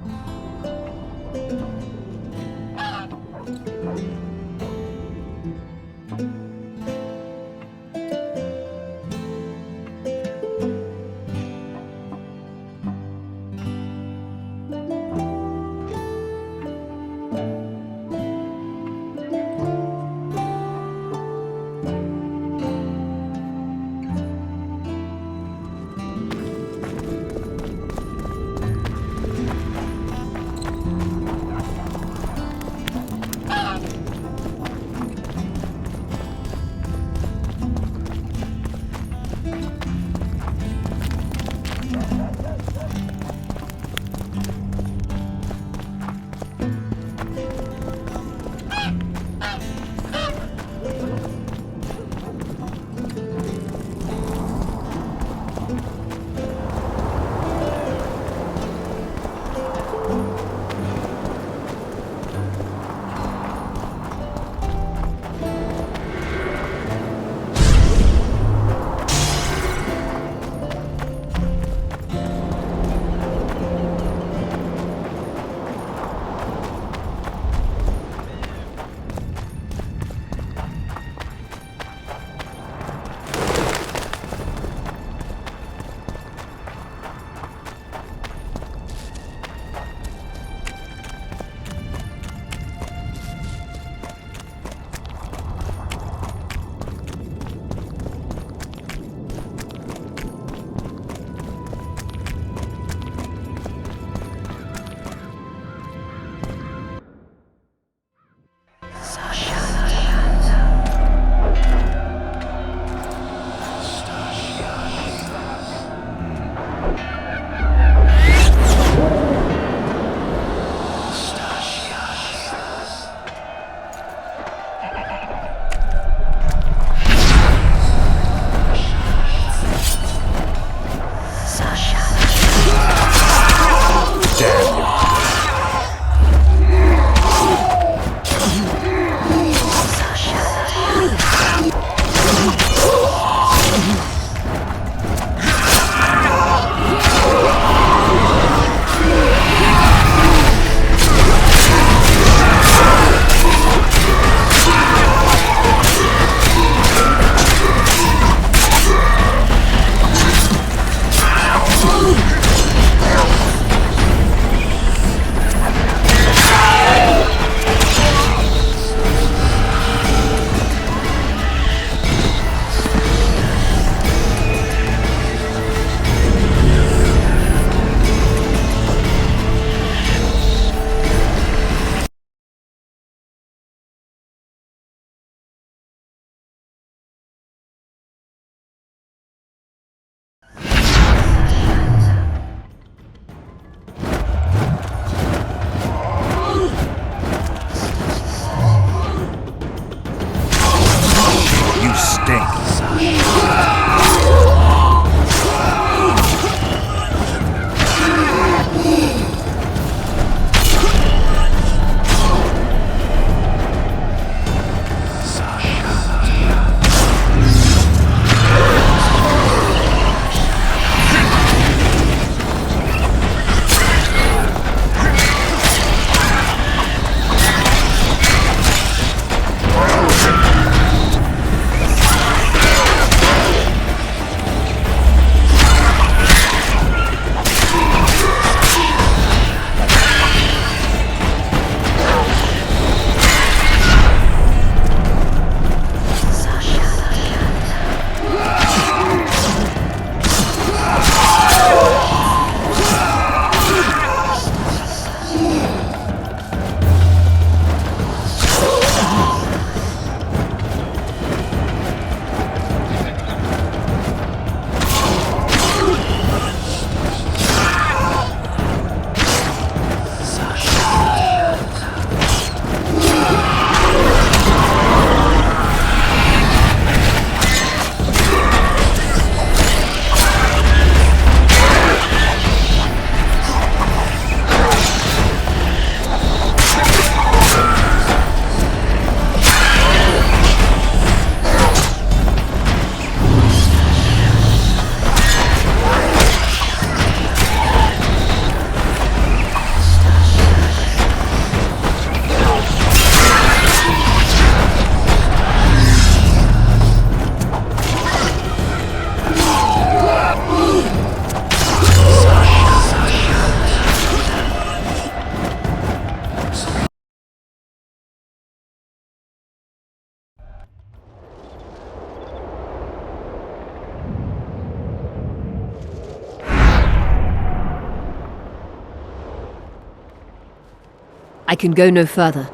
I can go no further.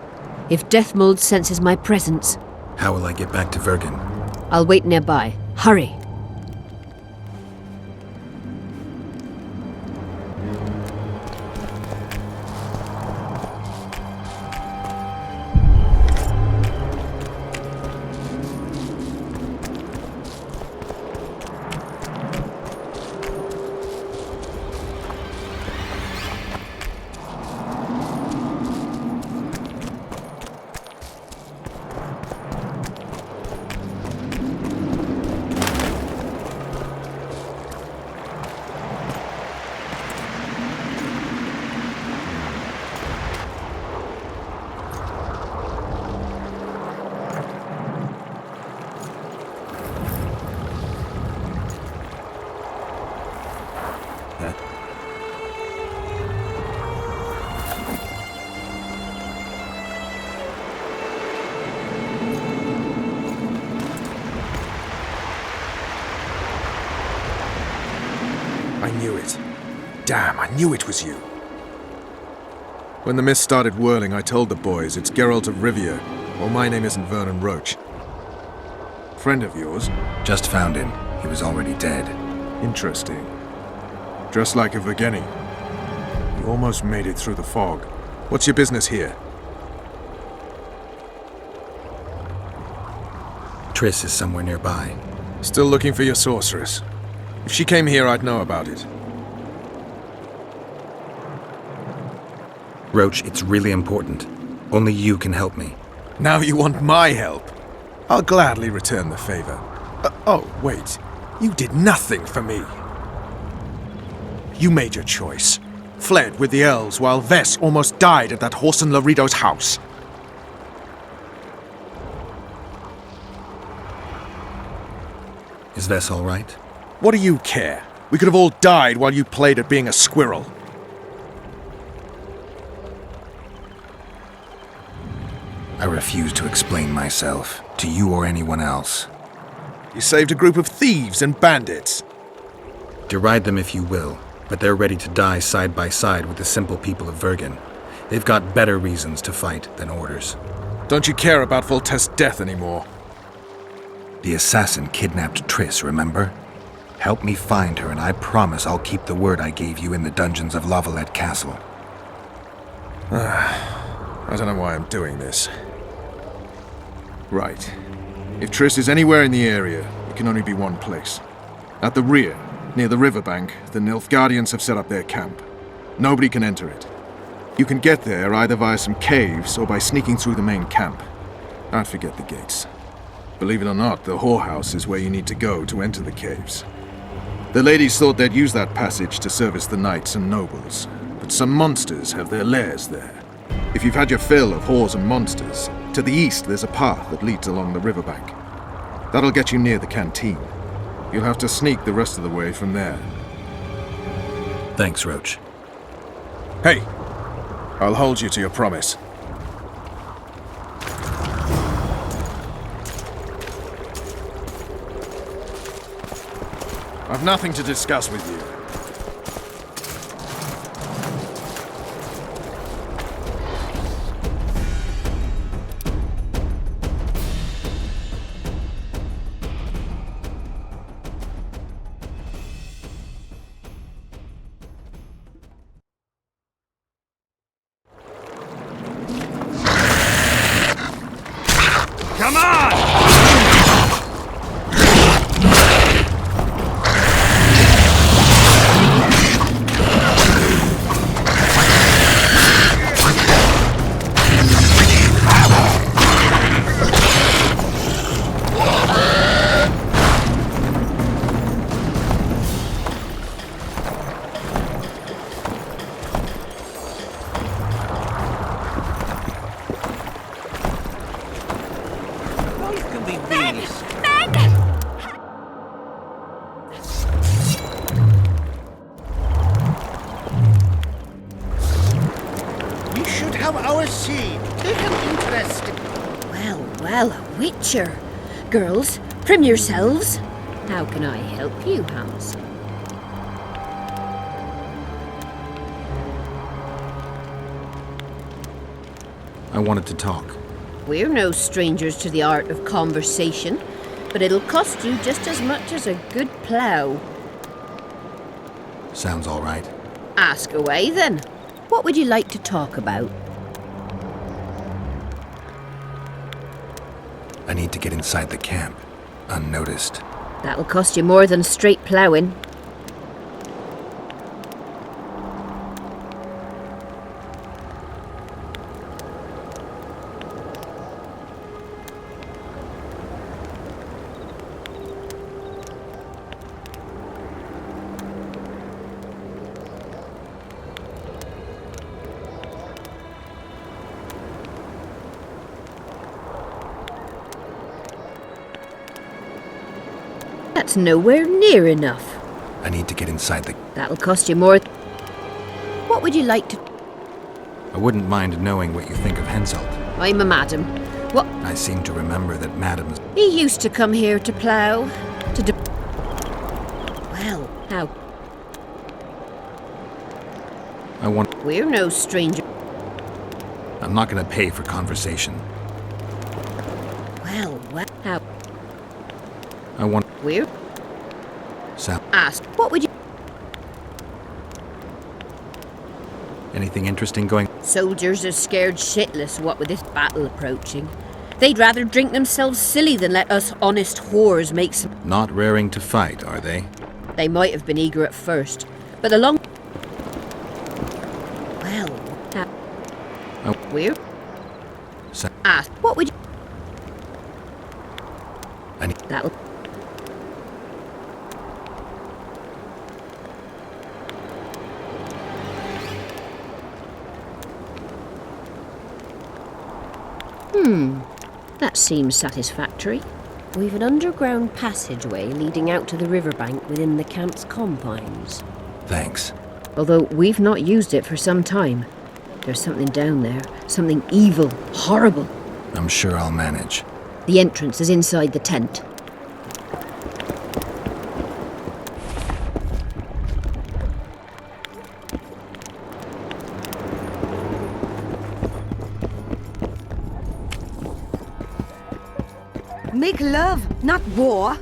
If Deathmold senses my presence... How will I get back to Vergen? I'll wait nearby. Hurry! I knew it. Damn, I knew it was you. When the mist started whirling, I told the boys it's Geralt of Rivia. Well, my name isn't Vernon Roach. Friend of yours? Just found him. He was already dead. Interesting. Dressed like a Vergeni. You almost made it through the fog. What's your business here? Triss is somewhere nearby. Still looking for your sorceress. If she came here, I'd know about it. Roach, it's really important. Only you can help me. Now you want my help? I'll gladly return the favor. Oh, wait. You did nothing for me. You made your choice. Fled with the elves while Vess almost died at that Horson Laredo's house. Is Vess all right? What do you care? We could have all died while you played at being a squirrel. I refuse to explain myself, to you or anyone else. You saved a group of thieves and bandits. Deride them if you will, but they're ready to die side by side with the simple people of Vergen. They've got better reasons to fight than orders. Don't you care about Voltest's death anymore? The assassin kidnapped Triss, remember? Help me find her, and I promise I'll keep the word I gave you in the dungeons of Lavalette Castle. I don't know why I'm doing this. Right. If Triss is anywhere in the area, it can only be one place. At the rear, near the riverbank, the Nilfgaardians have set up their camp. Nobody can enter it. You can get there either via some caves or by sneaking through the main camp. I'd forget the gates. Believe it or not, the whorehouse is where you need to go to enter the caves. The ladies thought they'd use that passage to service the knights and nobles, but some monsters have their lairs there. If you've had your fill of whores and monsters, to the east there's a path that leads along the riverbank. That'll get you near the canteen. You'll have to sneak the rest of the way from there. Thanks, Roach. Hey! I'll hold you to your promise. I've nothing to discuss with you. Come on! We should have our seed. Take an interest. Well, well, a witcher. Girls, prim yourselves. How can I help you, Hans? I wanted to talk. We're no strangers to the art of conversation, but it'll cost you just as much as a good plough. Sounds all right. Ask away, then. What would you like to talk about? I need to get inside the camp, unnoticed. That'll cost you more than straight ploughing. That's nowhere near enough. I need to get inside the... That'll cost you more. What would you like to... I wouldn't mind knowing what you think of Henselt. I'm a madam. What? I seem to remember that madams... He used to come here to plough. Well, how? I want... We're no stranger. I'm not gonna pay for conversation. Well, how? I want... We're... Sam. Ask, what would you... Anything interesting going... Soldiers are scared shitless, what with this battle approaching. They'd rather drink themselves silly than let us honest whores make some... Not raring to fight, are they? They might have been eager at first, but the long... Well, we're... Sam. Ask, what would you... I need... That'll... That seems satisfactory. We've an underground passageway leading out to the riverbank within the camp's confines. Thanks. Although we've not used it for some time. There's something down there. Something evil, horrible. I'm sure I'll manage. The entrance is inside the tent. Make love, not war.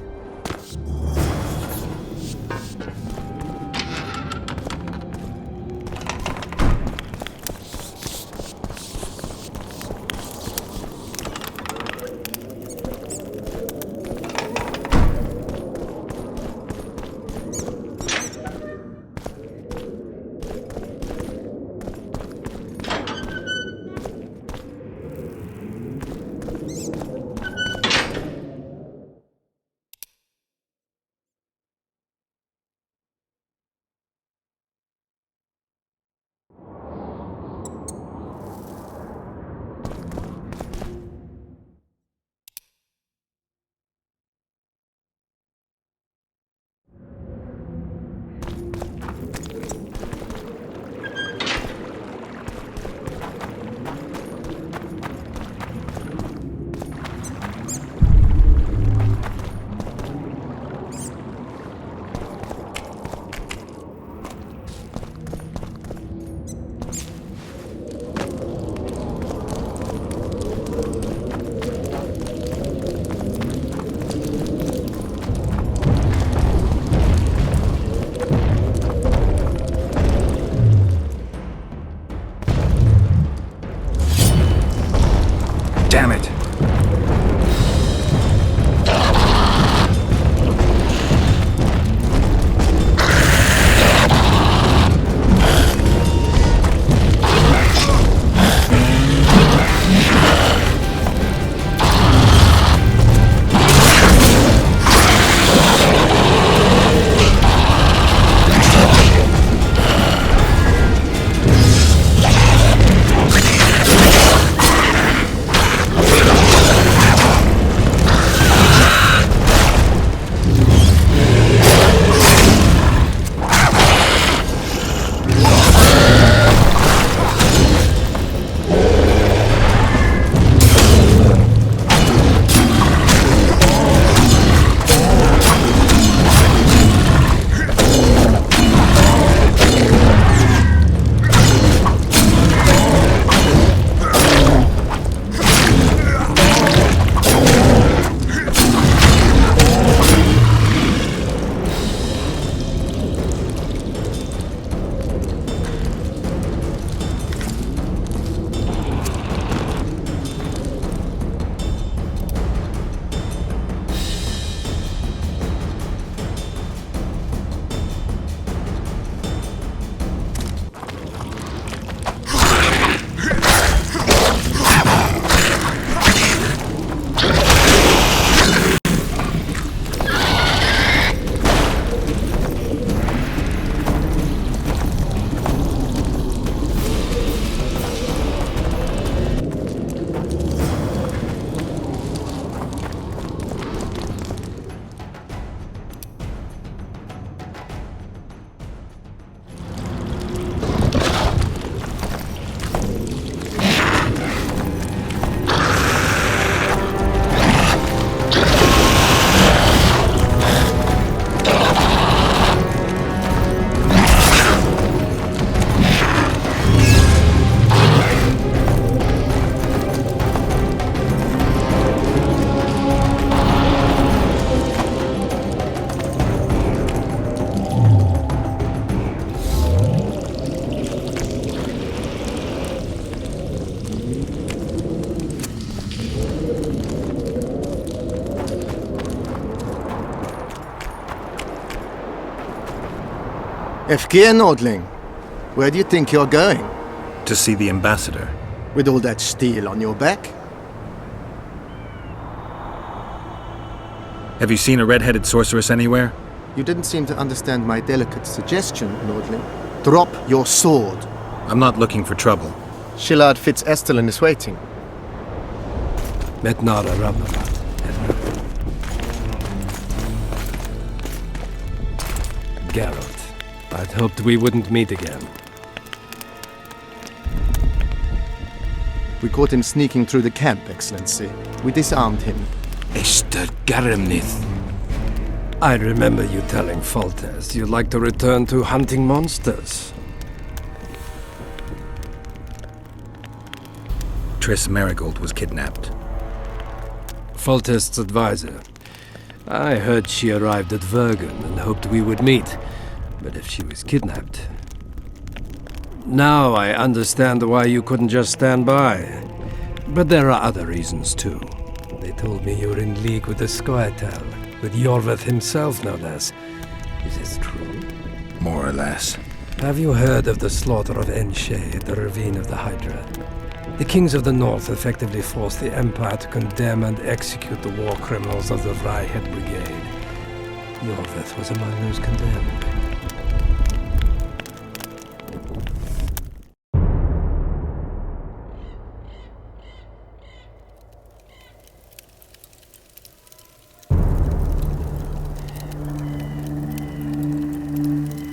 Efkir, Nordling. Where do you think you're going? To see the ambassador. With all that steel on your back? Have you seen a red-headed sorceress anywhere? You didn't seem to understand my delicate suggestion, Nordling. Drop your sword. I'm not looking for trouble. Shillard Fitz-Estelin is waiting. Metnara Ramavat. Geralt, I'd hoped we wouldn't meet again. We caught him sneaking through the camp, Excellency. We disarmed him. Esther Garamnith. I remember you telling Foltest you'd like to return to hunting monsters. Triss Marigold was kidnapped. Foltest's advisor. I heard she arrived at Vergen and hoped we would meet. But if she was kidnapped... Now I understand why you couldn't just stand by. But there are other reasons too. They told me you were in league with the Scoia'tael, with Yorveth himself no less. Is this true? More or less. Have you heard of the slaughter of Enshe at the Ravine of the Hydra? The kings of the north effectively forced the Empire to condemn and execute the war criminals of the Vryhed Brigade. Yorveth was among those condemned.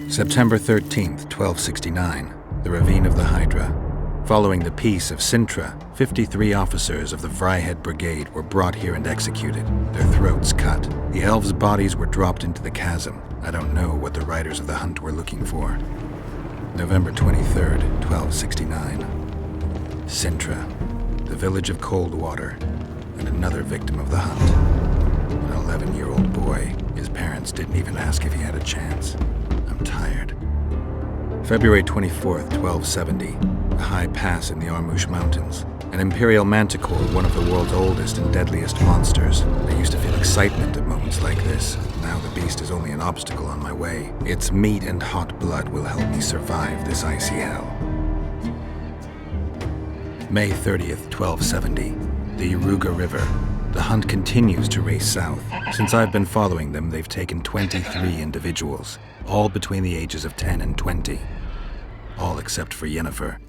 September 13th, 1269, the Ravine of the Hydra. Following the Peace of Sintra, 53 officers of the Vryhed Brigade were brought here and executed, their throats cut. The elves' bodies were dropped into the chasm. I don't know what the riders of the hunt were looking for. November 23rd, 1269. Sintra, the village of Coldwater, and another victim of the hunt. An 11-year-old boy. His parents didn't even ask if he had a chance. I'm tired. February 24th, 1270. A high pass in the Armouche Mountains. An imperial manticore, one of the world's oldest and deadliest monsters. I used to feel excitement at moments like this. Now the beast is only an obstacle on my way. Its meat and hot blood will help me survive this icy hell. May 30th, 1270. The Iruga River. The hunt continues to race south. Since I've been following them, they've taken 23 individuals, all between the ages of 10 and 20. All except for Yennefer.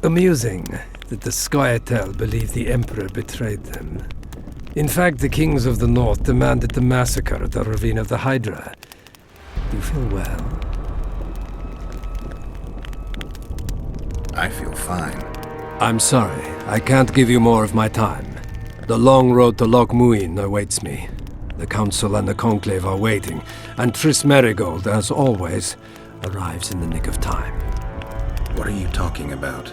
Amusing that the Scoia'tael believe the Emperor betrayed them. In fact, the kings of the north demanded the massacre at the Ravine of the Hydra. You feel well? I feel fine. I'm sorry, I can't give you more of my time. The long road to Loch Muin awaits me. The Council and the Conclave are waiting, and Triss Marigold, as always, arrives in the nick of time. What are you talking about?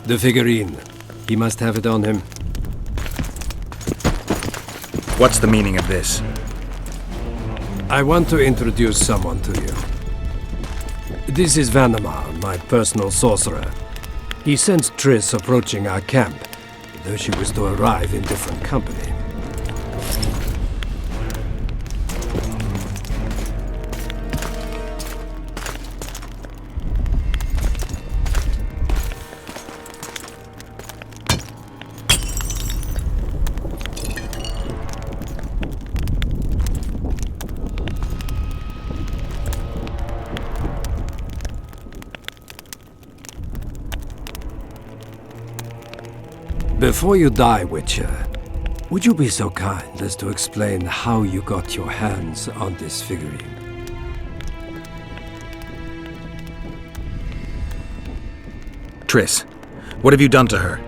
The figurine. He must have it on him. What's the meaning of this? I want to introduce someone to you. This is Vanamar, my personal sorcerer. He sensed Triss approaching our camp, though she was to arrive in different company. Before you die, Witcher, would you be so kind as to explain how you got your hands on this figurine? Triss, what have you done to her?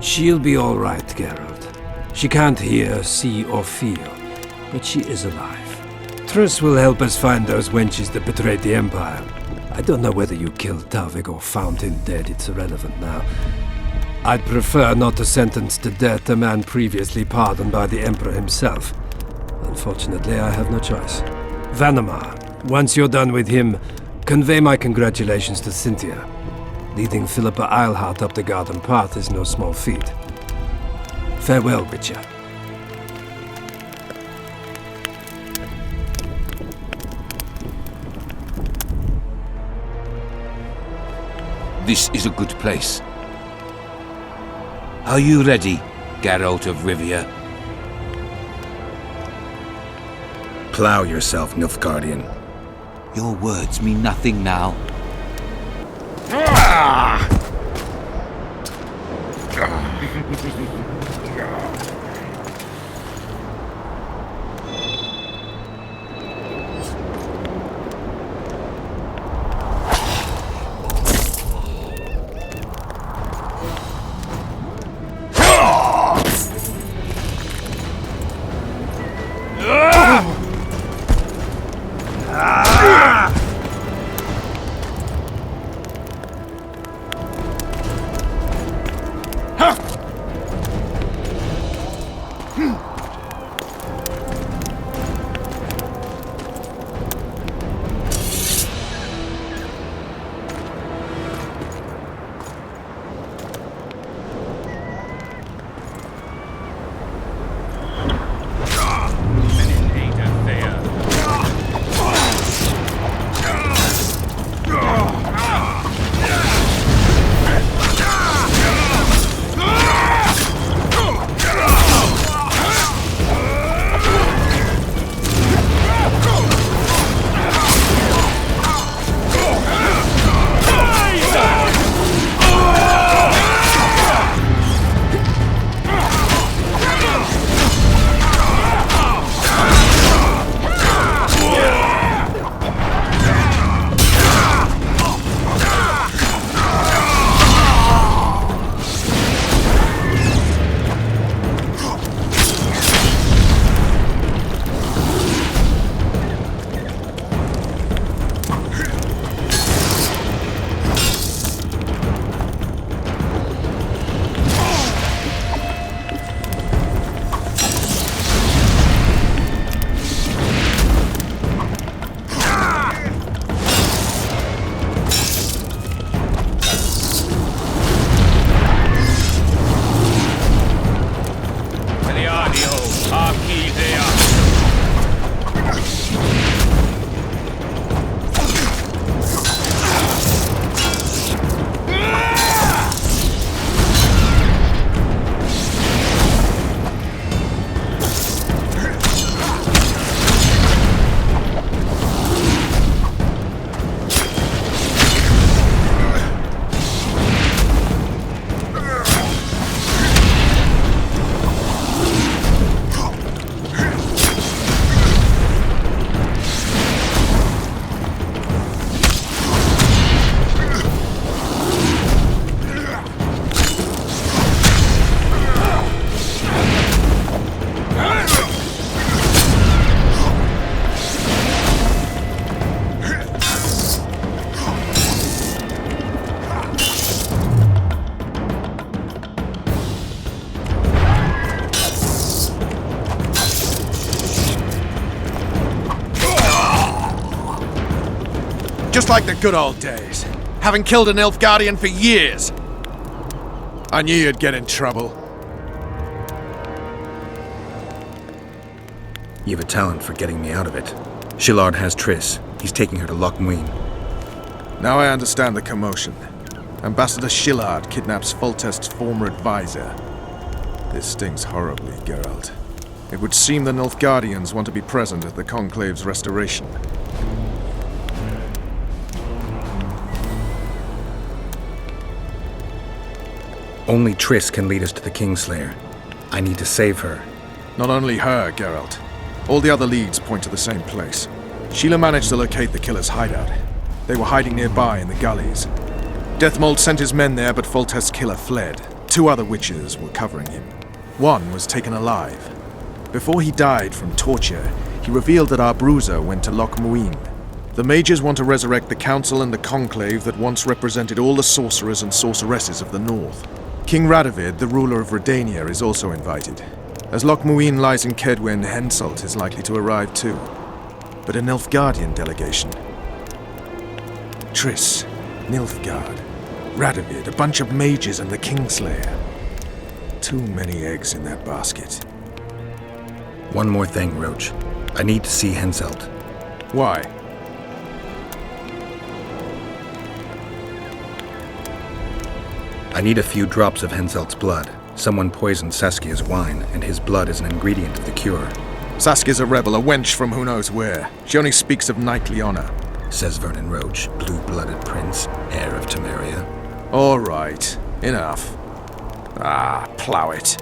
She'll be all right, Geralt. She can't hear, see, or feel, but she is alive. Triss will help us find those wenches that betrayed the Empire. I don't know whether you killed Talvik or found him dead, it's irrelevant now. I'd prefer not to sentence to death a man previously pardoned by the Emperor himself. Unfortunately, I have no choice. Vanamar, once you're done with him, convey my congratulations to Cynthia. Leading Philippa Eilhart up the garden path is no small feat. Farewell, Witcher. This is a good place. Are you ready, Geralt of Rivia? Plow yourself, Nilfgaardian. Your words mean nothing now. Just like the good old days. Having killed an Nilfgaardian for years. I knew you'd get in trouble. You have a talent for getting me out of it. Shillard has Triss. He's taking her to Loch Muin. Now I understand the commotion. Ambassador Shillard kidnaps Foltest's former advisor. This stings horribly, Geralt. It would seem the Nilfgaardians want to be present at the Conclave's restoration. Only Triss can lead us to the Kingslayer. I need to save her. Not only her, Geralt. All the other leads point to the same place. Sheila managed to locate the killer's hideout. They were hiding nearby in the gullies. Deathmold sent his men there, but Foltest's killer fled. 2 other witches were covering him. One was taken alive. Before he died from torture, he revealed that our bruiser went to Loch Muin. The mages want to resurrect the council and the conclave that once represented all the sorcerers and sorceresses of the north. King Radovid, the ruler of Redania, is also invited. As Loch Muin lies in Kedwen, Henselt is likely to arrive too. But a Nilfgaardian delegation. Triss, Nilfgaard, Radovid, a bunch of mages and the Kingslayer. Too many eggs in that basket. One more thing, Roach. I need to see Henselt. Why? I need a few drops of Henselt's blood. Someone poisoned Saskia's wine, and his blood is an ingredient of the cure. Saskia's a rebel, a wench from who knows where. She only speaks of knightly honor. Says Vernon Roach, blue-blooded prince, heir of Temeria. All right, enough. Plow it.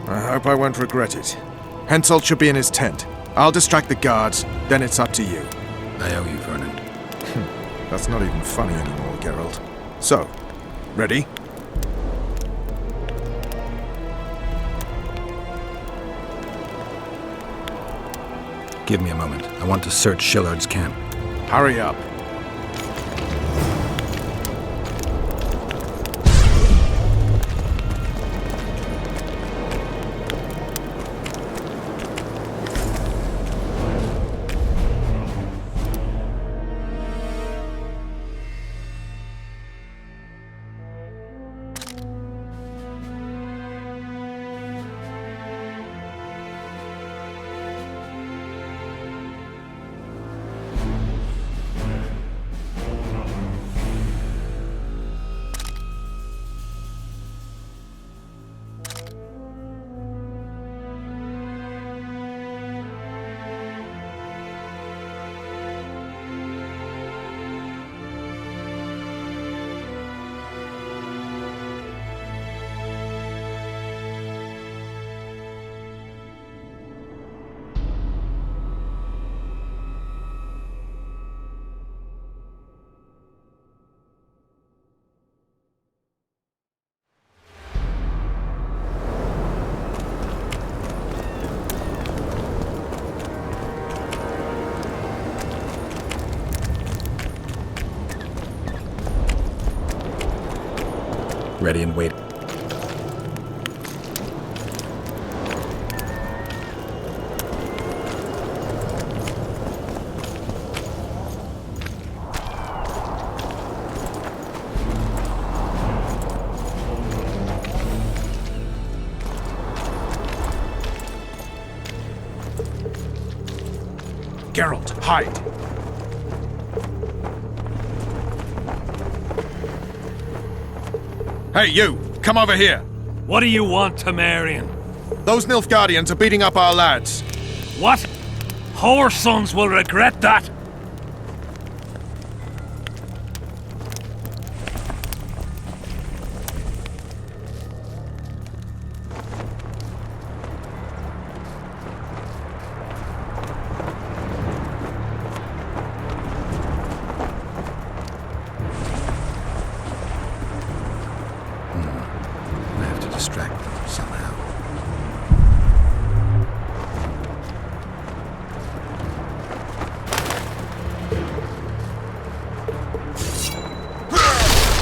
I hope I won't regret it. Henselt should be in his tent. I'll distract the guards, then it's up to you. I owe you, Vernon. That's not even funny anymore, Geralt. So, ready? Give me a moment. I want to search Shillard's camp. Hurry up. Ready and wait. Geralt, hide! Hey, you! Come over here! What do you want, Temerian? Those Nilfgaardians are beating up our lads. What? Whoresons will regret that. I have to distract them somehow.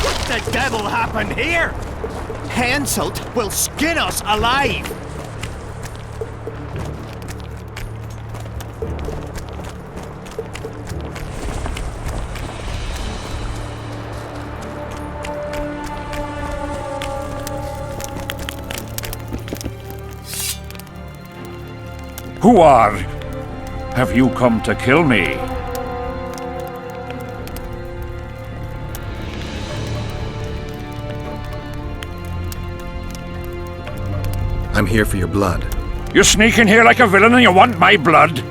What the devil happened here? Henselt will skin us alive! Who are? Have you come to kill me? I'm here for your blood. You sneak in here like a villain and you want my blood?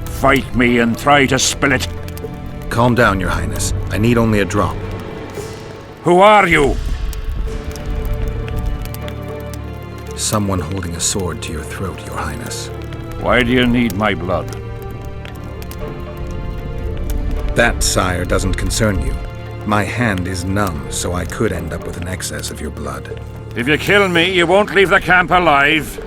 Fight me and try to spill it. Calm down, Your Highness. I need only a drop. Who are you? Someone holding a sword to your throat, Your Highness. Why do you need my blood? That, sire, doesn't concern you. My hand is numb, so I could end up with an excess of your blood. If you kill me, you won't leave the camp alive.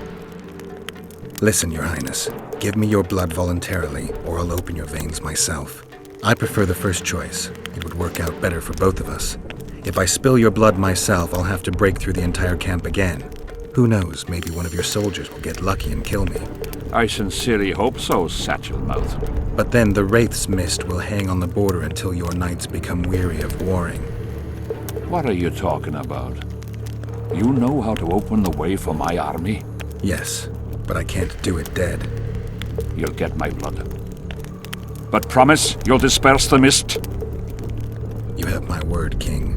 Listen, Your Highness. Give me your blood voluntarily, or I'll open your veins myself. I prefer the first choice. It would work out better for both of us. If I spill your blood myself, I'll have to break through the entire camp again. Who knows, maybe one of your soldiers will get lucky and kill me. I sincerely hope so, Satchel-mouth. But then the Wraith's mist will hang on the border until your knights become weary of warring. What are you talking about? You know how to open the way for my army? Yes, but I can't do it dead. You'll get my blood. But promise you'll disperse the mist? You have my word, King.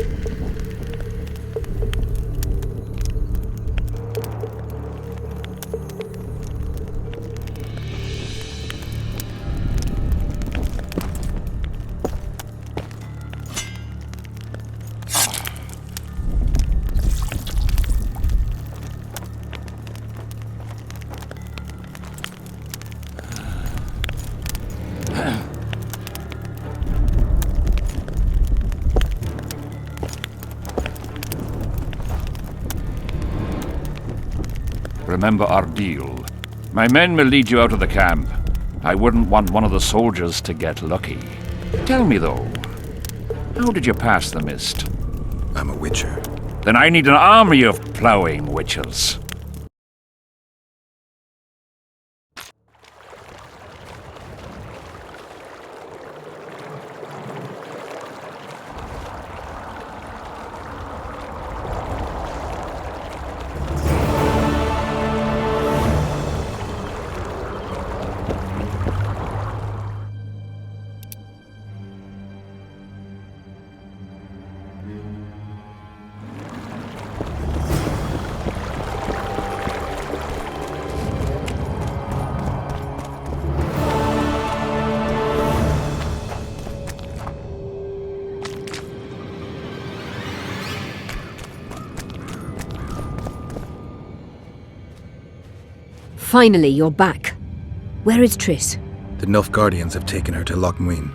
Remember our deal. My men will lead you out of the camp. I wouldn't want one of the soldiers to get lucky. Tell me, though, how did you pass the mist? I'm a witcher. Then I need an army of ploughing witchers. Finally, you're back. Where is Triss? The Nilfgaardians have taken her to Loch Muin.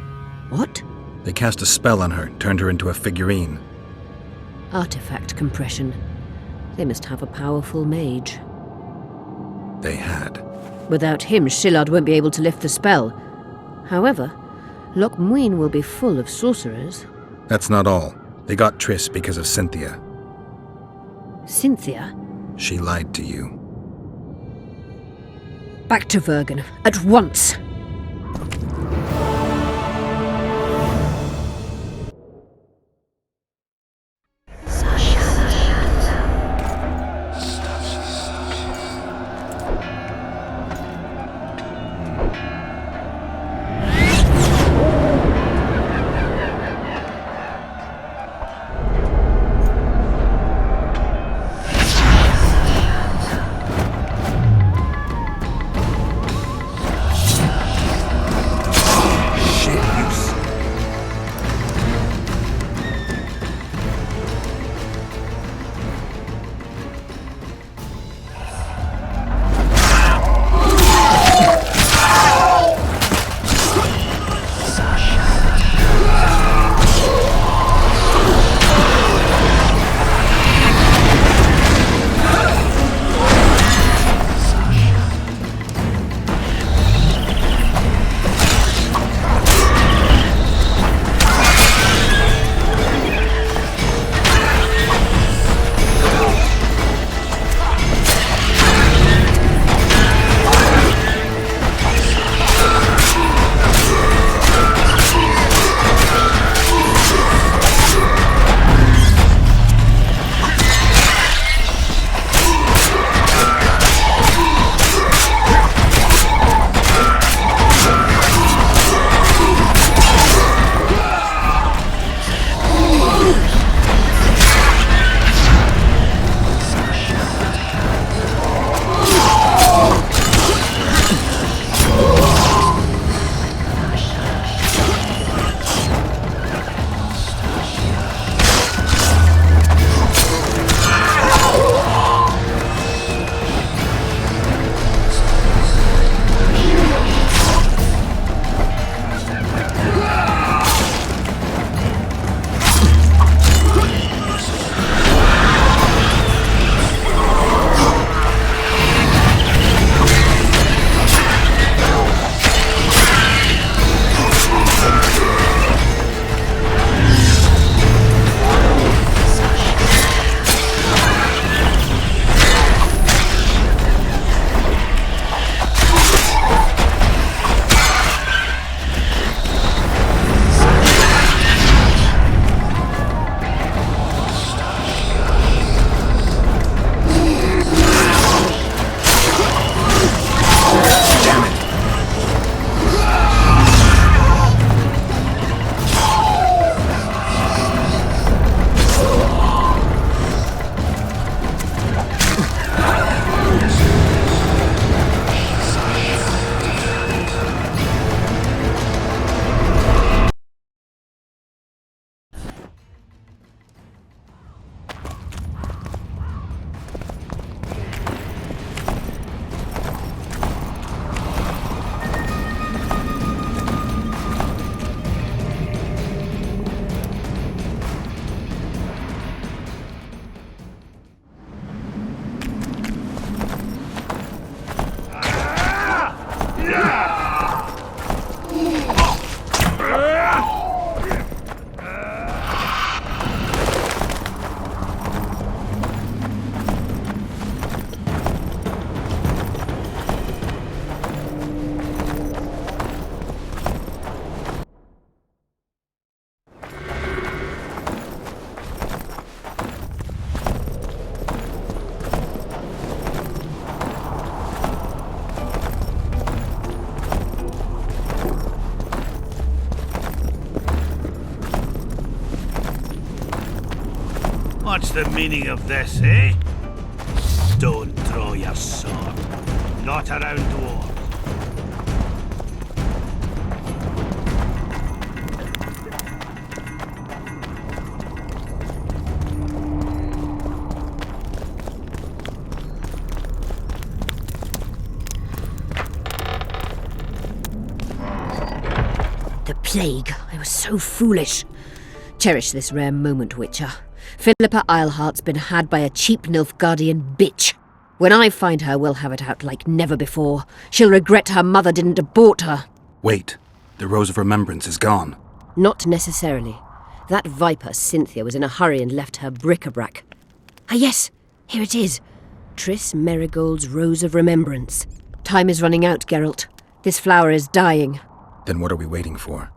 What? They cast a spell on her, turned her into a figurine. Artifact compression. They must have a powerful mage. They had. Without him, Shillard won't be able to lift the spell. However, Loch Muin will be full of sorcerers. That's not all. They got Triss because of Cynthia. Cynthia? She lied to you. Back to Vergen, at once! What's the meaning of this, eh? Don't draw your sword. Not around dwarves. The plague. I was so foolish. Cherish this rare moment, Witcher. Philippa Eilhart's been had by a cheap Nilfgaardian bitch. When I find her, we'll have it out like never before. She'll regret her mother didn't abort her. Wait. The Rose of Remembrance is gone. Not necessarily. That viper, Cynthia, was in a hurry and left her bric-a-brac. Ah yes, here it is. Triss Merigold's Rose of Remembrance. Time is running out, Geralt. This flower is dying. Then what are we waiting for?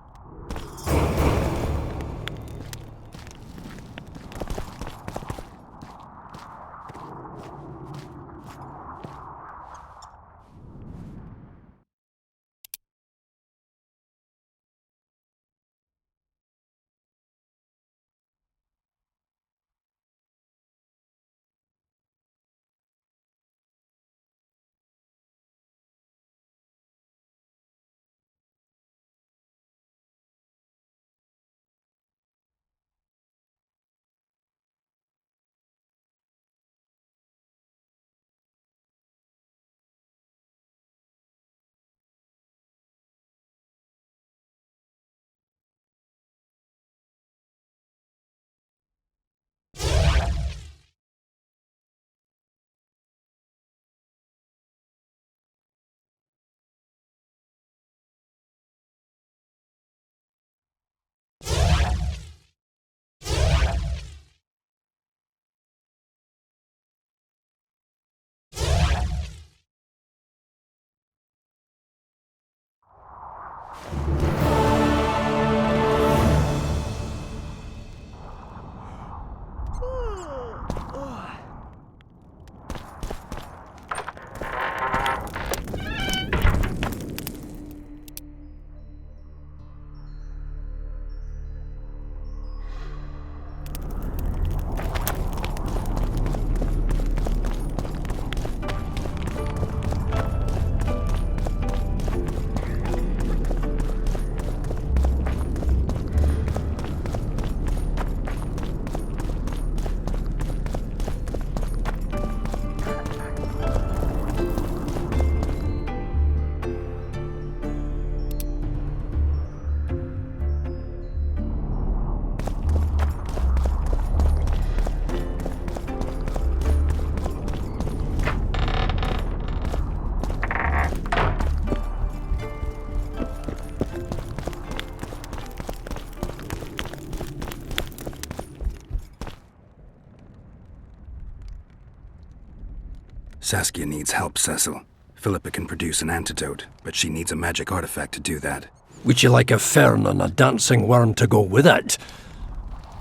Saskia needs help, Cecil. Philippa can produce an antidote, but she needs a magic artifact to do that. Would you like a fern and a dancing worm to go with it?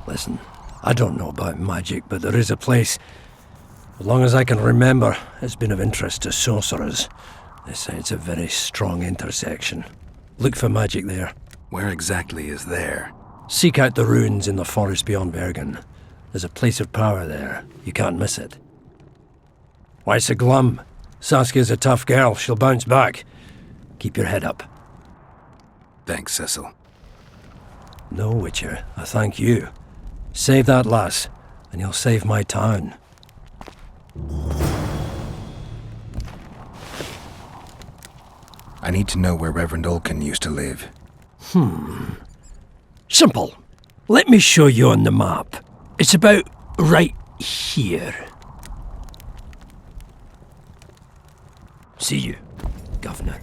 Listen, I don't know about magic, but there is a place, as long as I can remember, it's been of interest to sorcerers. They say it's a very strong intersection. Look for magic there. Where exactly is there? Seek out the ruins in the forest beyond Bergen. There's a place of power there. You can't miss it. Why so glum? Saskia's a tough girl. She'll bounce back. Keep your head up. Thanks, Cecil. No, Witcher. I thank you. Save that lass, and you'll save my town. I need to know where Reverend Olkin used to live. Simple. Let me show you on the map. It's about right here. See you, Governor.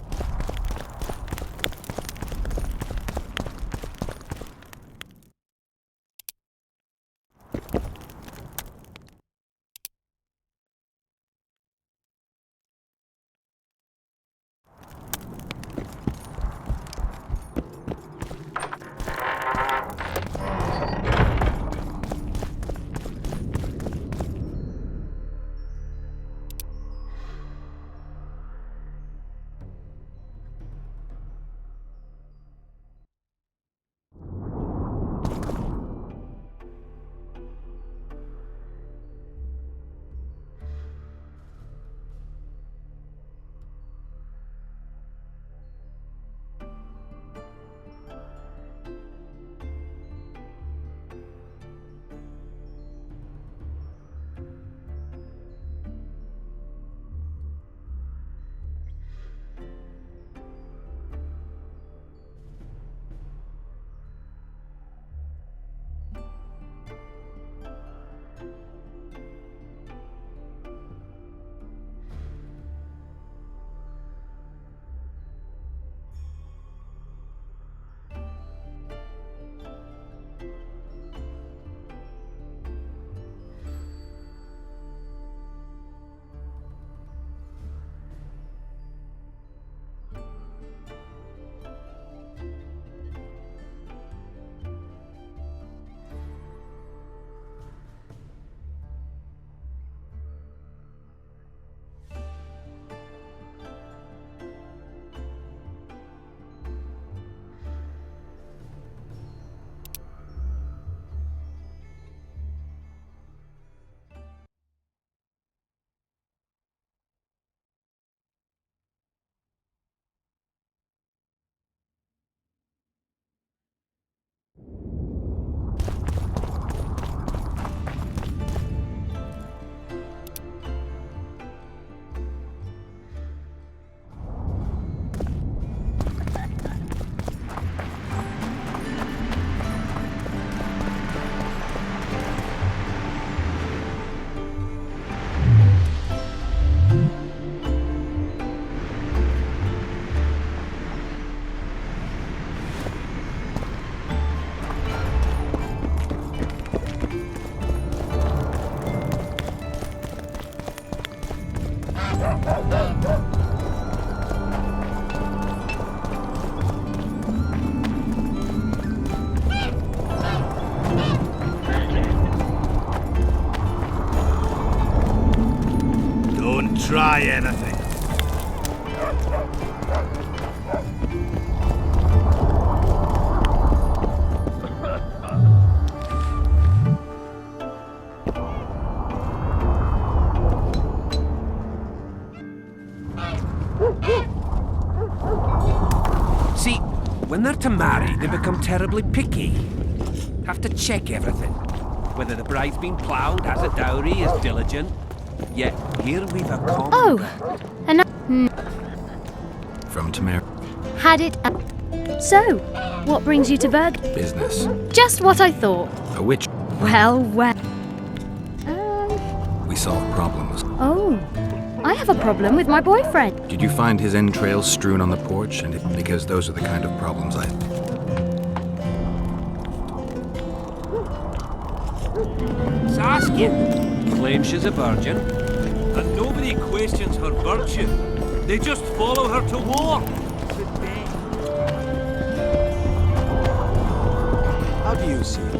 try anything. See, when they're to marry, they become terribly picky. Have to check everything. Whether the bride's been ploughed, has a dowry, is diligent. Yet, here we've a common Oh, and From Tamir. had it. So, what brings you to Berg? Business. Just what I thought. A witch. Well. We solve problems. Oh, I have a problem with my boyfriend. Did you find his entrails strewn on the porch? Because those are the kind of problems I... Saskia claims she's a virgin, and nobody questions her virtue. They just follow her to war. How do you see it?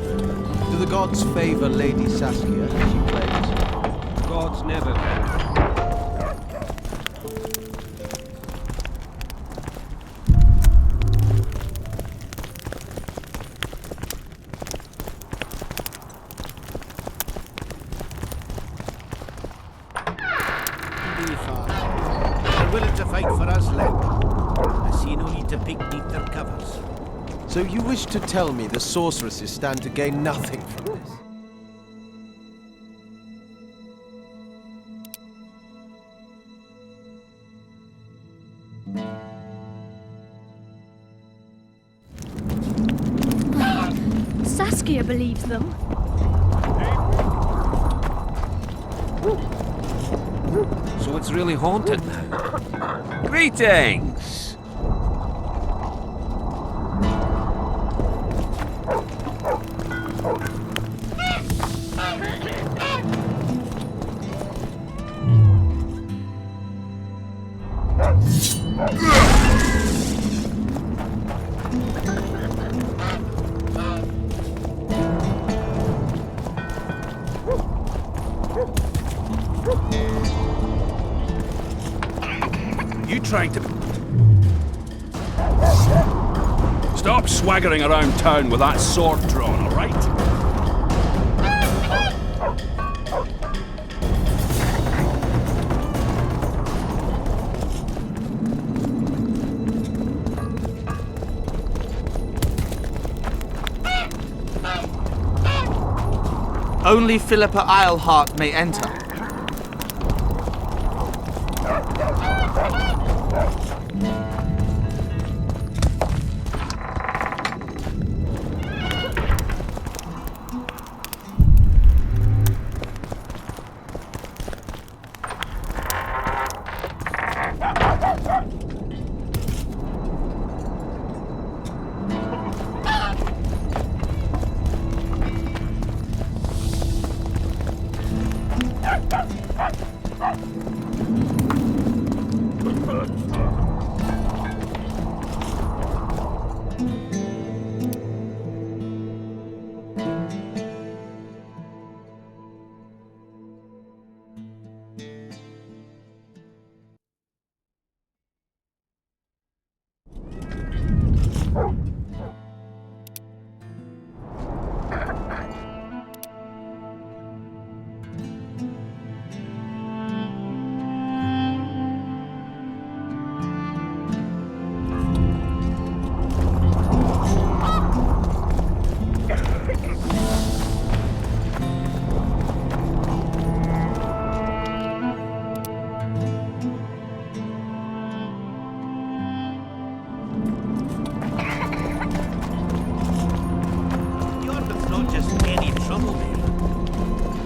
Do the gods favor Lady Saskia as she claims? Gods never favor. They're willing to fight for us, lad. I see no need to peek beneath their covers. So you wish to tell me the sorceresses stand to gain nothing from this? Saskia believes them. So it's really haunted now. Greetings! You trying to... Stop swaggering around town with that sword drawn, all right? Only Philippa Eilhart may enter.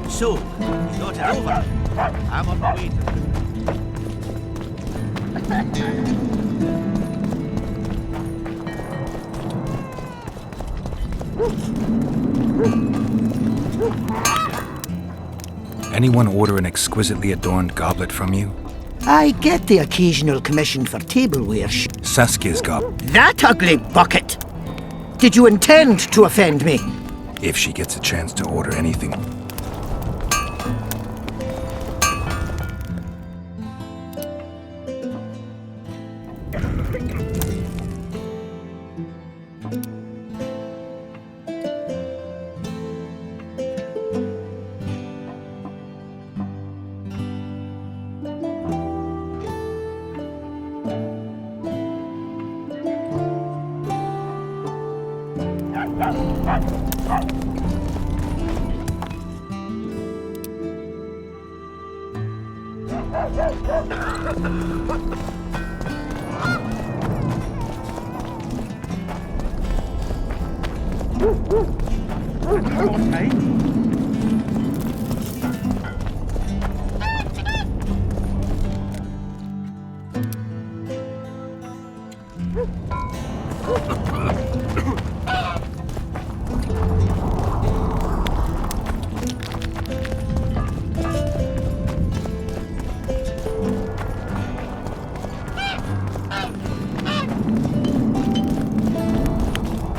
So, you got it over. I'm on my way to Anyone order an exquisitely adorned goblet from you? I get the occasional commission for tableware. Saskia's got... That ugly bucket! Did you intend to offend me? If she gets a chance to order anything...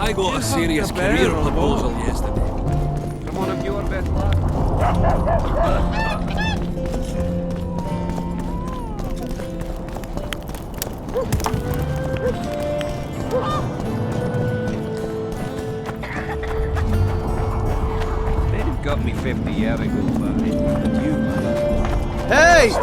I got a serious career proposal yesterday. From one of your best They'd have got me 50 years ago, but you... Hey!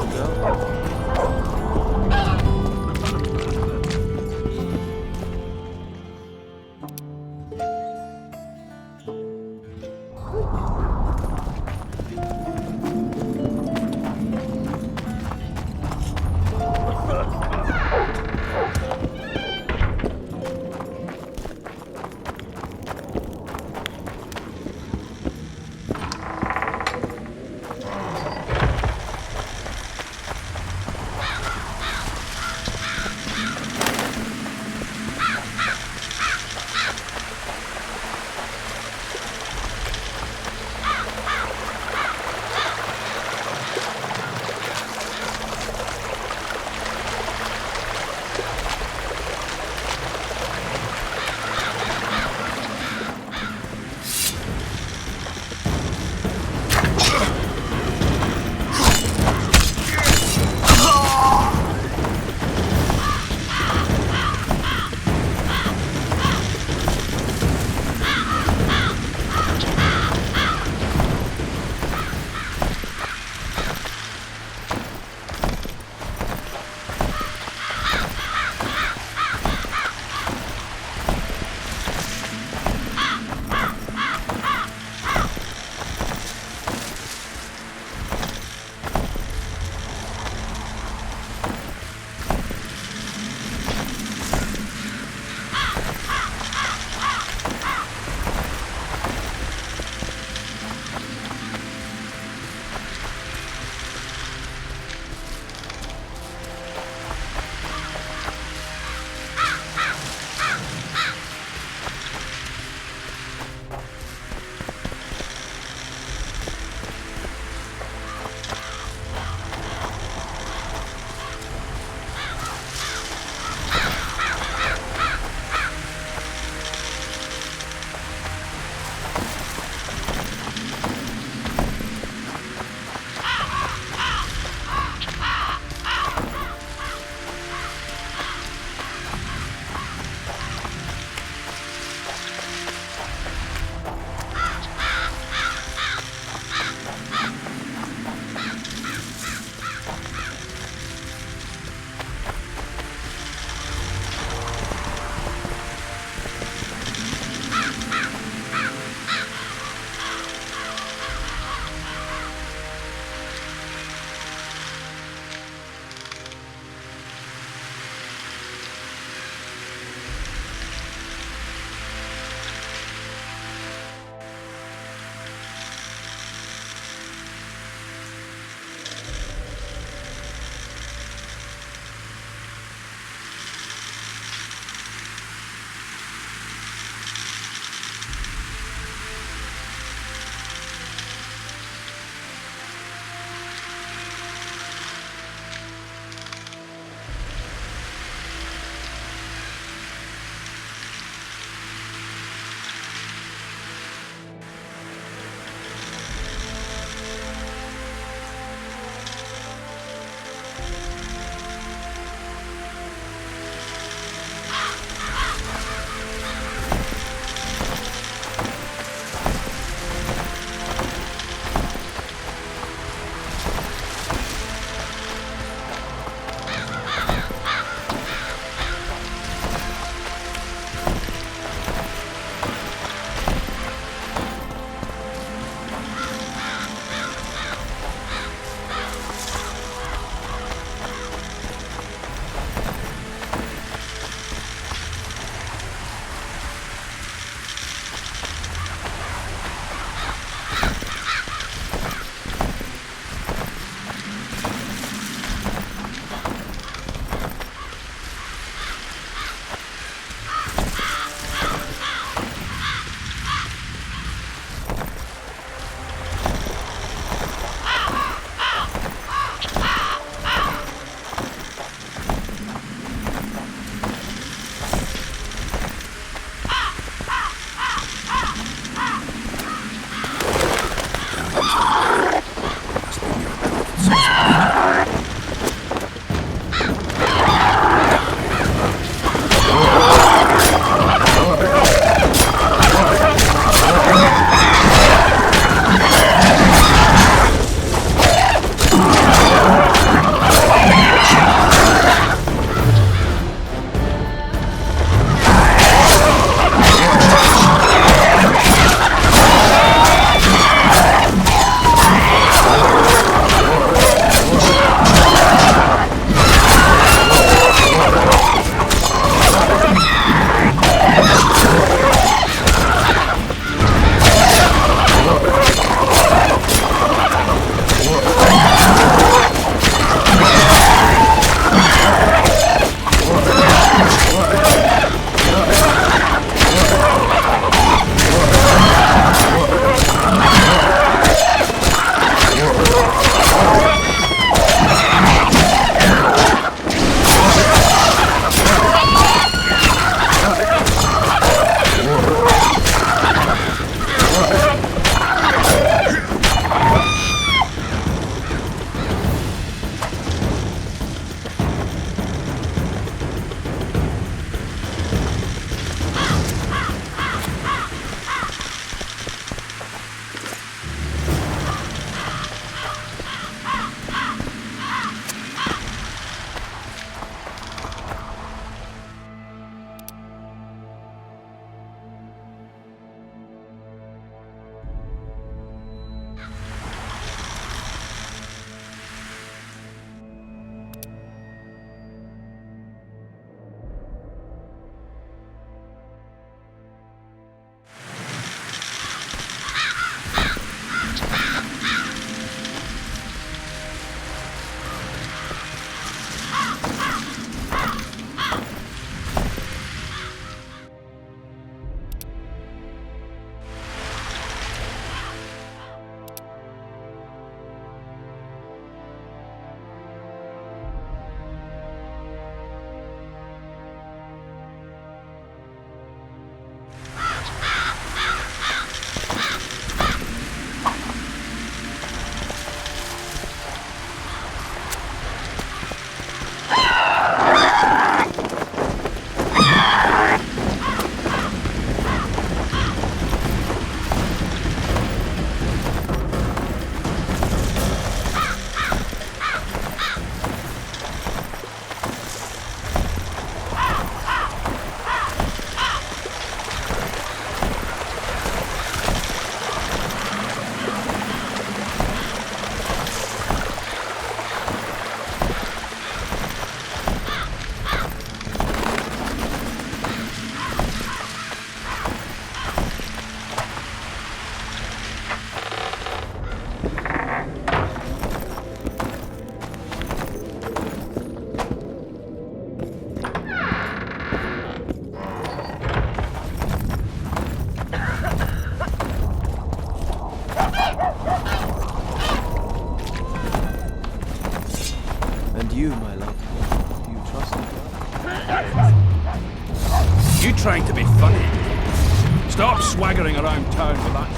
swaggering around town with that.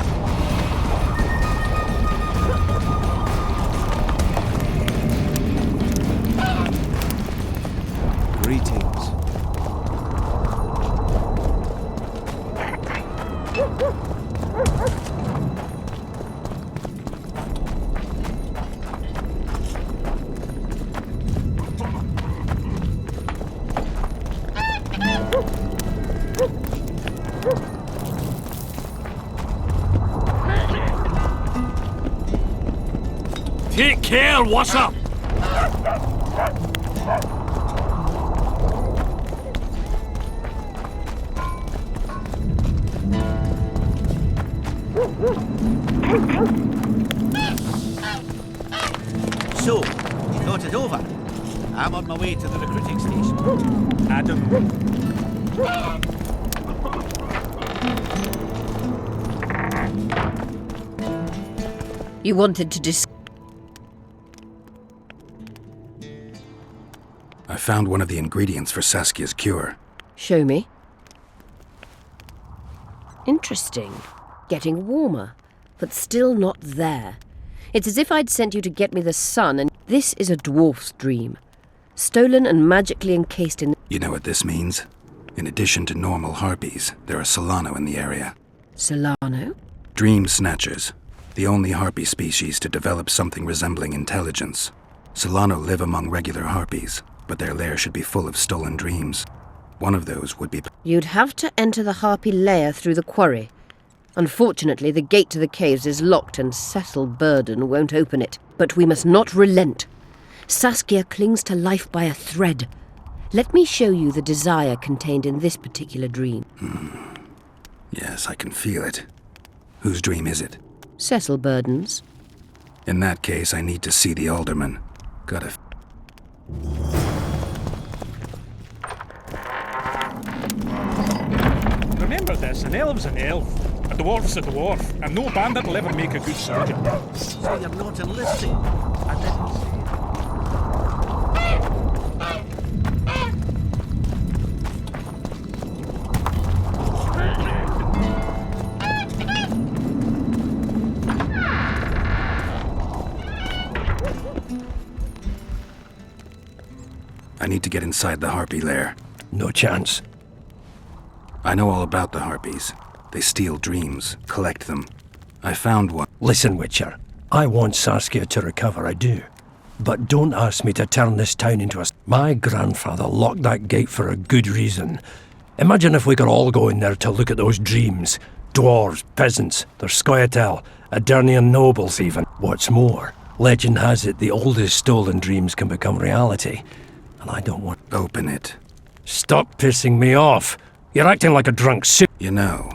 Greetings. Take care, what's up? So, you thought it over? I'm on my way to the recruiting station. I don't know. You wanted to I found one of the ingredients for Saskia's cure. Show me. Interesting. Getting warmer, but still not there. It's as if I'd sent you to get me the sun, and this is a dwarf's dream. Stolen and magically encased in... You know what this means? In addition to normal harpies, there are Solano in the area. Solano? Dream snatchers. The only harpy species to develop something resembling intelligence. Solano live among regular harpies, but their lair should be full of stolen dreams. One of those would be... You'd have to enter the harpy lair through the quarry. Unfortunately, the gate to the caves is locked and Cecil Burden won't open it. But we must not relent. Saskia clings to life by a thread. Let me show you the desire contained in this particular dream. Yes, I can feel it. Whose dream is it? Cecil Burden's. In that case, I need to see the alderman. Gotta... Remember this, an elf's an elf, a dwarf's a dwarf, and no bandit will ever make a good soldier. So you're not enlisting? I didn't say I need to get inside the harpy lair. No chance. I know all about the harpies. They steal dreams, collect them. I found one. Listen, Witcher. I want Saskia to recover, I do. But don't ask me to turn this town into a... My grandfather locked that gate for a good reason. Imagine if we could all go in there to look at those dreams. Dwarves, peasants, their Scoia'tael, Adernian nobles even. What's more, legend has it the oldest stolen dreams can become reality. And I don't want... Open it. Stop pissing me off. You're acting like a drunk soup. You know,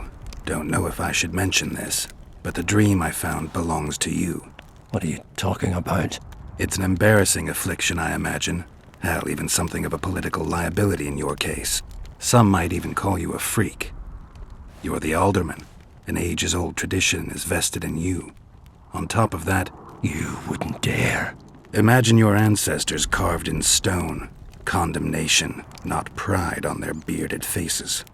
don't know if I should mention this, but the dream I found belongs to you. What are you talking about? It's an embarrassing affliction, I imagine. Hell, even something of a political liability in your case. Some might even call you a freak. You're the alderman. An ages-old tradition is vested in you. On top of that... You wouldn't dare. Imagine your ancestors carved in stone. Condemnation, not pride on their bearded faces.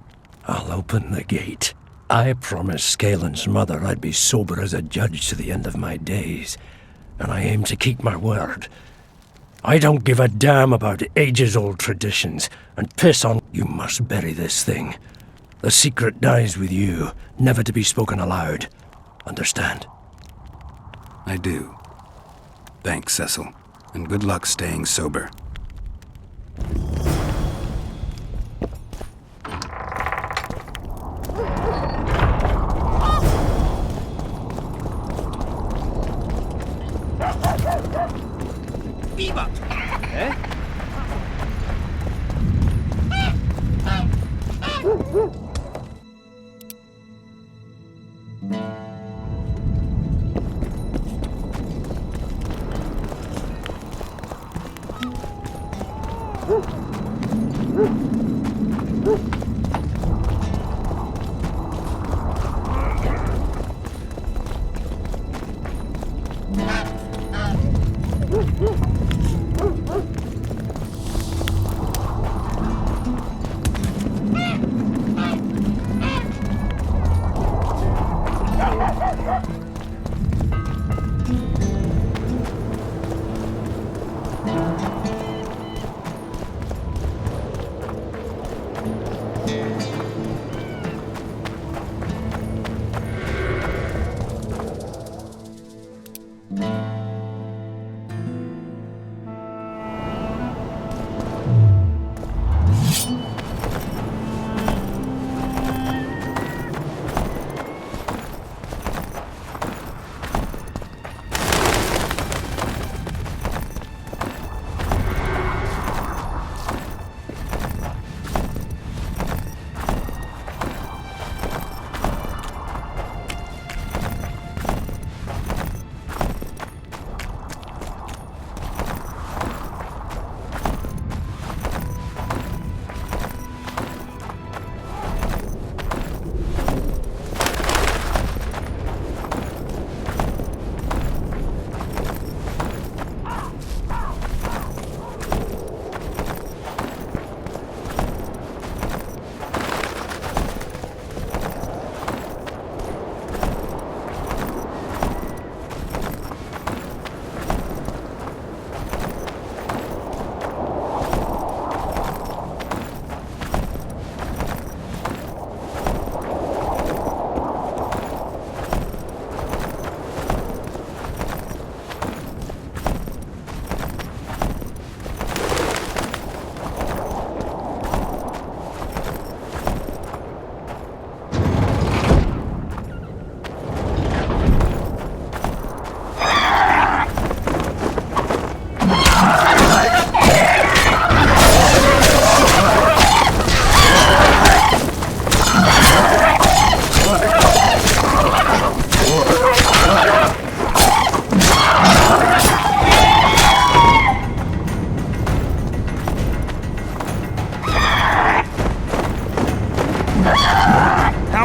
I'll open the gate. I promised Scalen's mother I'd be sober as a judge to the end of my days, and I aim to keep my word. I don't give a damn about ages-old traditions, and piss on... You must bury this thing. The secret dies with you, never to be spoken aloud. Understand? I do. Thanks, Cecil, and good luck staying sober. Beaver! Eh?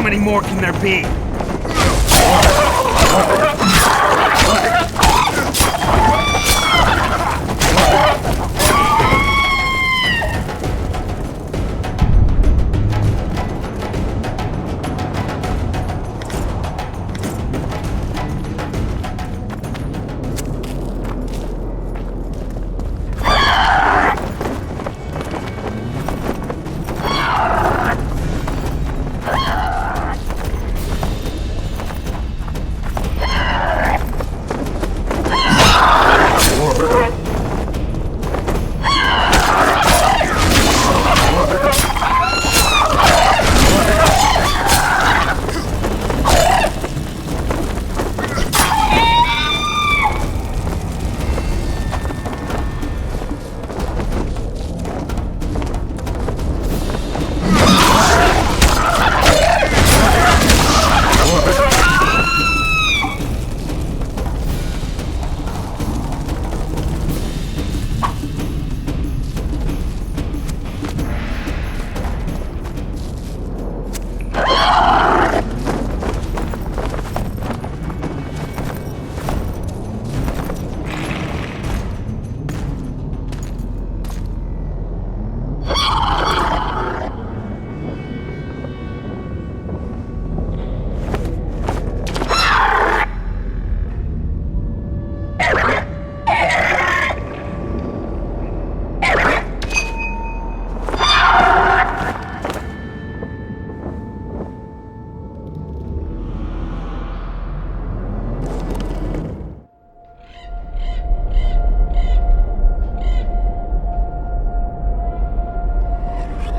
How many more can there be?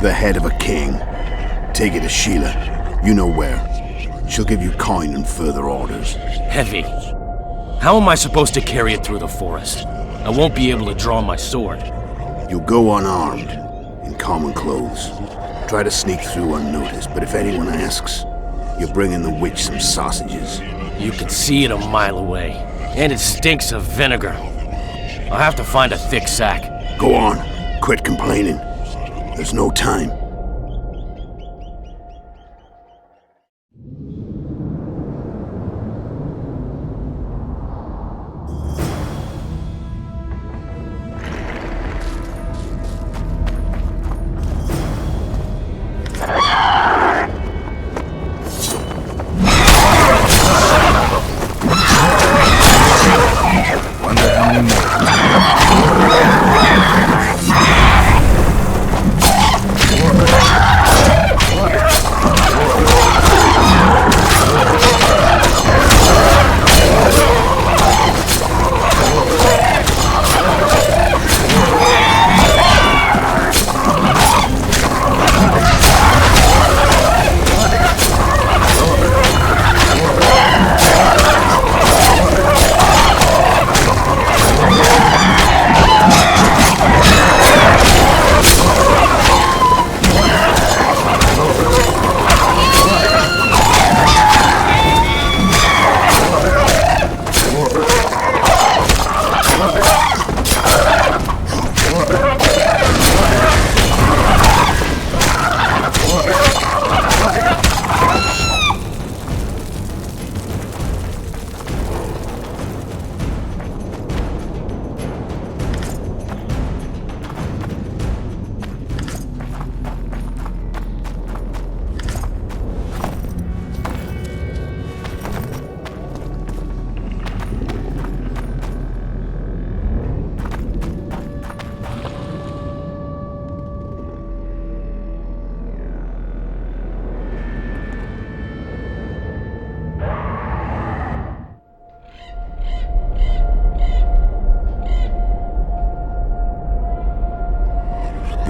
The head of a king. Take it to Sheila. You know where. She'll give you coin and further orders. Heavy. How am I supposed to carry it through the forest? I won't be able to draw my sword. You'll go unarmed, in common clothes. Try to sneak through unnoticed, but if anyone asks, you're bringing the witch some sausages. You can see it a mile away, and it stinks of vinegar. I'll have to find a thick sack. Go on. Quit complaining. There's no time.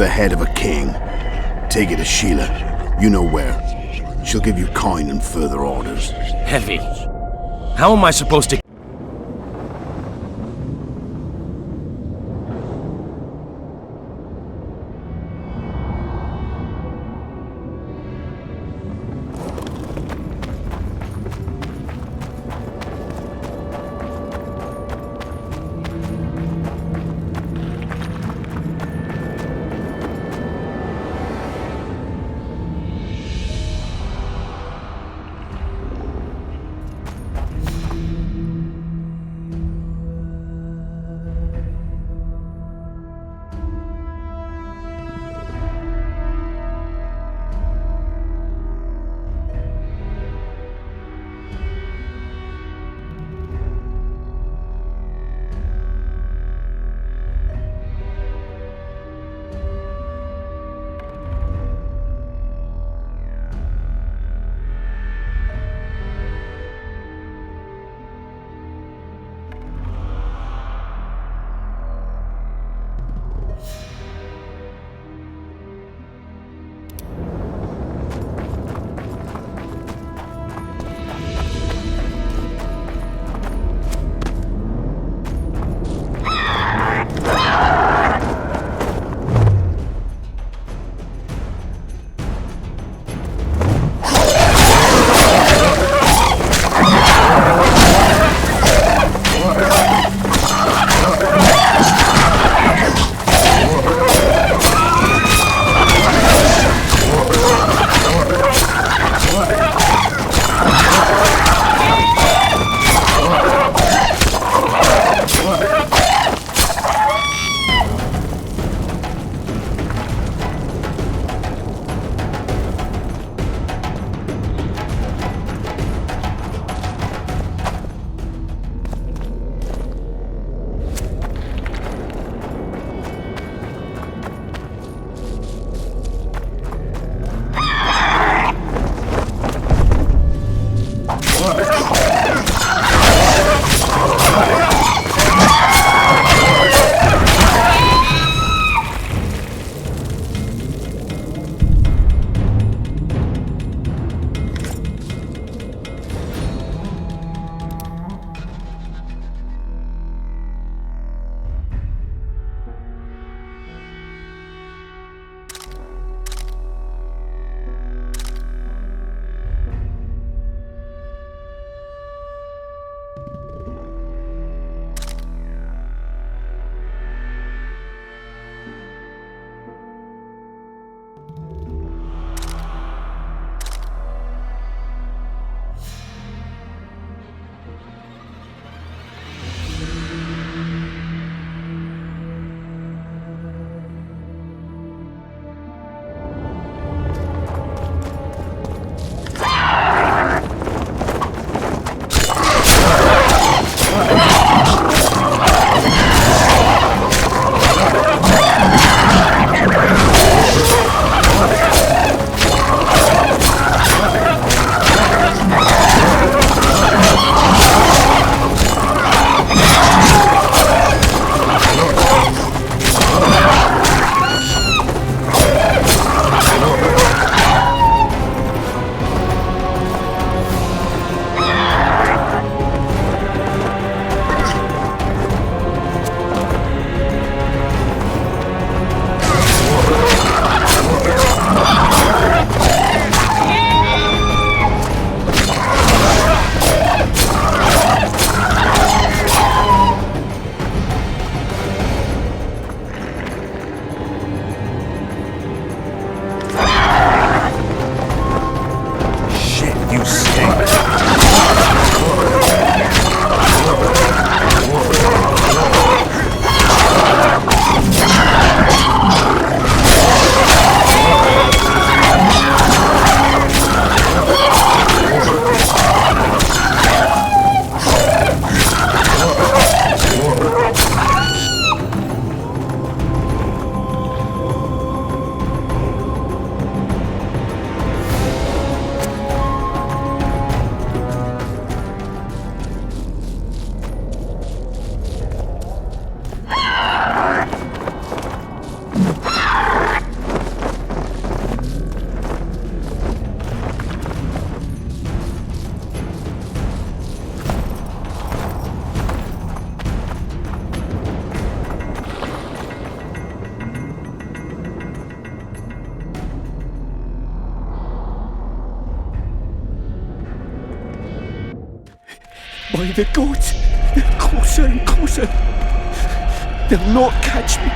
the head of a king. Take it to Sheila. You know where. She'll give you coin and further orders. Heavy. How am I supposed to... By the gods, they're closer and closer. They'll not catch me.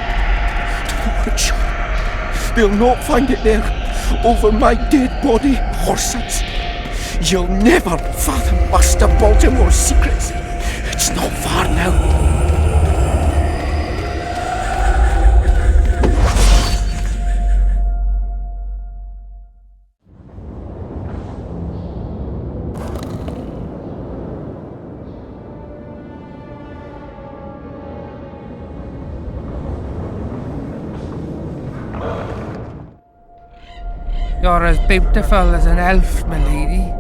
Lord, they'll not find it there, over my dead body, Horsens. You'll never fathom Master Baltimore's secrets. It's not far now. You're as beautiful as an elf, my lady.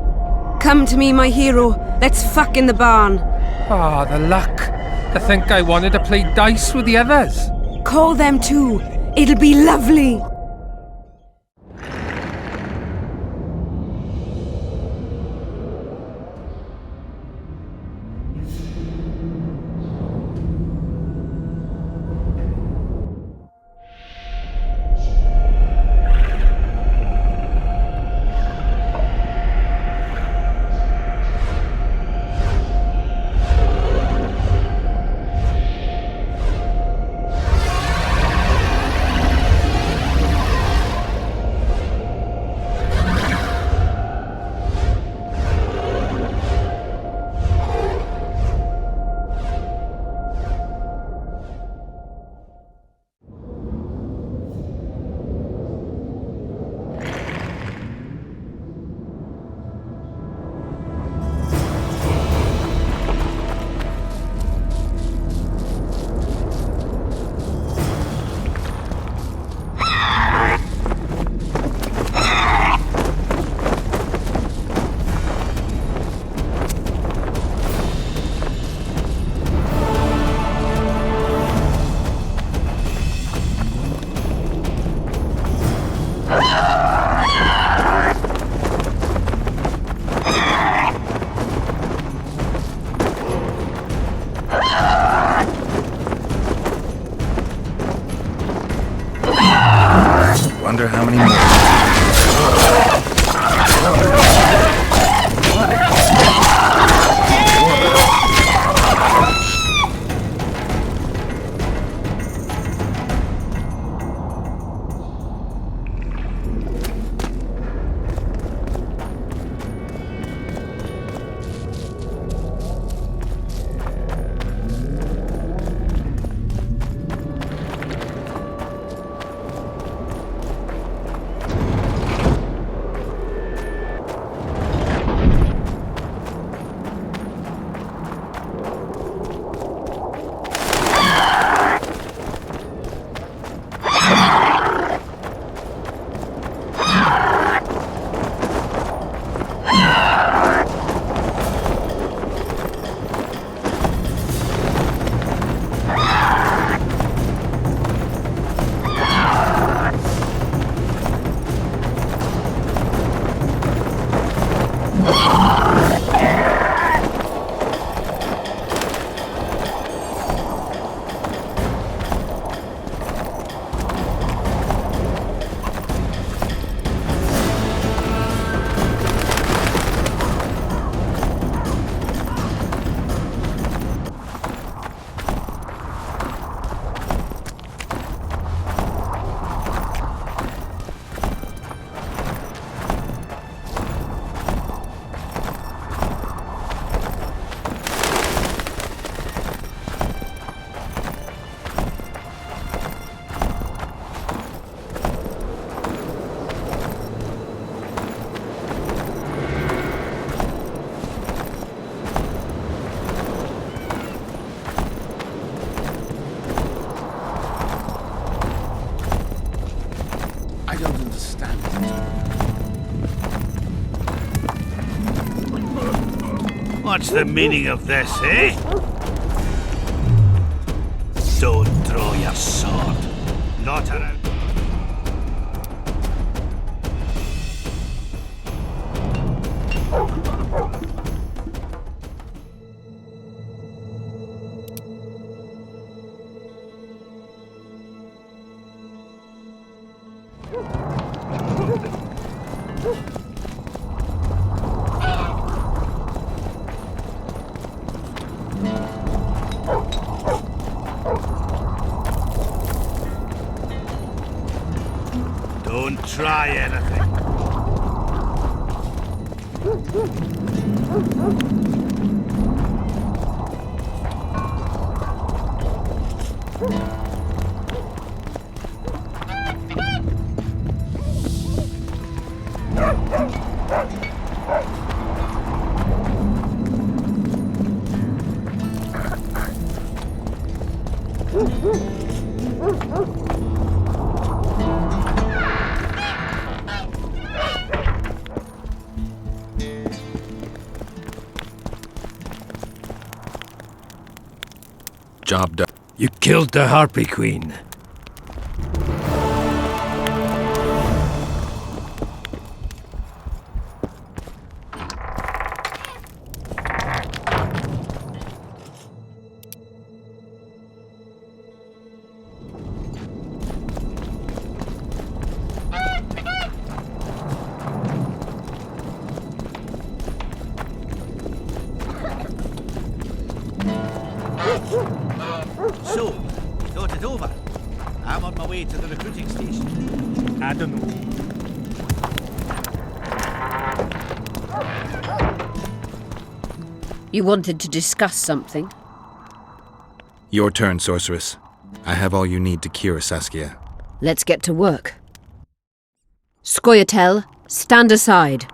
Come to me, my hero. Let's fuck in the barn. Ah, the luck. To think I wanted to play dice with the others. Call them too. It'll be lovely. Wonder how many more. I don't understand it. What's the meaning of this, eh? Don't draw your sword. Not around. try anything. Job done. You killed the Harpy Queen. So, thought it over. I'm on my way to the recruiting station. I don't know. You wanted to discuss something? Your turn, sorceress. I have all you need to cure Saskia. Let's get to work. Scoia'tael, stand aside.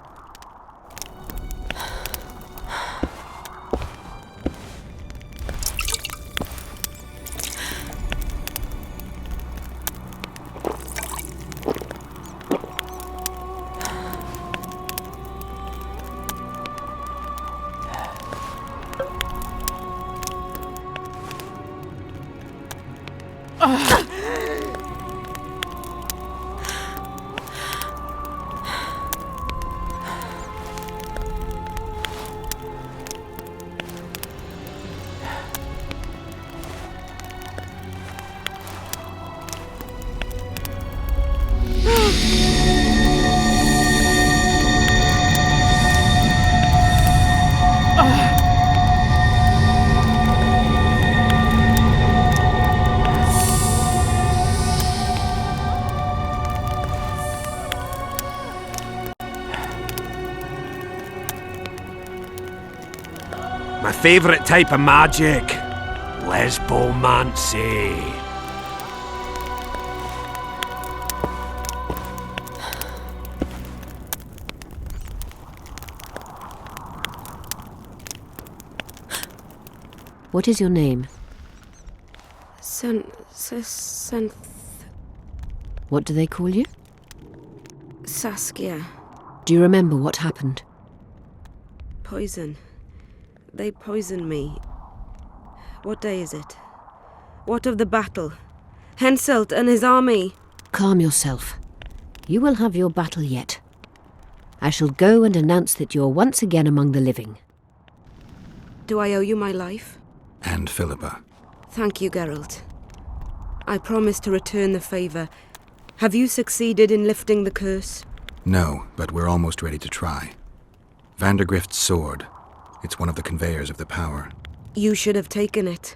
My favourite type of magic. Lesbomancy. What is your name? What do they call you? Saskia. Do you remember what happened? Poison. They poisoned me. What day is it? What of the battle? Henselt and his army. Calm yourself. You will have your battle yet. I shall go and announce that you're once again among the living. Do I owe you my life? And Philippa. Thank you, Geralt. I promise to return the favour. Have you succeeded in lifting the curse? No, but we're almost ready to try. Vandergrift's sword. It's one of the conveyors of the power. You should have taken it.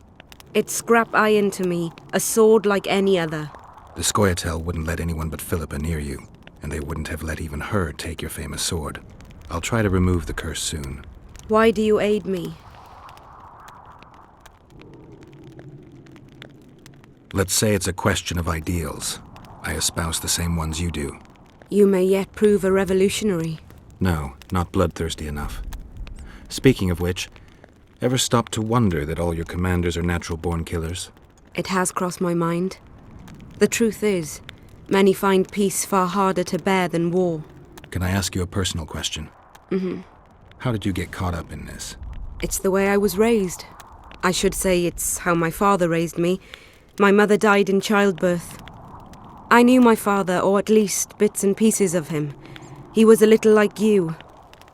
It's scrap iron to me, a sword like any other. The Scoia'tael wouldn't let anyone but Philippa near you, and they wouldn't have let even her take your famous sword. I'll try to remove the curse soon. Why do you aid me? Let's say it's a question of ideals. I espouse the same ones you do. You may yet prove a revolutionary. No, not bloodthirsty enough. Speaking of which, ever stop to wonder that all your commanders are natural-born killers? It has crossed my mind. The truth is, many find peace far harder to bear than war. Can I ask you a personal question? Mm-hmm. How did you get caught up in this? It's the way I was raised. I should say it's how my father raised me. My mother died in childbirth. I knew my father, or at least bits and pieces of him. He was a little like you.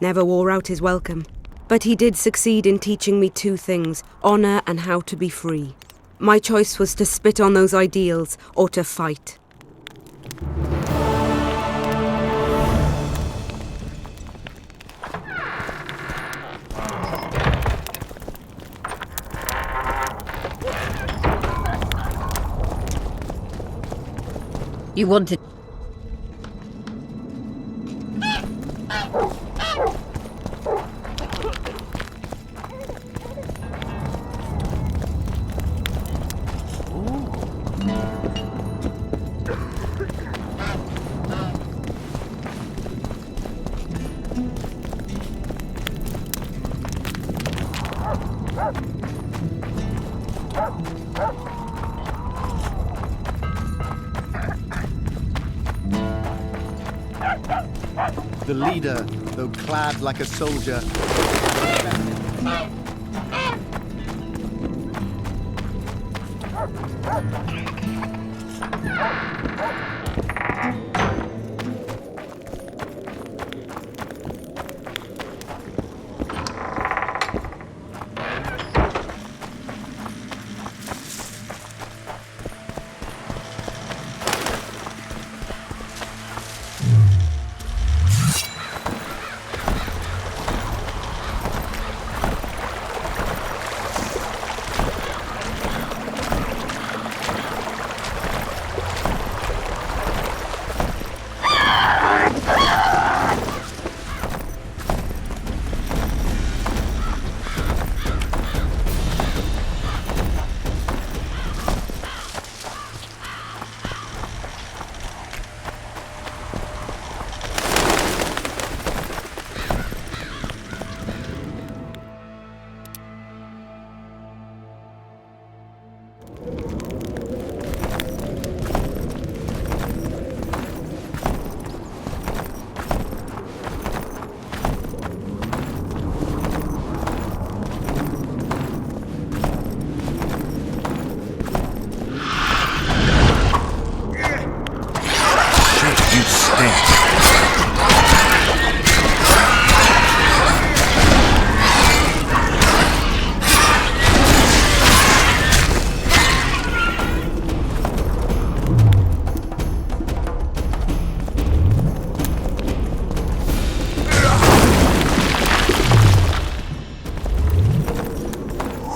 Never wore out his welcome. But he did succeed in teaching me two things, honour and how to be free. My choice was to spit on those ideals or to fight. You wanted... The leader, though clad like a soldier,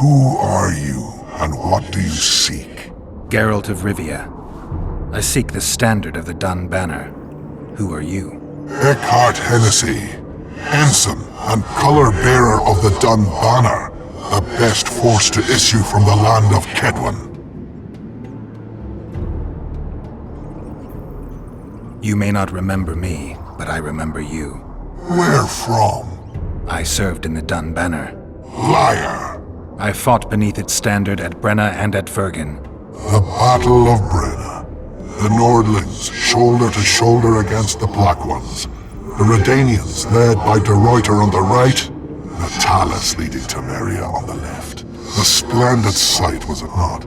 Who are you, and what do you seek? Geralt of Rivia. I seek the standard of the Dun Banner. Who are you? Eckhart Hennessy, ensign and color-bearer of the Dun Banner, the best force to issue from the land of Kedwen. You may not remember me, but I remember you. Where from? I served in the Dun Banner. Liar! I fought beneath its standard at Brenna and at Vergen. The Battle of Brenna. The Nordlings, shoulder to shoulder against the Black Ones. The Redanians, led by De Ruyter on the right. The Talus leading Temeria on the left. A splendid sight, was it not?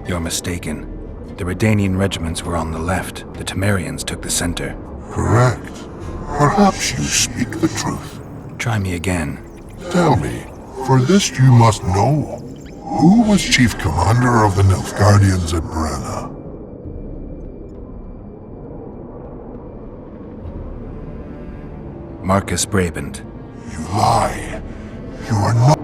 You're mistaken. The Redanian regiments were on the left. The Temerians took the center. Correct. Perhaps you speak the truth. Try me again. Tell me, for this you must know. Who was chief commander of the Nilfgaardians at Brenna? Marcus Brabant. You lie. You are not.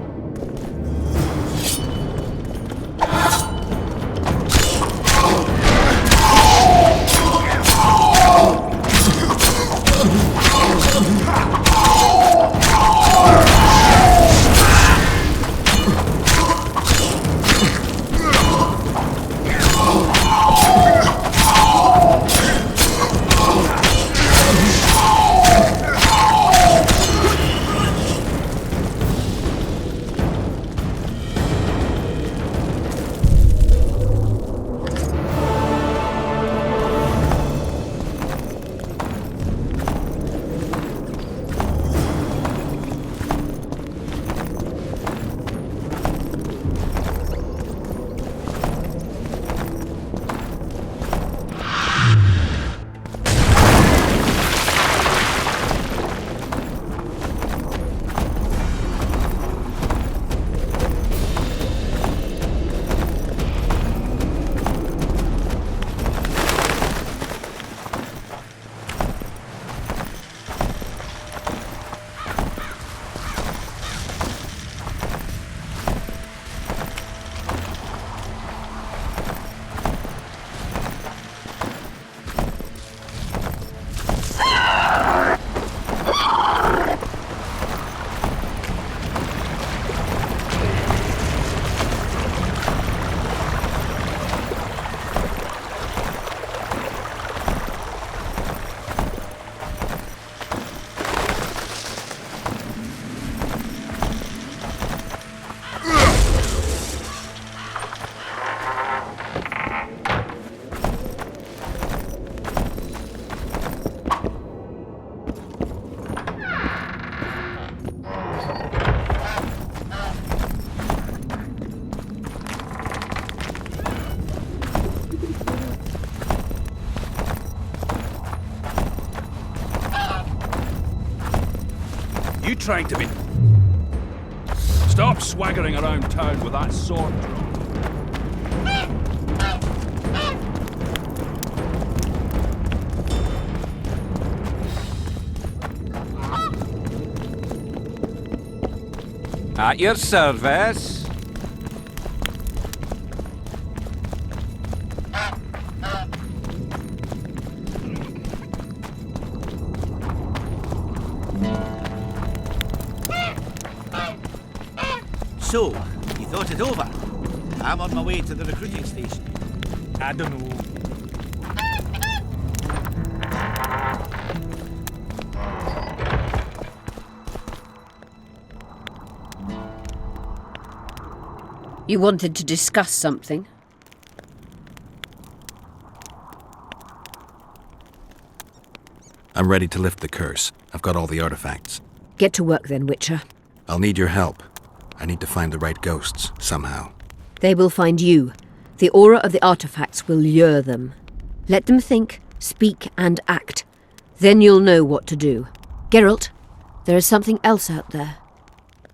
You trying to be... Stop swaggering around town with that sword drawn. At your service. So, you thought it over? I'm on my way to the recruiting station. I don't know. You wanted to discuss something? I'm ready to lift the curse. I've got all the artifacts. Get to work then, Witcher. I'll need your help. I need to find the right ghosts, somehow. They will find you. The aura of the artifacts will lure them. Let them think, speak, and act. Then you'll know what to do. Geralt, there is something else out there.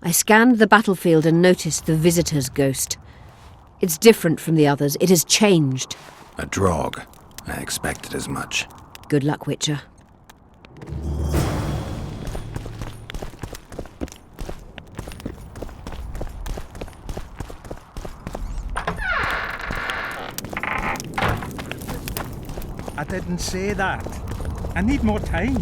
I scanned the battlefield and noticed the Visitor's ghost. It's different from the others. It has changed. A Draug. I expected as much. Good luck, Witcher. I didn't say that. I need more time.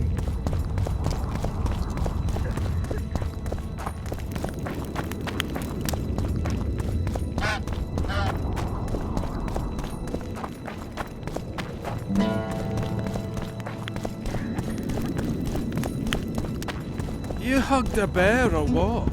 You hugged a bear or what?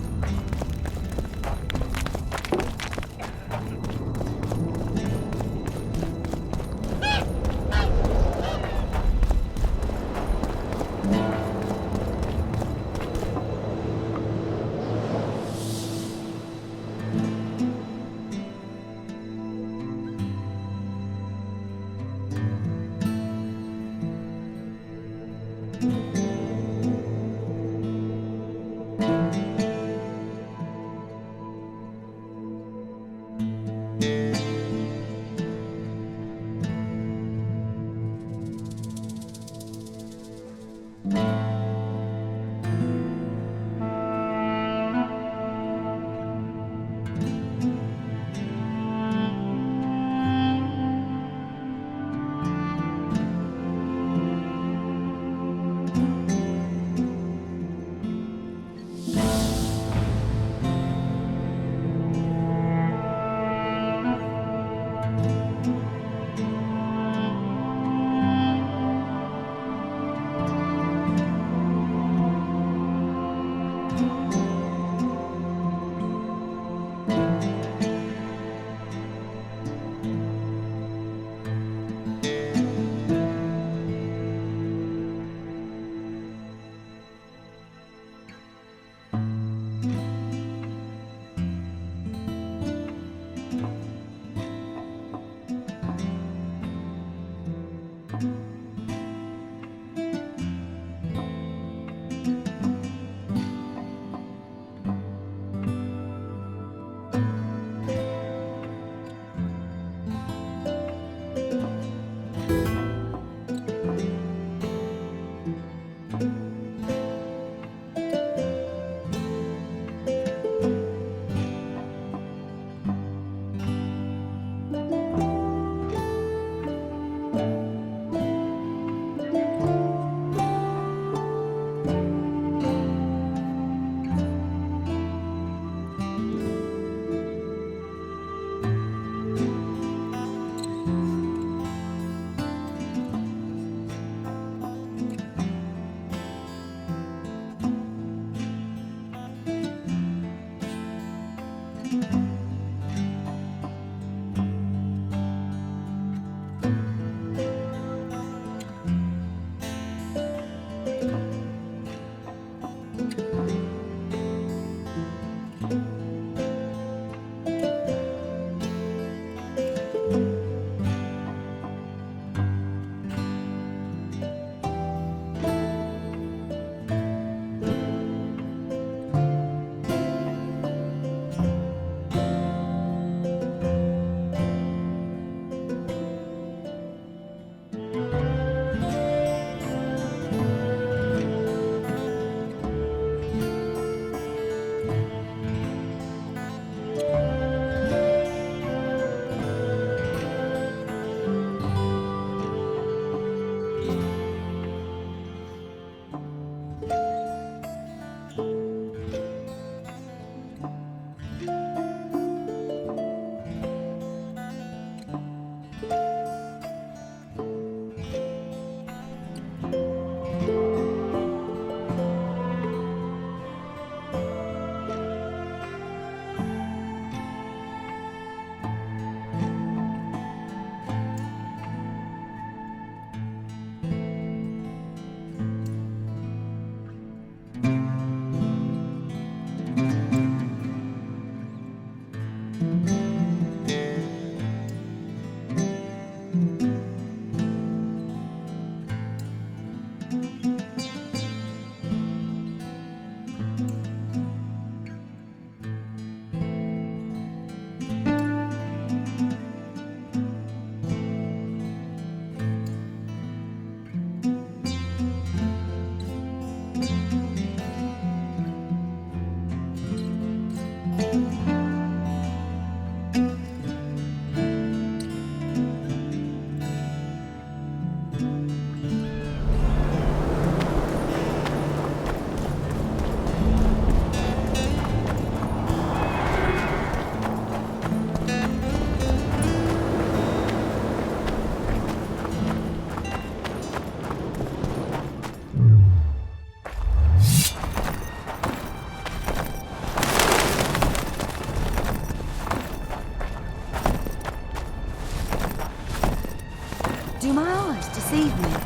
leave me.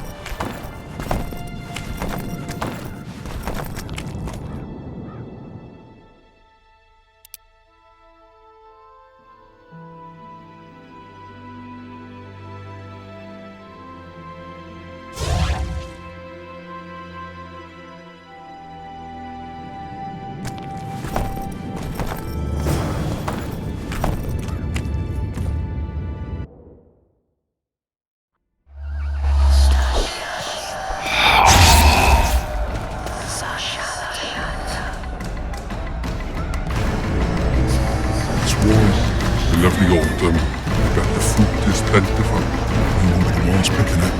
Lovely autumn. I bet the fruit is plentiful. You won't be the ones picking it.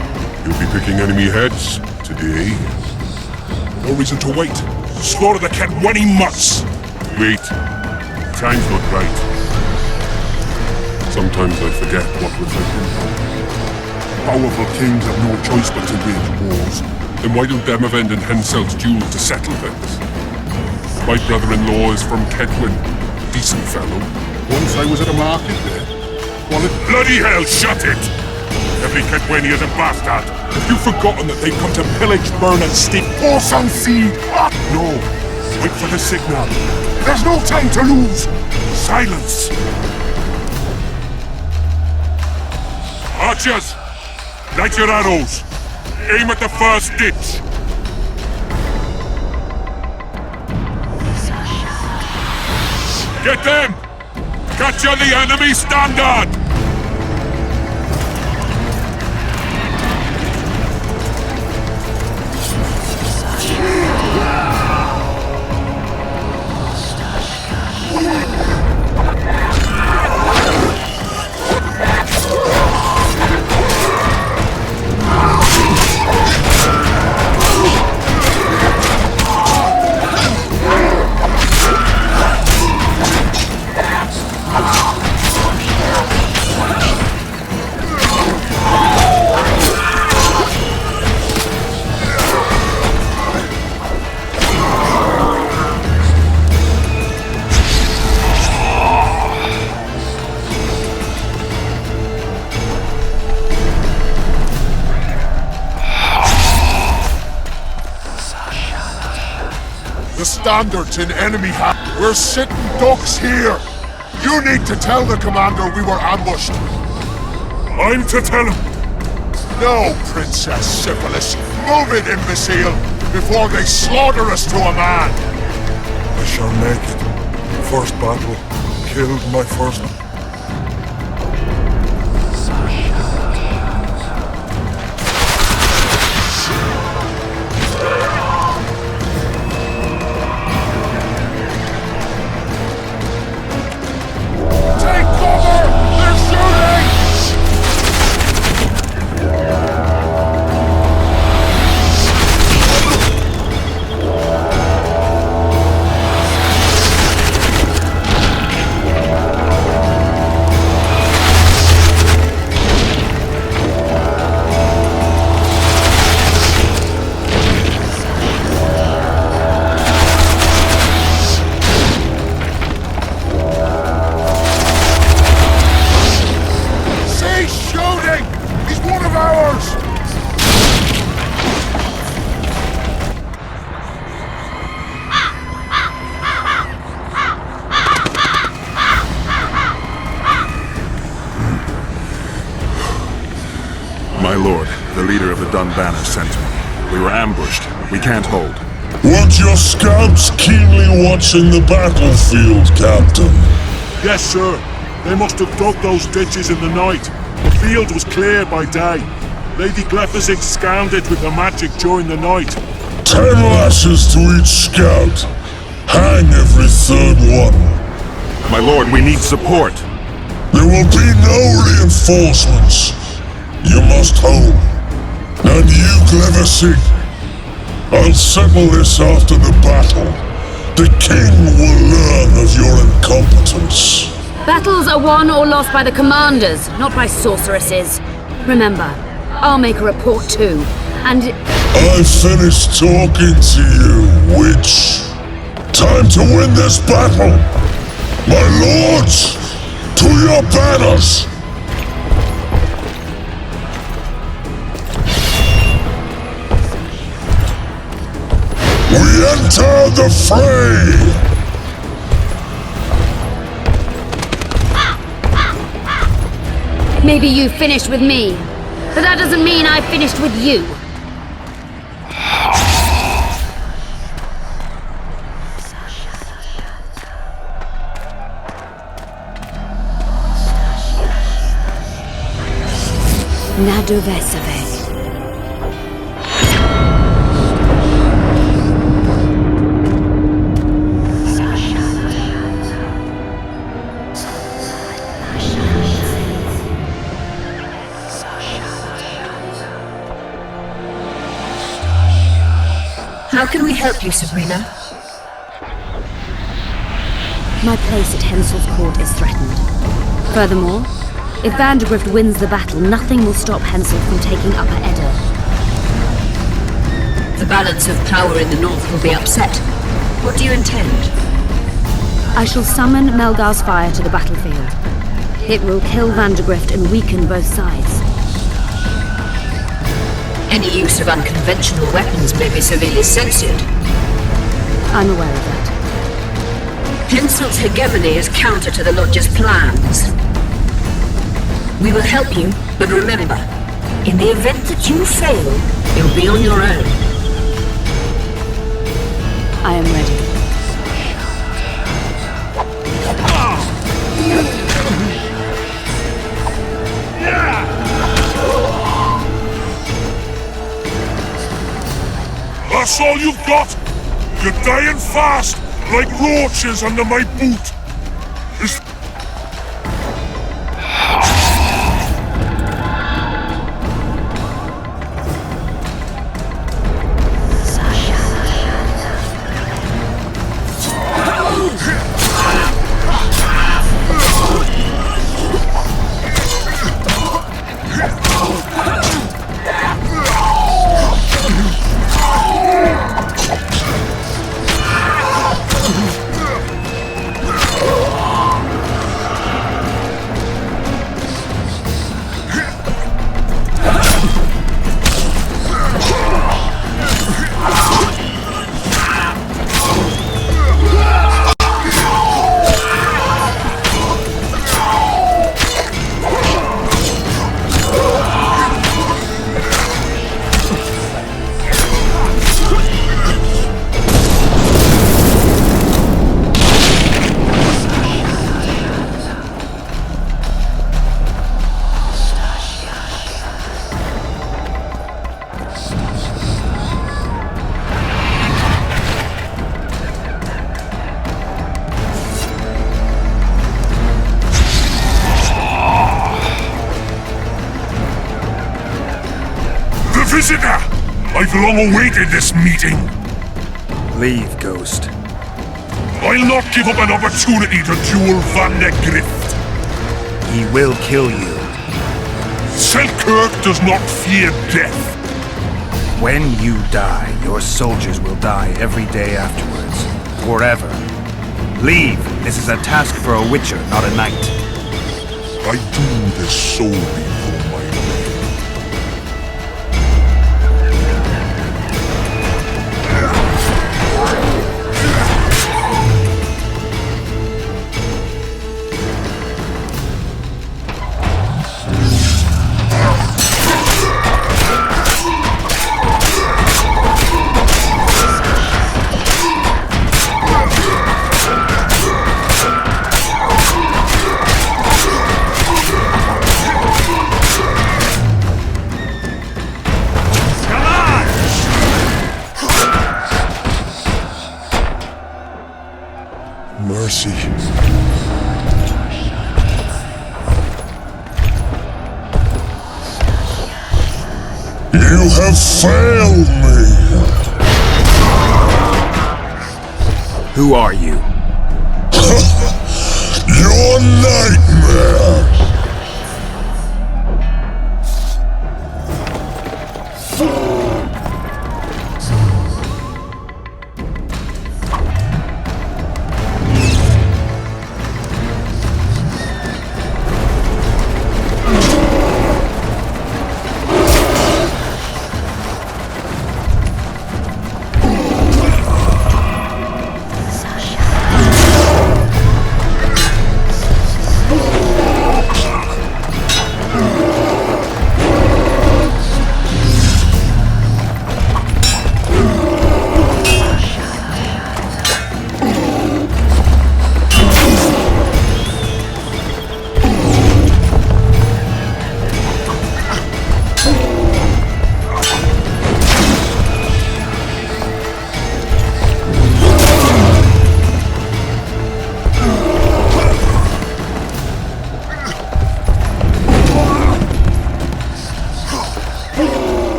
You'll be picking enemy heads today. No reason to wait. Slaughter the cat when he must. Wait. Time's not right. Sometimes I forget what we're fighting for. Powerful kings have no choice but to wage wars. Then why don't them avenge in Henselt's duel to settle things? My brother-in-law is from Kedwin. Decent fellow. Once I was at a market there. Well, bloody hell, shut it! Every Kedwini is a bastard. Have you forgotten that they've come to pillage, burn and steal horse and seed? No. Wait for the signal. There's no time to lose. Silence. Archers, light your arrows. Aim at the first ditch. Get them! Catch on the enemy standard! The standards in enemy hands. We're sitting ducks here. You need to tell the commander we were ambushed. I'm to tell him. No, Princess Syphilis. Move it, imbecile, before they slaughter us to a man. I shall make it. First battle. Killed my first... My lord, the leader of the Dunbanner sent me. We were ambushed. We can't hold. Weren't your scouts keenly watching the battlefield, Captain? Yes, sir. They must have dug those ditches in the night. The field was cleared by day. Lady Glephazig scanned it with her magic during the night. 10 lashes to each scout. Hang every third one. My lord, we need support. There will be no reinforcements. You must hold. And you, Glephazig, I'll settle this after the battle. The king will learn of your incompetence. Battles are won or lost by the commanders, not by sorceresses. Remember, I'll make a report too, and... I've finished talking to you, witch. Time to win this battle. My lords, to your banners! We enter the fray! Maybe you finished with me, but that doesn't mean I finished with you. Nadovesave. How can we help you, Sabrina? My place at Hensel's court is threatened. Furthermore, if Vandergrift wins the battle, nothing will stop Hensel from taking Upper Edda. The balance of power in the north will be upset. What do you intend? I shall summon Melgar's fire to the battlefield. It will kill Vandergrift and weaken both sides. Any use of unconventional weapons may be severely censored. I'm aware of that. Hensel's hegemony is counter to the Lodge's plans. We will help you, but remember, in the event that you fail, you'll be on your own. I am ready. That's all you've got? You're dying fast, like roaches under my boot. Is... Visitor! I've long awaited this meeting. Leave, Ghost. I'll not give up an opportunity to duel Vandergrift. He will kill you. Selkirk does not fear death. When you die, your soldiers will die every day afterwards. Forever. Leave. This is a task for a witcher, not a knight. I do this solely for my men. Mercy. You have failed me. Who are you? Your nightmare.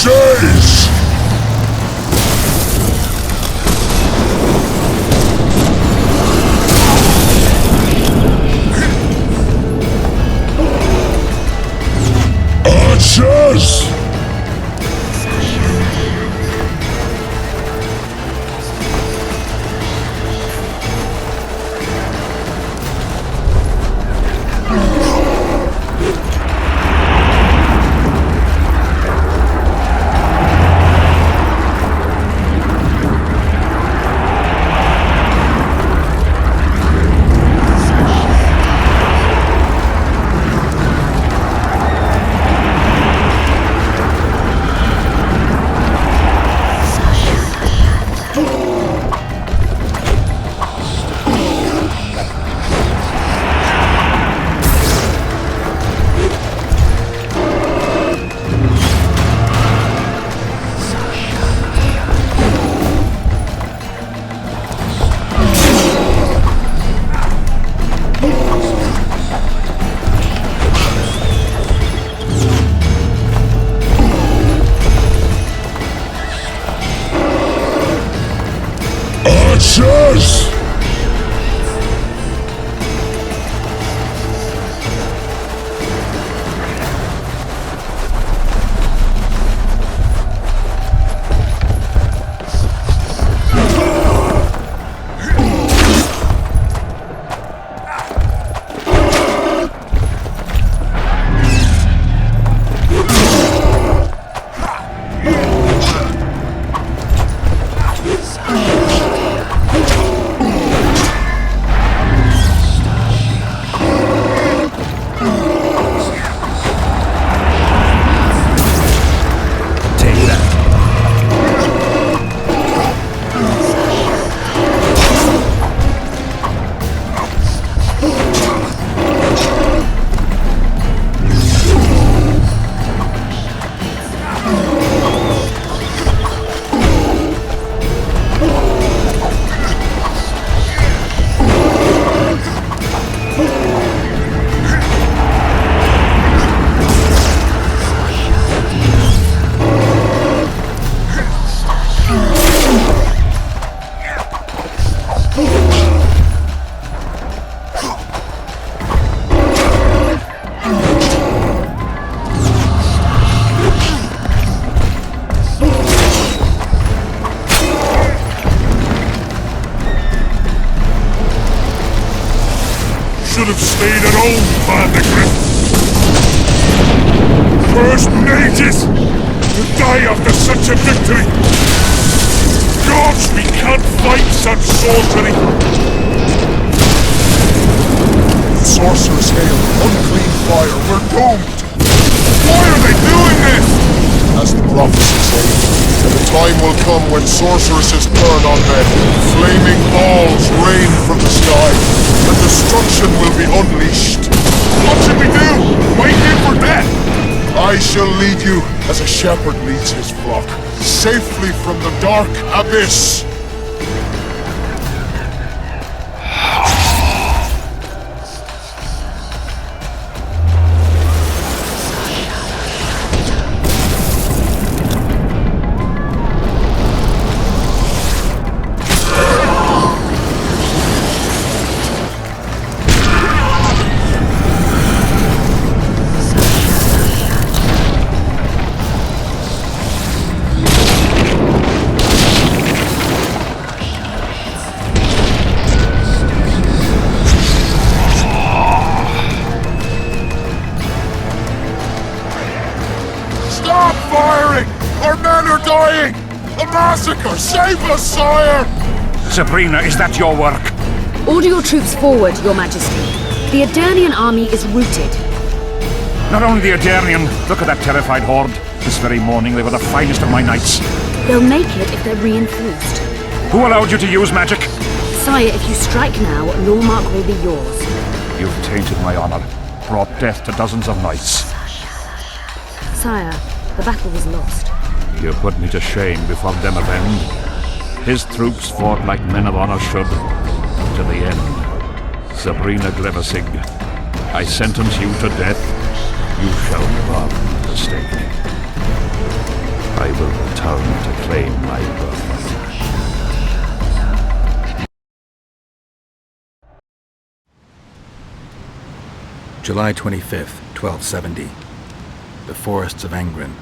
Archers! Archers! Archers! Should have stayed at home, Vandergrift. First mages to die after such a victory. Gods, we can't fight such sorcery. Sorcerer's hail, unclean fire, we're doomed. Why are they doing this? As the prophecy says, the time will come when sorceresses turn on men. Flaming balls rain from the sky, and destruction will be unleashed. What should we do? Wait here for death? I shall lead you as a shepherd leads his flock, safely from the dark abyss. Stop firing! Our men are dying! A massacre! Save us, sire! Sabrina, is that your work? Order your troops forward, Your Majesty. The Adernian army is routed. Not only the Adernian, look at that terrified horde. This very morning they were the finest of my knights. They'll make it if they're reinforced. Who allowed you to use magic? Sire, if you strike now, Lormark will be yours. You've tainted my honor, brought death to dozens of knights. Sire, the battle was lost. You put me to shame before Demavend. His troops fought like men of honor should, to the end. Sabrina Glevisig, I sentence you to death. You shall burn the stake. I will return to claim my birth. July 25th, 1270. The forests of Angren.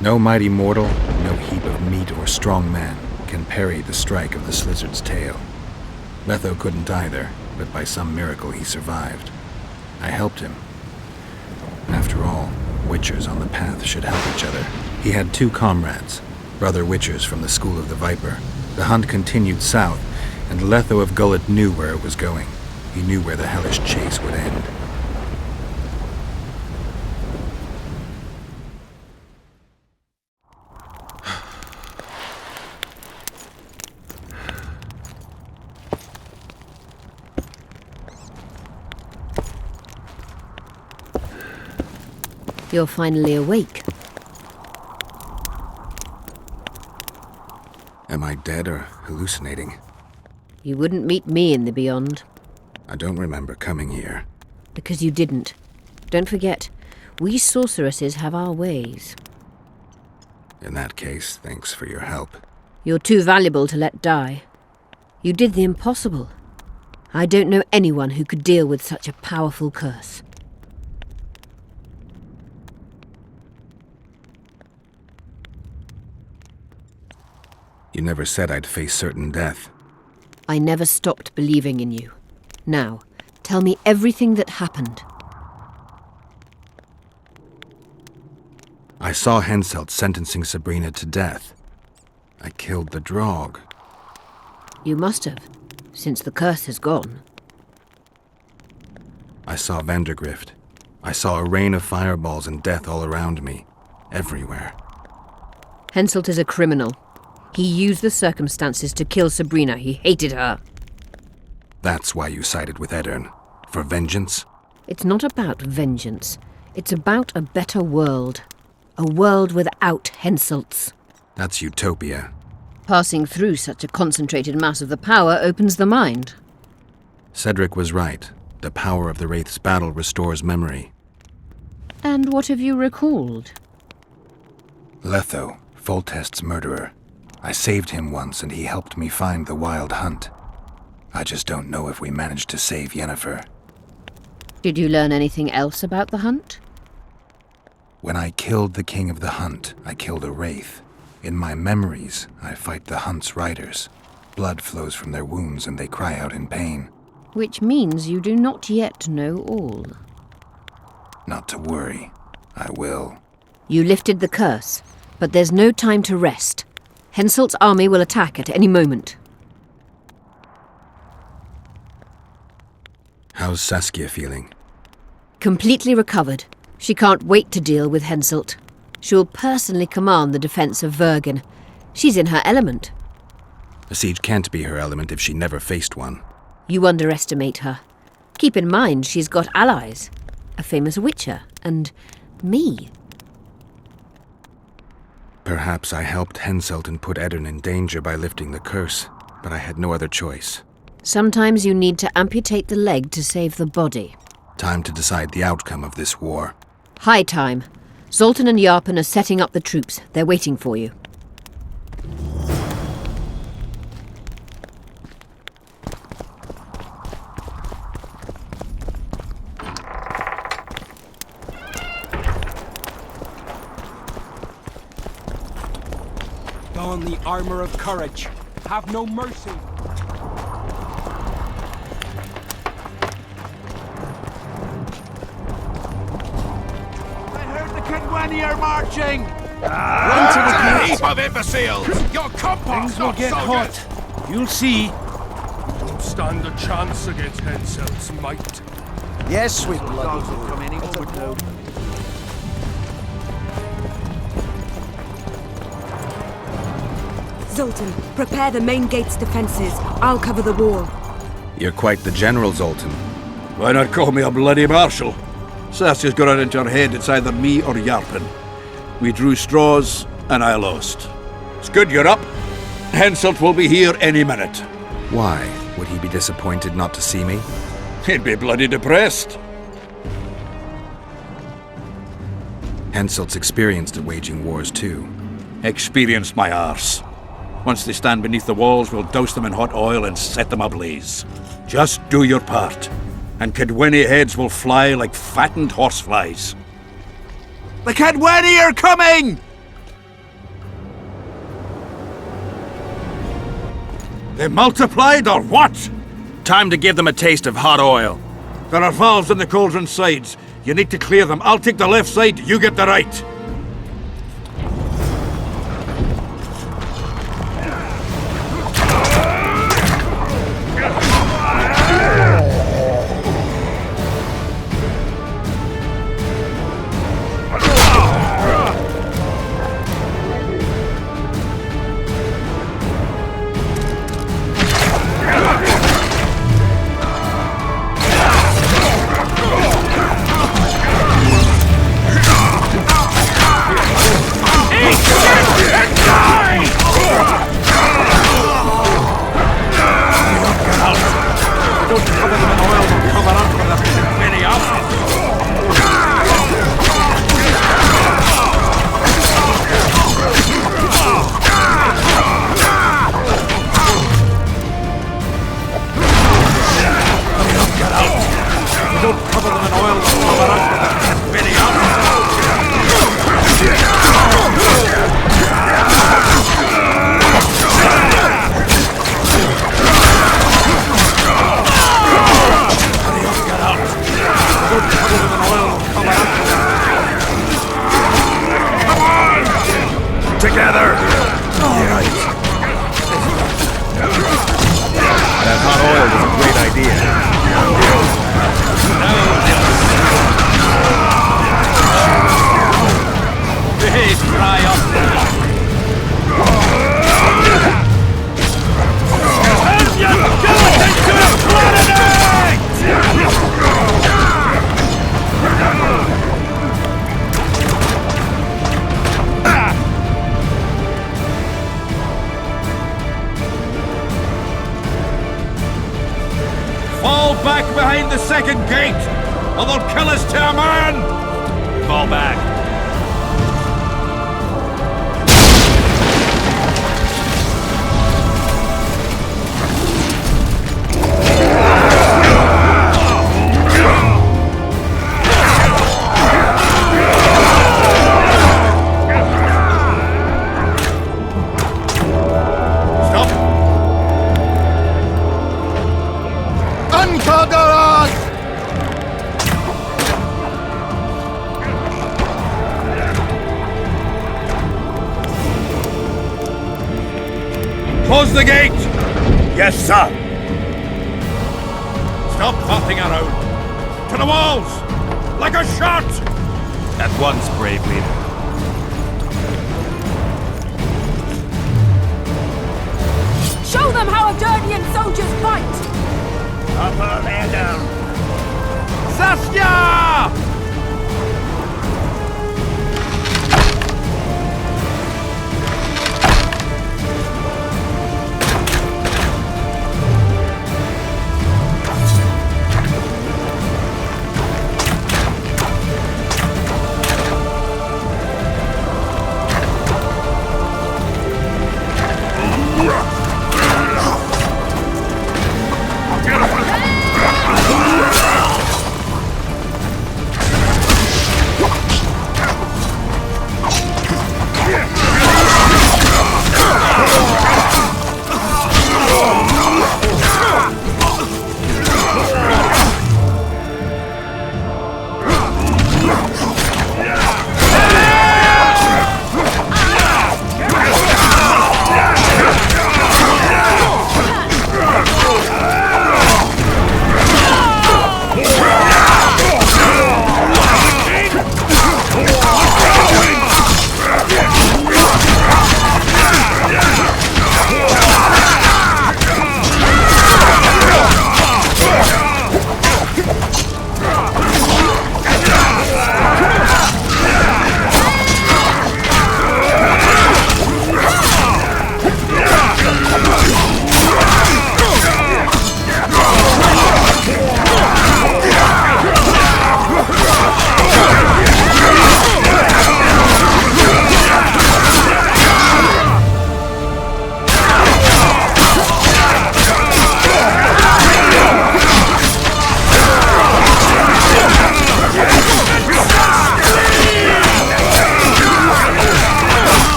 No mighty mortal, no heap of meat or strong man can parry the strike of the Slizzard's tail. Letho couldn't either, but by some miracle he survived. I helped him. After all, Witchers on the path should help each other. He had 2 comrades, brother Witchers from the School of the Viper. The hunt continued south, and Letho of Gullet knew where it was going. He knew where the hellish chase would end. You're finally awake. Am I dead or hallucinating? You wouldn't meet me in the beyond. I don't remember coming here. Because you didn't. Don't forget, we sorceresses have our ways. In that case, thanks for your help. You're too valuable to let die. You did the impossible. I don't know anyone who could deal with such a powerful curse. You never said I'd face certain death. I never stopped believing in you. Now, tell me everything that happened. I saw Henselt sentencing Sabrina to death. I killed the Draug. You must have, since the curse has gone. I saw Vandergrift. I saw a rain of fireballs and death all around me. Everywhere. Henselt is a criminal. He used the circumstances to kill Sabrina. He hated her. That's why you sided with Eddern. For vengeance? It's not about vengeance. It's about a better world. A world without Henselts. That's utopia. Passing through such a concentrated mass of the power opens the mind. Cedric was right. The power of the Wraith's battle restores memory. And what have you recalled? Letho, Foltest's murderer. I saved him once and he helped me find the Wild Hunt. I just don't know if we managed to save Yennefer. Did you learn anything else about the hunt? When I killed the King of the Hunt, I killed a Wraith. In my memories, I fight the Hunt's riders. Blood flows from their wounds and they cry out in pain. Which means you do not yet know all. Not to worry. I will. You lifted the curse, but there's no time to rest. Henselt's army will attack at any moment. How's Saskia feeling? Completely recovered. She can't wait to deal with Henselt. She'll personally command the defense of Vergen. She's in her element. A siege can't be her element if she never faced one. You underestimate her. Keep in mind she's got allies. A famous witcher, and me. Perhaps I helped Henselt and put Eddern in danger by lifting the curse, but I had no other choice. Sometimes you need to amputate the leg to save the body. Time to decide the outcome of this war. High time. Zoltan and Yarpen are setting up the troops. They're waiting for you. Don the armor of courage. Have no mercy. When are marching! Run to the gate! Heap of imbeciles! Your compost Things will get hot. You'll see. Don't stand a chance against Henselt's might. Yes, sweet blood. It's a blow. Zoltan, prepare the main gate's defenses. I'll cover the wall. You're quite the general, Zoltan. Why not call me a bloody marshal? Saskia's got it into her head it's either me or Yarpen. We drew straws, and I lost. It's good you're up. Henselt will be here any minute. Why? Would he be disappointed not to see me? He'd be bloody depressed. Henselt's experienced at waging wars too. Experienced my arse. Once they stand beneath the walls, we'll douse them in hot oil and set them ablaze. Just do your part, and Cadwenny heads will fly like fattened horseflies. The Cadwenny are coming! They multiplied or what? Time to give them a taste of hot oil. There are valves in the cauldron sides. You need to clear them. I'll take the left side, you get the right. Together! That hot oil was a great idea. Please dry up. And you skeleton to the planet! Fall back behind the second gate, or they'll kill us to a man! Fall back. Close the gate! Yes, sir. Stop hopping around! To the walls! Like a shot! At once, brave leader. Show them how Adernian soldiers fight! Up her hand down. Saskia!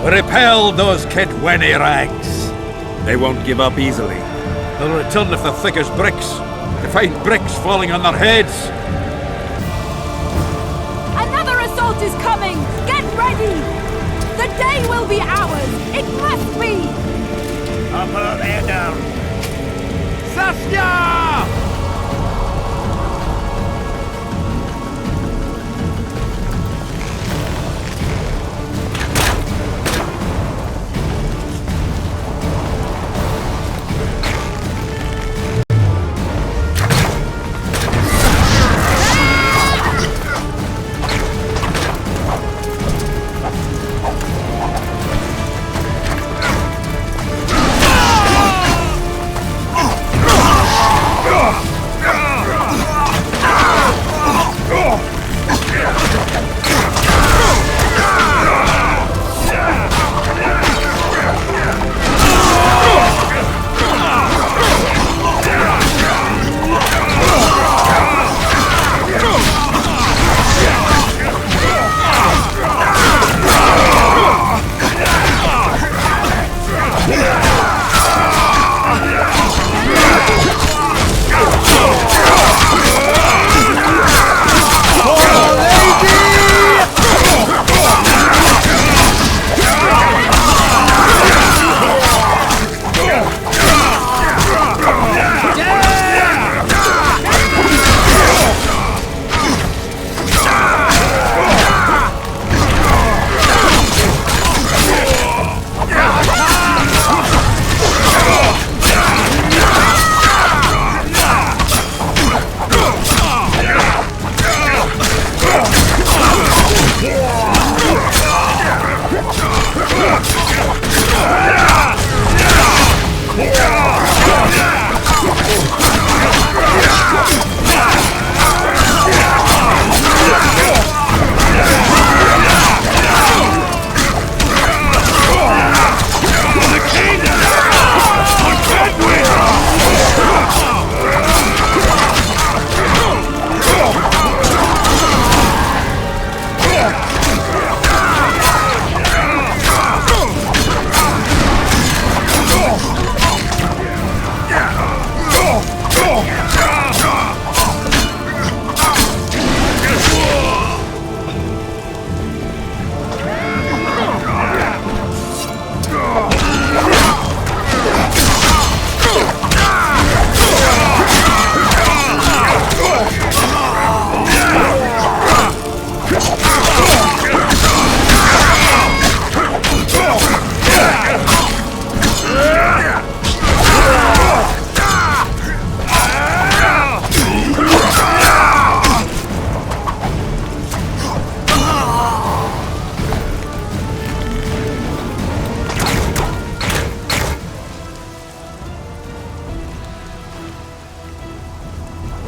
Repel those Kidwenny rags. They won't give up easily. They'll return if they're thick as bricks, to find bricks falling on their heads. Another assault is coming! Get ready! The day will be ours! It must be! I'll put her head down. Saskia!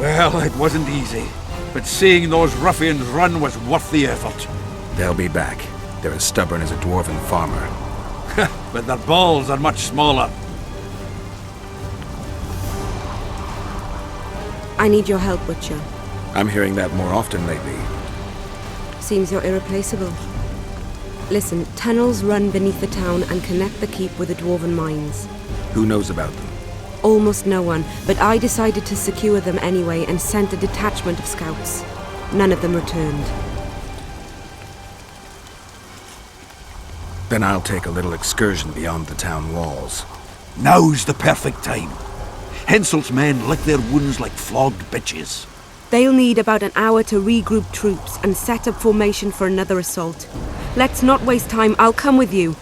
Well, it wasn't easy, but seeing those ruffians run was worth the effort. They'll be back. They're as stubborn as a dwarven farmer. But their balls are much smaller. I need your help, Butcher. I'm hearing that more often lately. Seems you're irreplaceable. Listen, tunnels run beneath the town and connect the keep with the dwarven mines. Who knows about them? Almost no one, but I decided to secure them anyway and sent a detachment of scouts. None of them returned. Then I'll take a little excursion beyond the town walls. Now's the perfect time. Henselt's men lick their wounds like flogged bitches. They'll need about an hour to regroup troops and set up formation for another assault. Let's not waste time. I'll come with you.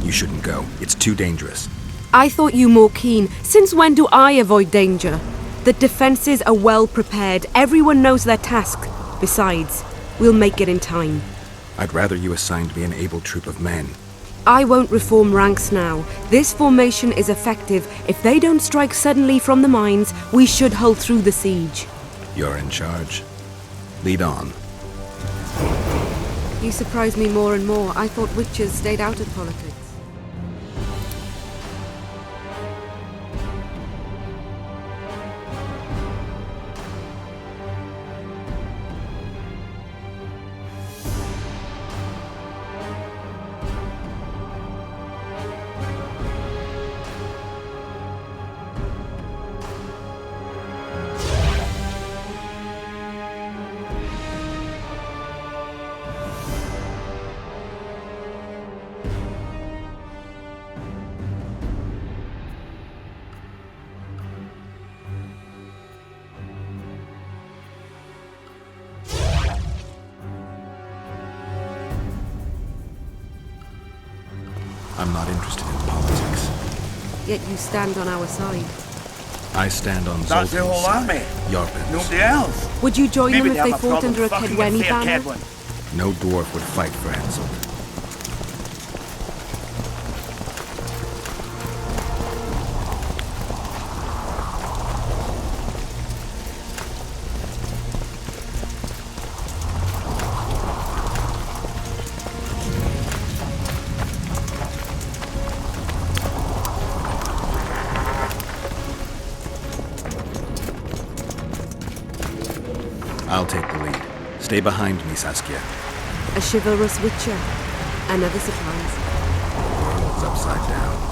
You shouldn't go. It's too dangerous. I thought you more keen. Since when do I avoid danger? The defenses are well prepared. Everyone knows their task. Besides, we'll make it in time. I'd rather you assigned me an able troop of men. I won't reform ranks now. This formation is effective. If they don't strike suddenly from the mines, we should hold through the siege. You're in charge. Lead on. You surprise me more and more. I thought witches stayed out of politics. I'm not interested in politics. Yet you stand on our side. I stand on That's the Zoltan's whole side. army. Yarpin's. Nobody else. Would you join Maybe them if they have a fought problem under a fucking Kedweni with their banner? Kedwen. No dwarf would fight for Henselt. I'll take the lead. Stay behind me, Saskia. A chivalrous witcher. Another surprise. The world's upside down.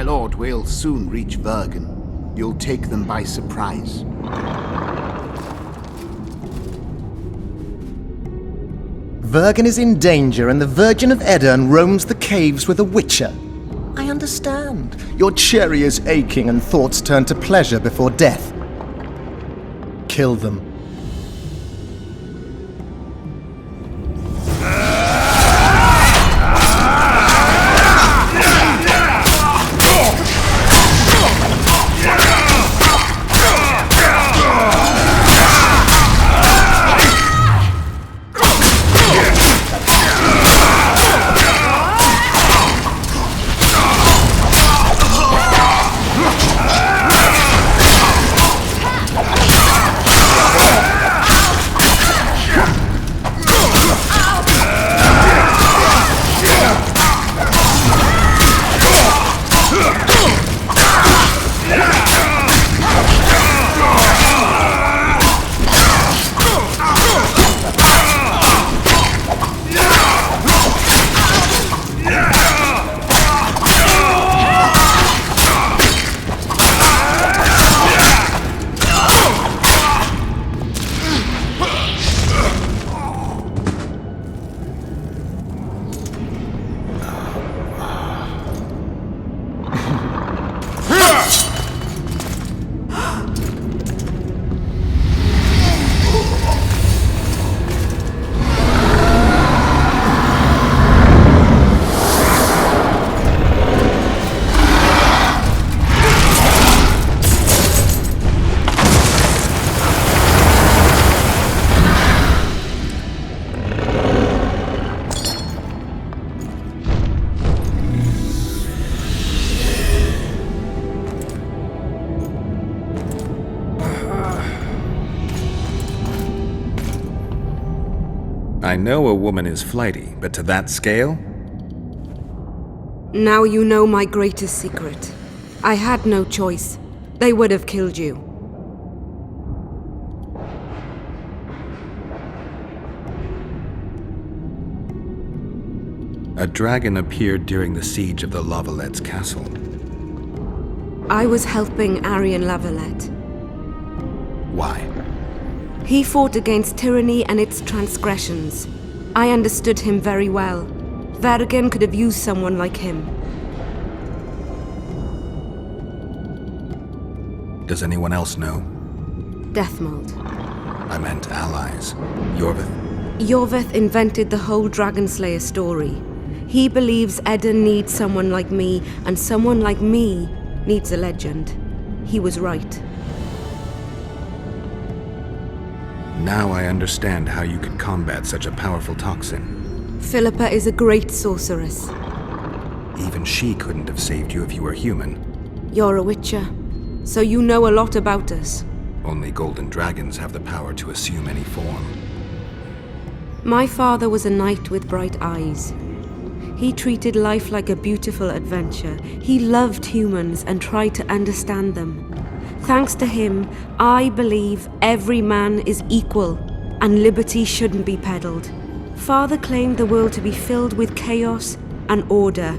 My lord, we'll soon reach Vergen. You'll take them by surprise. Vergen is in danger and the Virgin of Edirn roams the caves with a witcher. I understand. Your cherry is aching and thoughts turn to pleasure before death. Kill them. I know a woman is flighty, but to that scale? Now you know my greatest secret. I had no choice. They would have killed you. A dragon appeared during the siege of the Lavallette's castle. I was helping Arian Lavalette. Why? He fought against tyranny and its transgressions. I understood him very well. Vergen could have used someone like him. Does anyone else know? Deathmold. I meant allies. Yorvith? Yorvith invented the whole Dragon Slayer story. He believes Eden needs someone like me, and someone like me needs a legend. He was right. Now I understand how you could combat such a powerful toxin. Philippa is a great sorceress. Even she couldn't have saved you if you were human. You're a witcher, so you know a lot about us. Only golden dragons have the power to assume any form. My father was a knight with bright eyes. He treated life like a beautiful adventure. He loved humans and tried to understand them. Thanks to him, I believe every man is equal and liberty shouldn't be peddled. Father claimed the world to be filled with chaos and order.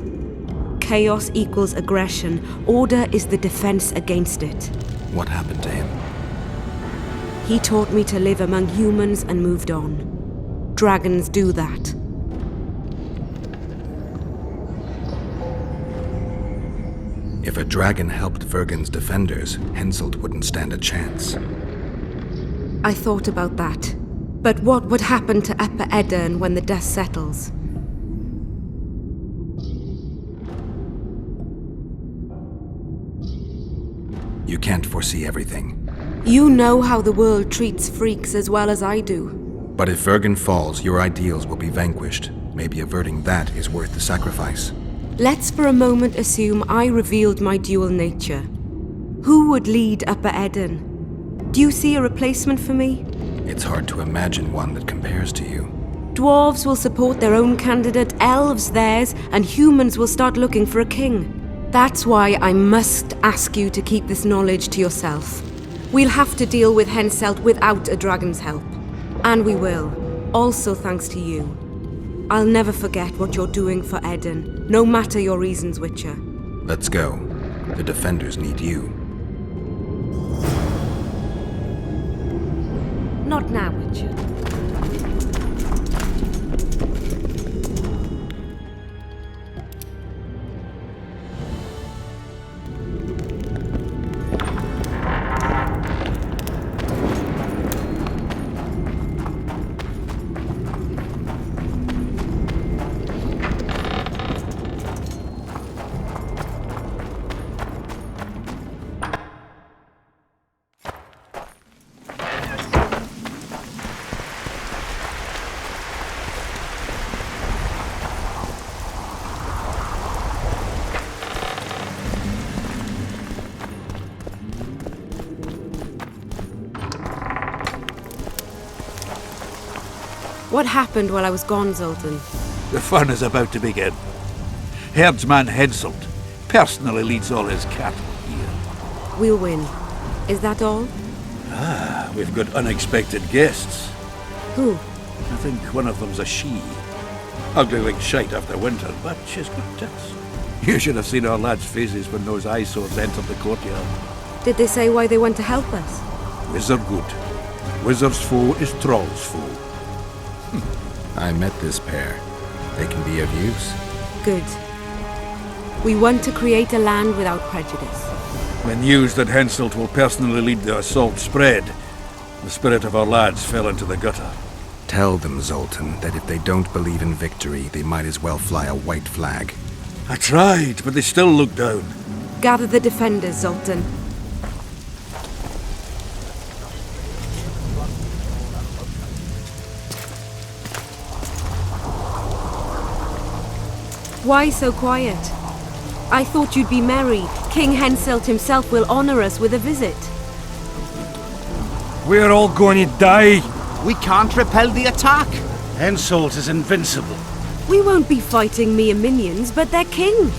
Chaos equals aggression. Order is the defense against it. What happened to him? He taught me to live among humans and moved on. Dragons do that. If a dragon helped Vergen's defenders, Henselt wouldn't stand a chance. I thought about that. But what would happen to Upper Edirn when the dust settles? You can't foresee everything. You know how the world treats freaks as well as I do. But if Vergen falls, your ideals will be vanquished. Maybe averting that is worth the sacrifice. Let's for a moment assume I revealed my dual nature. Who would lead Upper Edirn? Do you see a replacement for me? It's hard to imagine one that compares to you. Dwarves will support their own candidate, elves theirs, and humans will start looking for a king. That's why I must ask you to keep this knowledge to yourself. We'll have to deal with Henselt without a dragon's help. And we will, also thanks to you. I'll never forget what you're doing for Edirn, no matter your reasons, Witcher. Let's go. The defenders need you. Not now, Witcher. What happened while I was gone, Zoltan? The fun is about to begin. Herdsman Henselt personally leads all his cattle here. We'll win. Is that all? Ah, we've got unexpected guests. Who? I think one of them's a she. Ugly like shite after winter, but she's got tits. You should have seen our lads' faces when those eyesores entered the courtyard. Did they say why they went to help us? Wizard good. Wizard's foe is Troll's foe. I met this pair. They can be of use. Good. We want to create a land without prejudice. When news that Henselt will personally lead the assault spread, the spirit of our lads fell into the gutter. Tell them, Zoltan, that if they don't believe in victory, they might as well fly a white flag. I tried, but they still look down. Gather the defenders, Zoltan. Why so quiet? I thought you'd be merry. King Henselt himself will honor us with a visit. We're all going to die. We can't repel the attack. Henselt is invincible. We won't be fighting mere minions, but their king.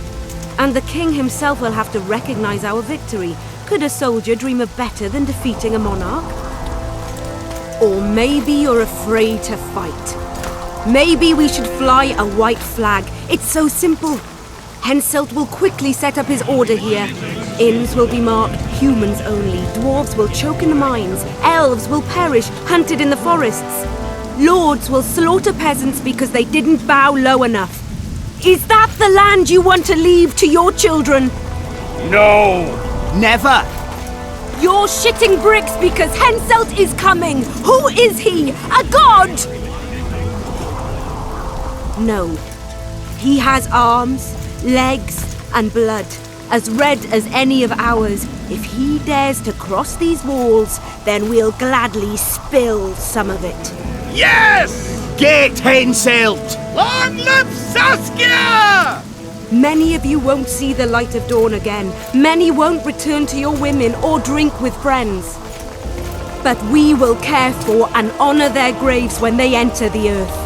And the king himself will have to recognize our victory. Could a soldier dream of better than defeating a monarch? Or maybe you're afraid to fight. Maybe we should fly a white flag. It's so simple. Henselt will quickly set up his order here. Inns will be marked humans only. Dwarves will choke in the mines. Elves will perish, hunted in the forests. Lords will slaughter peasants because they didn't bow low enough. Is that the land you want to leave to your children? No! Never! You're shitting bricks because Henselt is coming! Who is he? A god? No. He has arms, legs, and blood, as red as any of ours. If he dares to cross these walls, then we'll gladly spill some of it. Yes! Get Henselt! Long live Saskia! Many of you won't see the light of dawn again. Many won't return to your women or drink with friends. But we will care for and honor their graves when they enter the earth.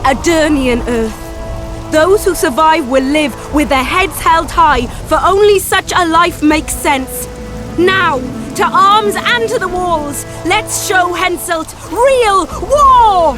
Adernian earth. Those who survive will live with their heads held high, for only such a life makes sense. Now, to arms and to the walls! Let's show Henselt real war!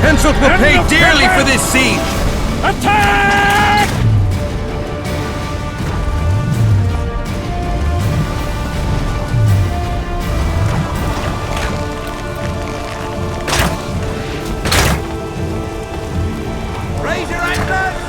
Henselt will pay dearly for this siege! Attack! Raise your anchors!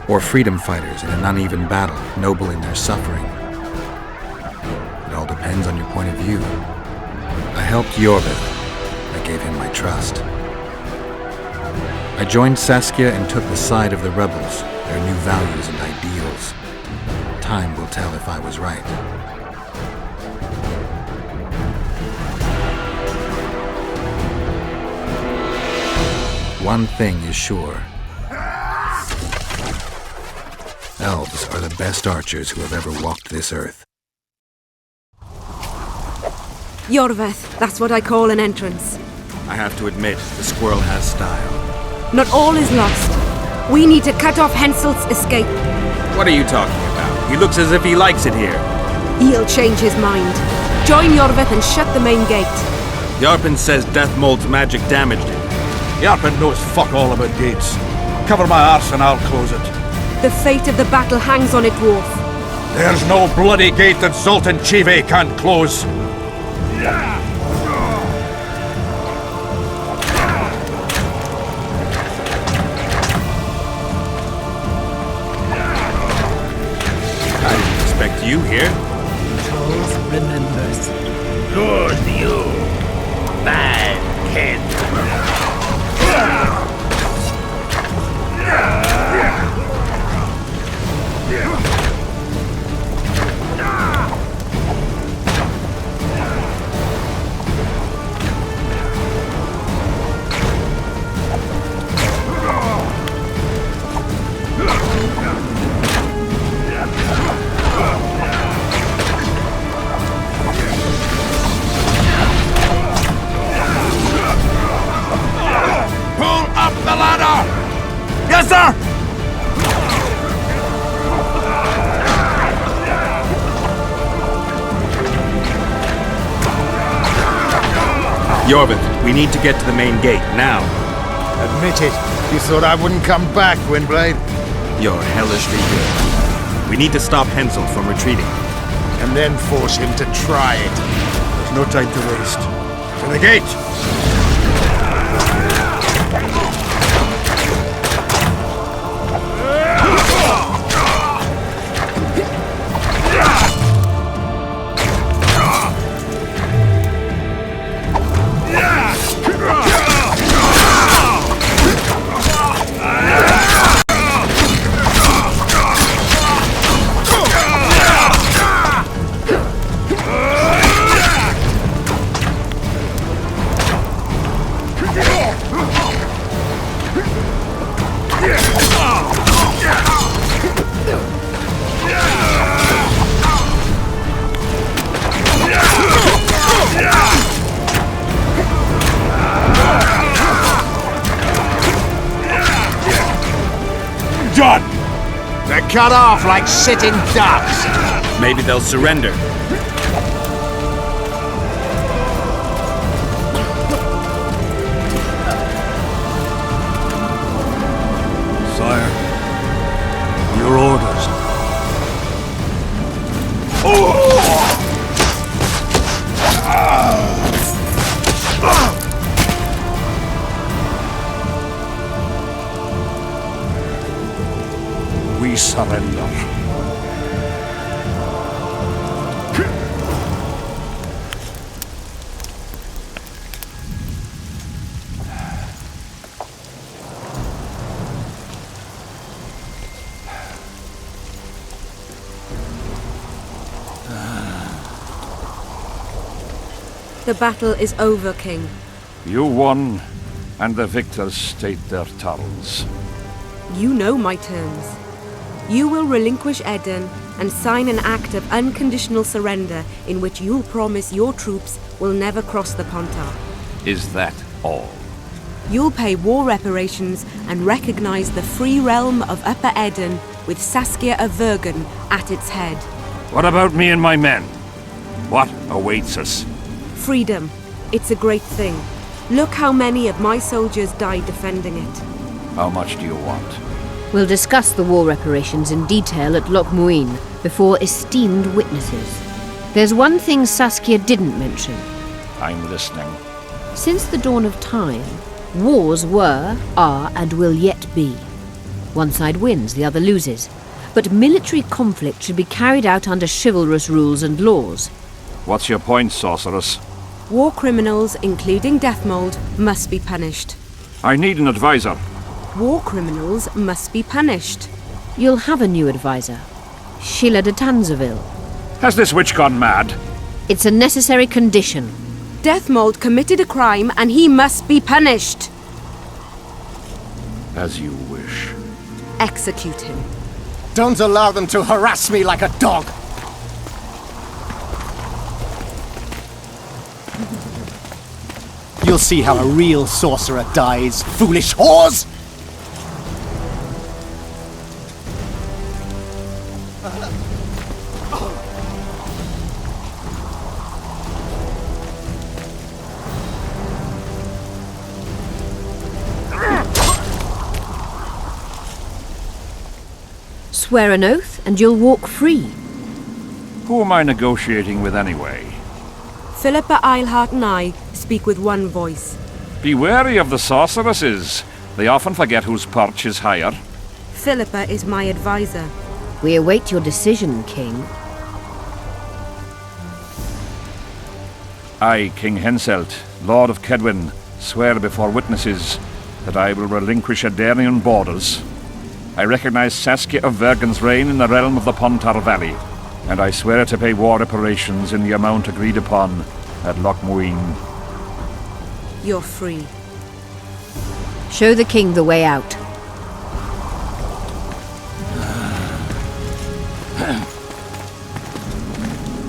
or freedom fighters in an uneven battle, noble in their suffering. It all depends on your point of view. I helped Yorvith. I gave him my trust. I joined Saskia and took the side of the rebels, their new values and ideals. Time will tell if I was right. One thing is sure. Elves are the best archers who have ever walked this earth. Yorvith, that's what I call an entrance. I have to admit, the squirrel has style. Not all is lost. We need to cut off Henselt's escape. What are you talking about? He looks as if he likes it here. He'll change his mind. Join Yorvith and shut the main gate. Yarpen says Deathmold's magic damaged it. Yarpen knows fuck all about gates. Cover my arse and I'll close it. The fate of the battle hangs on it, dwarf. There's no bloody gate that Zoltan Chive can't close. I didn't expect you here. Charles remembers. Good you, bad kid. Yes, sir! Yorvith, we need to get to the main gate, now. Admit it. You thought I wouldn't come back, Windblade? You're hellishly good. We need to stop Henselt from retreating. And then force him to try it. There's no time to waste. To the gate! Done! They're cut off like sitting ducks. Maybe they'll surrender. Sire, your orders. We surrender. The battle is over, King. You won, and the victors state their terms. You know my terms. You will relinquish Eden and sign an act of unconditional surrender in which you'll promise your troops will never cross the Pontar. Is that all? You'll pay war reparations and recognize the free realm of Upper Eden with Saskia of Vergen at its head. What about me and my men? What awaits us? Freedom. It's a great thing. Look how many of my soldiers died defending it. How much do you want? We'll discuss the war reparations in detail at Loch Muin before esteemed witnesses. There's one thing Saskia didn't mention. I'm listening. Since the dawn of time, wars were, are, and will yet be. One side wins, the other loses. But military conflict should be carried out under chivalrous rules and laws. What's your point, sorceress? War criminals, including Deathmold, must be punished. I need an advisor. War criminals must be punished. You'll have a new advisor. Sheila de Tanzaville. Has this witch gone mad? It's a necessary condition. Deathmold committed a crime and he must be punished. As you wish. Execute him. Don't allow them to harass me like a dog! You'll see how a real sorcerer dies, foolish whores! Swear an oath and you'll walk free. Who am I negotiating with anyway? Philippa Eilhart and I speak with one voice. Be wary of the sorceresses. They often forget whose perch is higher. Philippa is my advisor. We await your decision, King. I, King Henselt, Lord of Kedwin, swear before witnesses that I will relinquish Adarian borders. I recognize Saskia of Vergen's reign in the realm of the Pontar Valley, and I swear to pay war reparations in the amount agreed upon at Loch Muin. You're free. Show the king the way out.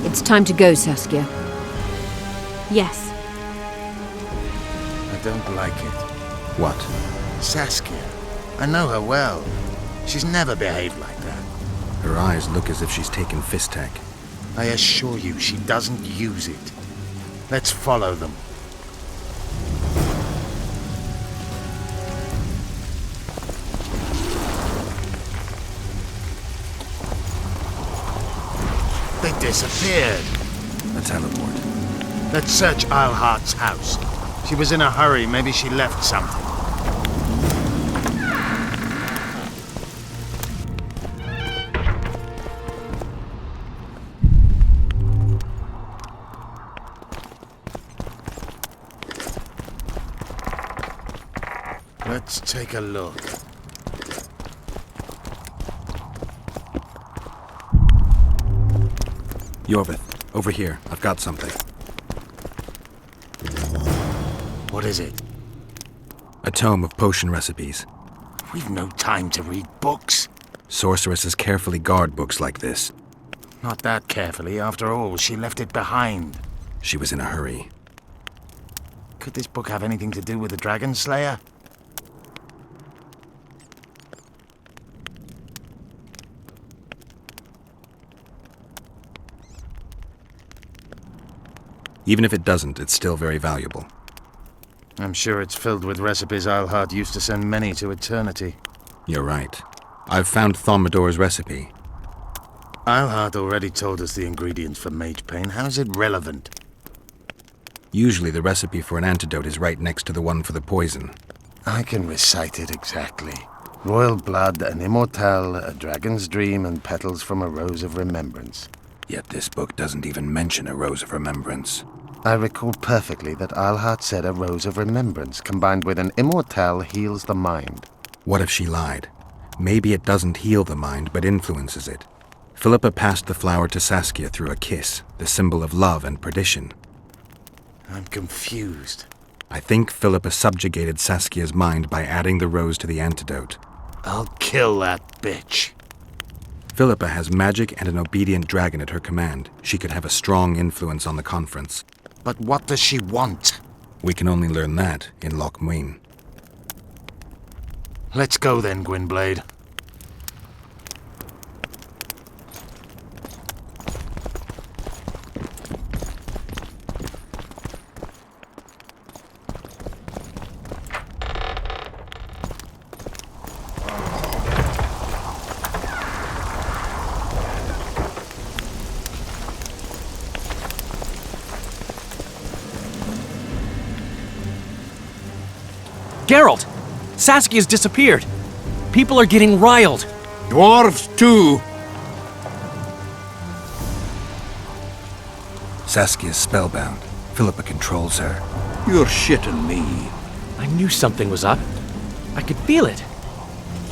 It's time to go, Saskia. Yes. I don't like it. What? Saskia. I know her well. She's never behaved like that. Her eyes look as if she's taken Fistek. I assure you, she doesn't use it. Let's follow them. They disappeared. A teleport. Let's search Eilhart's house. She was in a hurry. Maybe she left something. Let's take a look. Yorvith, over here. I've got something. What is it? A tome of potion recipes. We've no time to read books. Sorceresses carefully guard books like this. Not that carefully. After all, she left it behind. She was in a hurry. Could this book have anything to do with the Dragon Slayer? Even if it doesn't, it's still very valuable. I'm sure it's filled with recipes Eilhart used to send many to eternity. You're right. I've found Thaumadour's recipe. Eilhart already told us the ingredients for mage pain. How's it relevant? Usually the recipe for an antidote is right next to the one for the poison. I can recite it exactly. Royal blood, an immortelle, a dragon's dream, and petals from a rose of remembrance. Yet this book doesn't even mention a rose of remembrance. I recall perfectly that Eilhart said a rose of remembrance combined with an immortelle heals the mind. What if she lied? Maybe it doesn't heal the mind, but influences it. Philippa passed the flower to Saskia through a kiss, the symbol of love and perdition. I'm confused. I think Philippa subjugated Saskia's mind by adding the rose to the antidote. I'll kill that bitch. Philippa has magic and an obedient dragon at her command. She could have a strong influence on the conference. But what does she want? We can only learn that in Loch Muin. Let's go then, Gwynblade. Geralt! Saskia's disappeared! People are getting riled. Dwarves, too. Saskia's spellbound. Philippa controls her. You're shitting me. I knew something was up. I could feel it.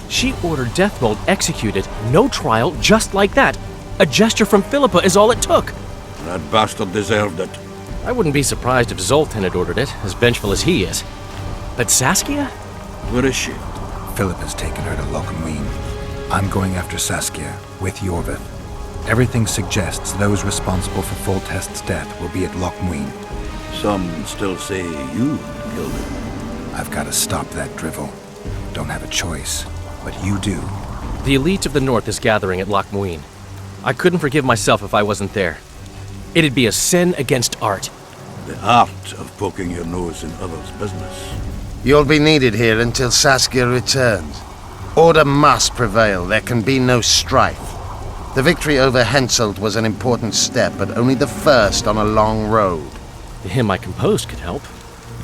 She ordered Deathmold executed, no trial, just like that. A gesture from Philippa is all it took. That bastard deserved it. I wouldn't be surprised if Zoltan had ordered it, as vengeful as he is. But Saskia? Where is she? Philippa's taken her to Lochmuin. I'm going after Saskia, with Yorvith. Everything suggests those responsible for Foltest's death will be at Lochmuin. Some still say you killed him. I've got to stop that drivel. Don't have a choice, but you do. The elite of the North is gathering at Lochmuin. I couldn't forgive myself if I wasn't there. It'd be a sin against art. The art of poking your nose in others' business. You'll be needed here until Saskia returns. Order must prevail. There can be no strife. The victory over Henselt was an important step, but only the first on a long road. The hymn I composed could help.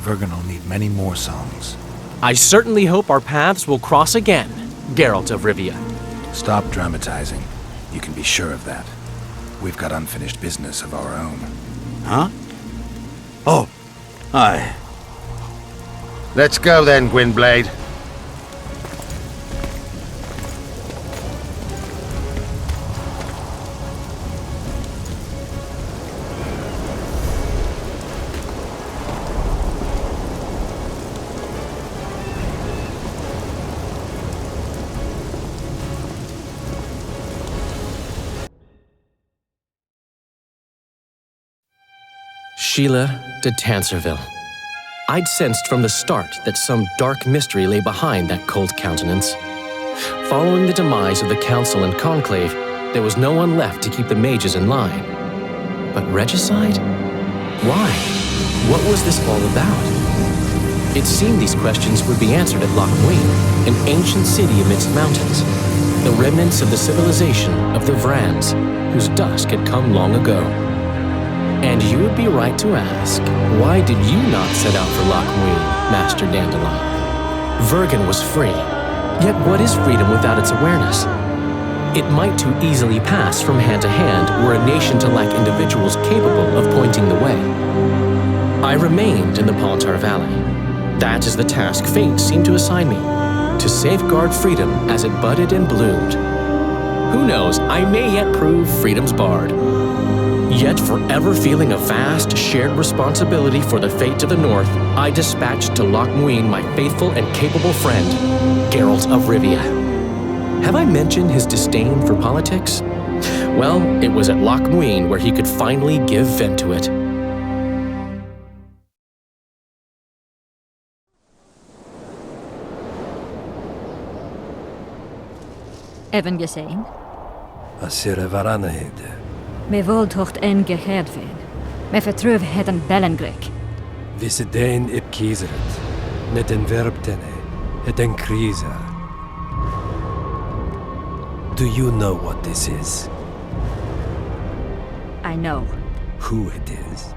Vergen will need many more songs. I certainly hope our paths will cross again, Geralt of Rivia. Stop dramatizing. You can be sure of that. We've got unfinished business of our own. Huh? Oh, aye. Let's go then, Gwynblade. Sheila de Tanserville. I'd sensed from the start that some dark mystery lay behind that cold countenance. Following the demise of the Council and Conclave, there was no one left to keep the mages in line. But regicide? Why? What was this all about? It seemed these questions would be answered at Lochmuin, an ancient city amidst mountains, the remnants of the civilization of the Vrans, whose dusk had come long ago. And you would be right to ask, why did you not set out for Lochmuin, Master Dandelion? Vergen was free. Yet what is freedom without its awareness? It might too easily pass from hand to hand were a nation to lack individuals capable of pointing the way. I remained in the Palantir Valley. That is the task fate seemed to assign me, to safeguard freedom as it budded and bloomed. Who knows, I may yet prove freedom's bard. Yet forever feeling a vast, shared responsibility for the fate of the North, I dispatched to Lochmuin my faithful and capable friend, Geralt of Rivia. Have I mentioned his disdain for politics? Well, it was at Lochmuin where he could finally give vent to it. Even gesehen? Asira varanahede. Me voldtocht en gehedvin. Me vertruv heden Bellengrek. Visedein ip kieseret. Net en verbtene. Et en krisa. Do you know what this is? I know. Who it is?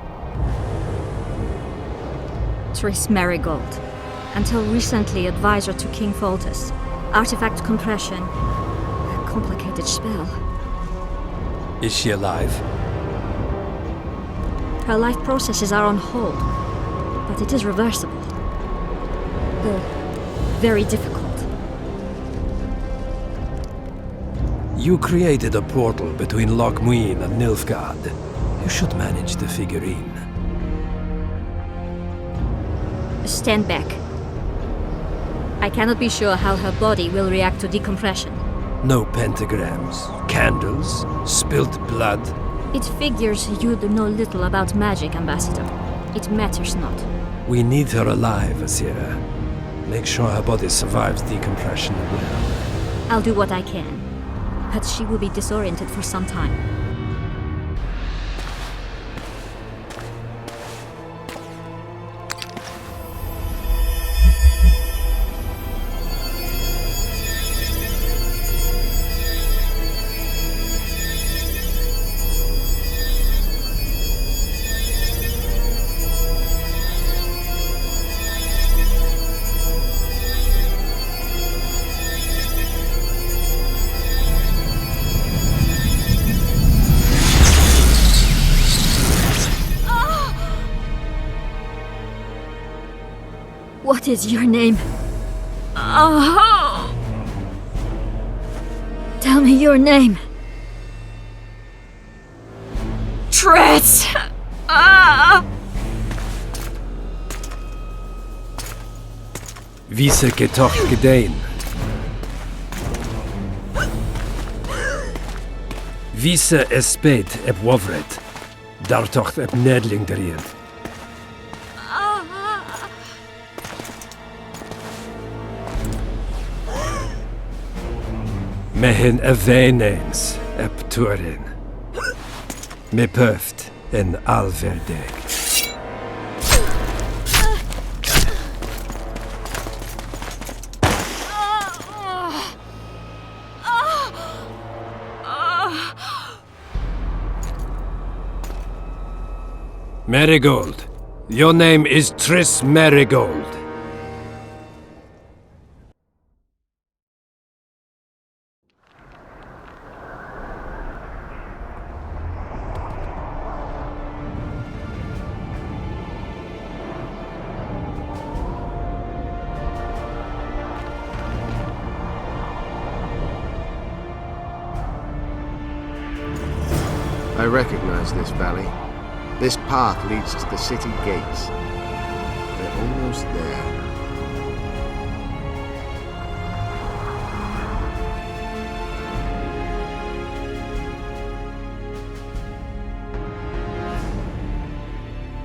Triss Merigold. Until recently advisor to King Foltest. Artifact compression. A complicated spell. Is she alive? Her life processes are on hold, but it is reversible. Though very difficult. You created a portal between Lochmuin and Nilfgaard. You should manage the figurine. Stand back. I cannot be sure how her body will react to decompression. No pentagrams, candles, spilt blood. It figures you know little about magic, Ambassador. It matters not. We need her alive, Asira. Make sure her body survives decompression well. I'll do what I can, but she will be disoriented for some time. What is your name? Oh! Tell me your name. Triss! Vise getocht gedein. Vise espeit eb wovret. Dartocht eb nedling derien. Mehen a veneens eb turin. Me pöft en alverdeg. Marigold. Your name is Triss Marigold. I recognize this valley. This path leads to the city gates. We're almost there.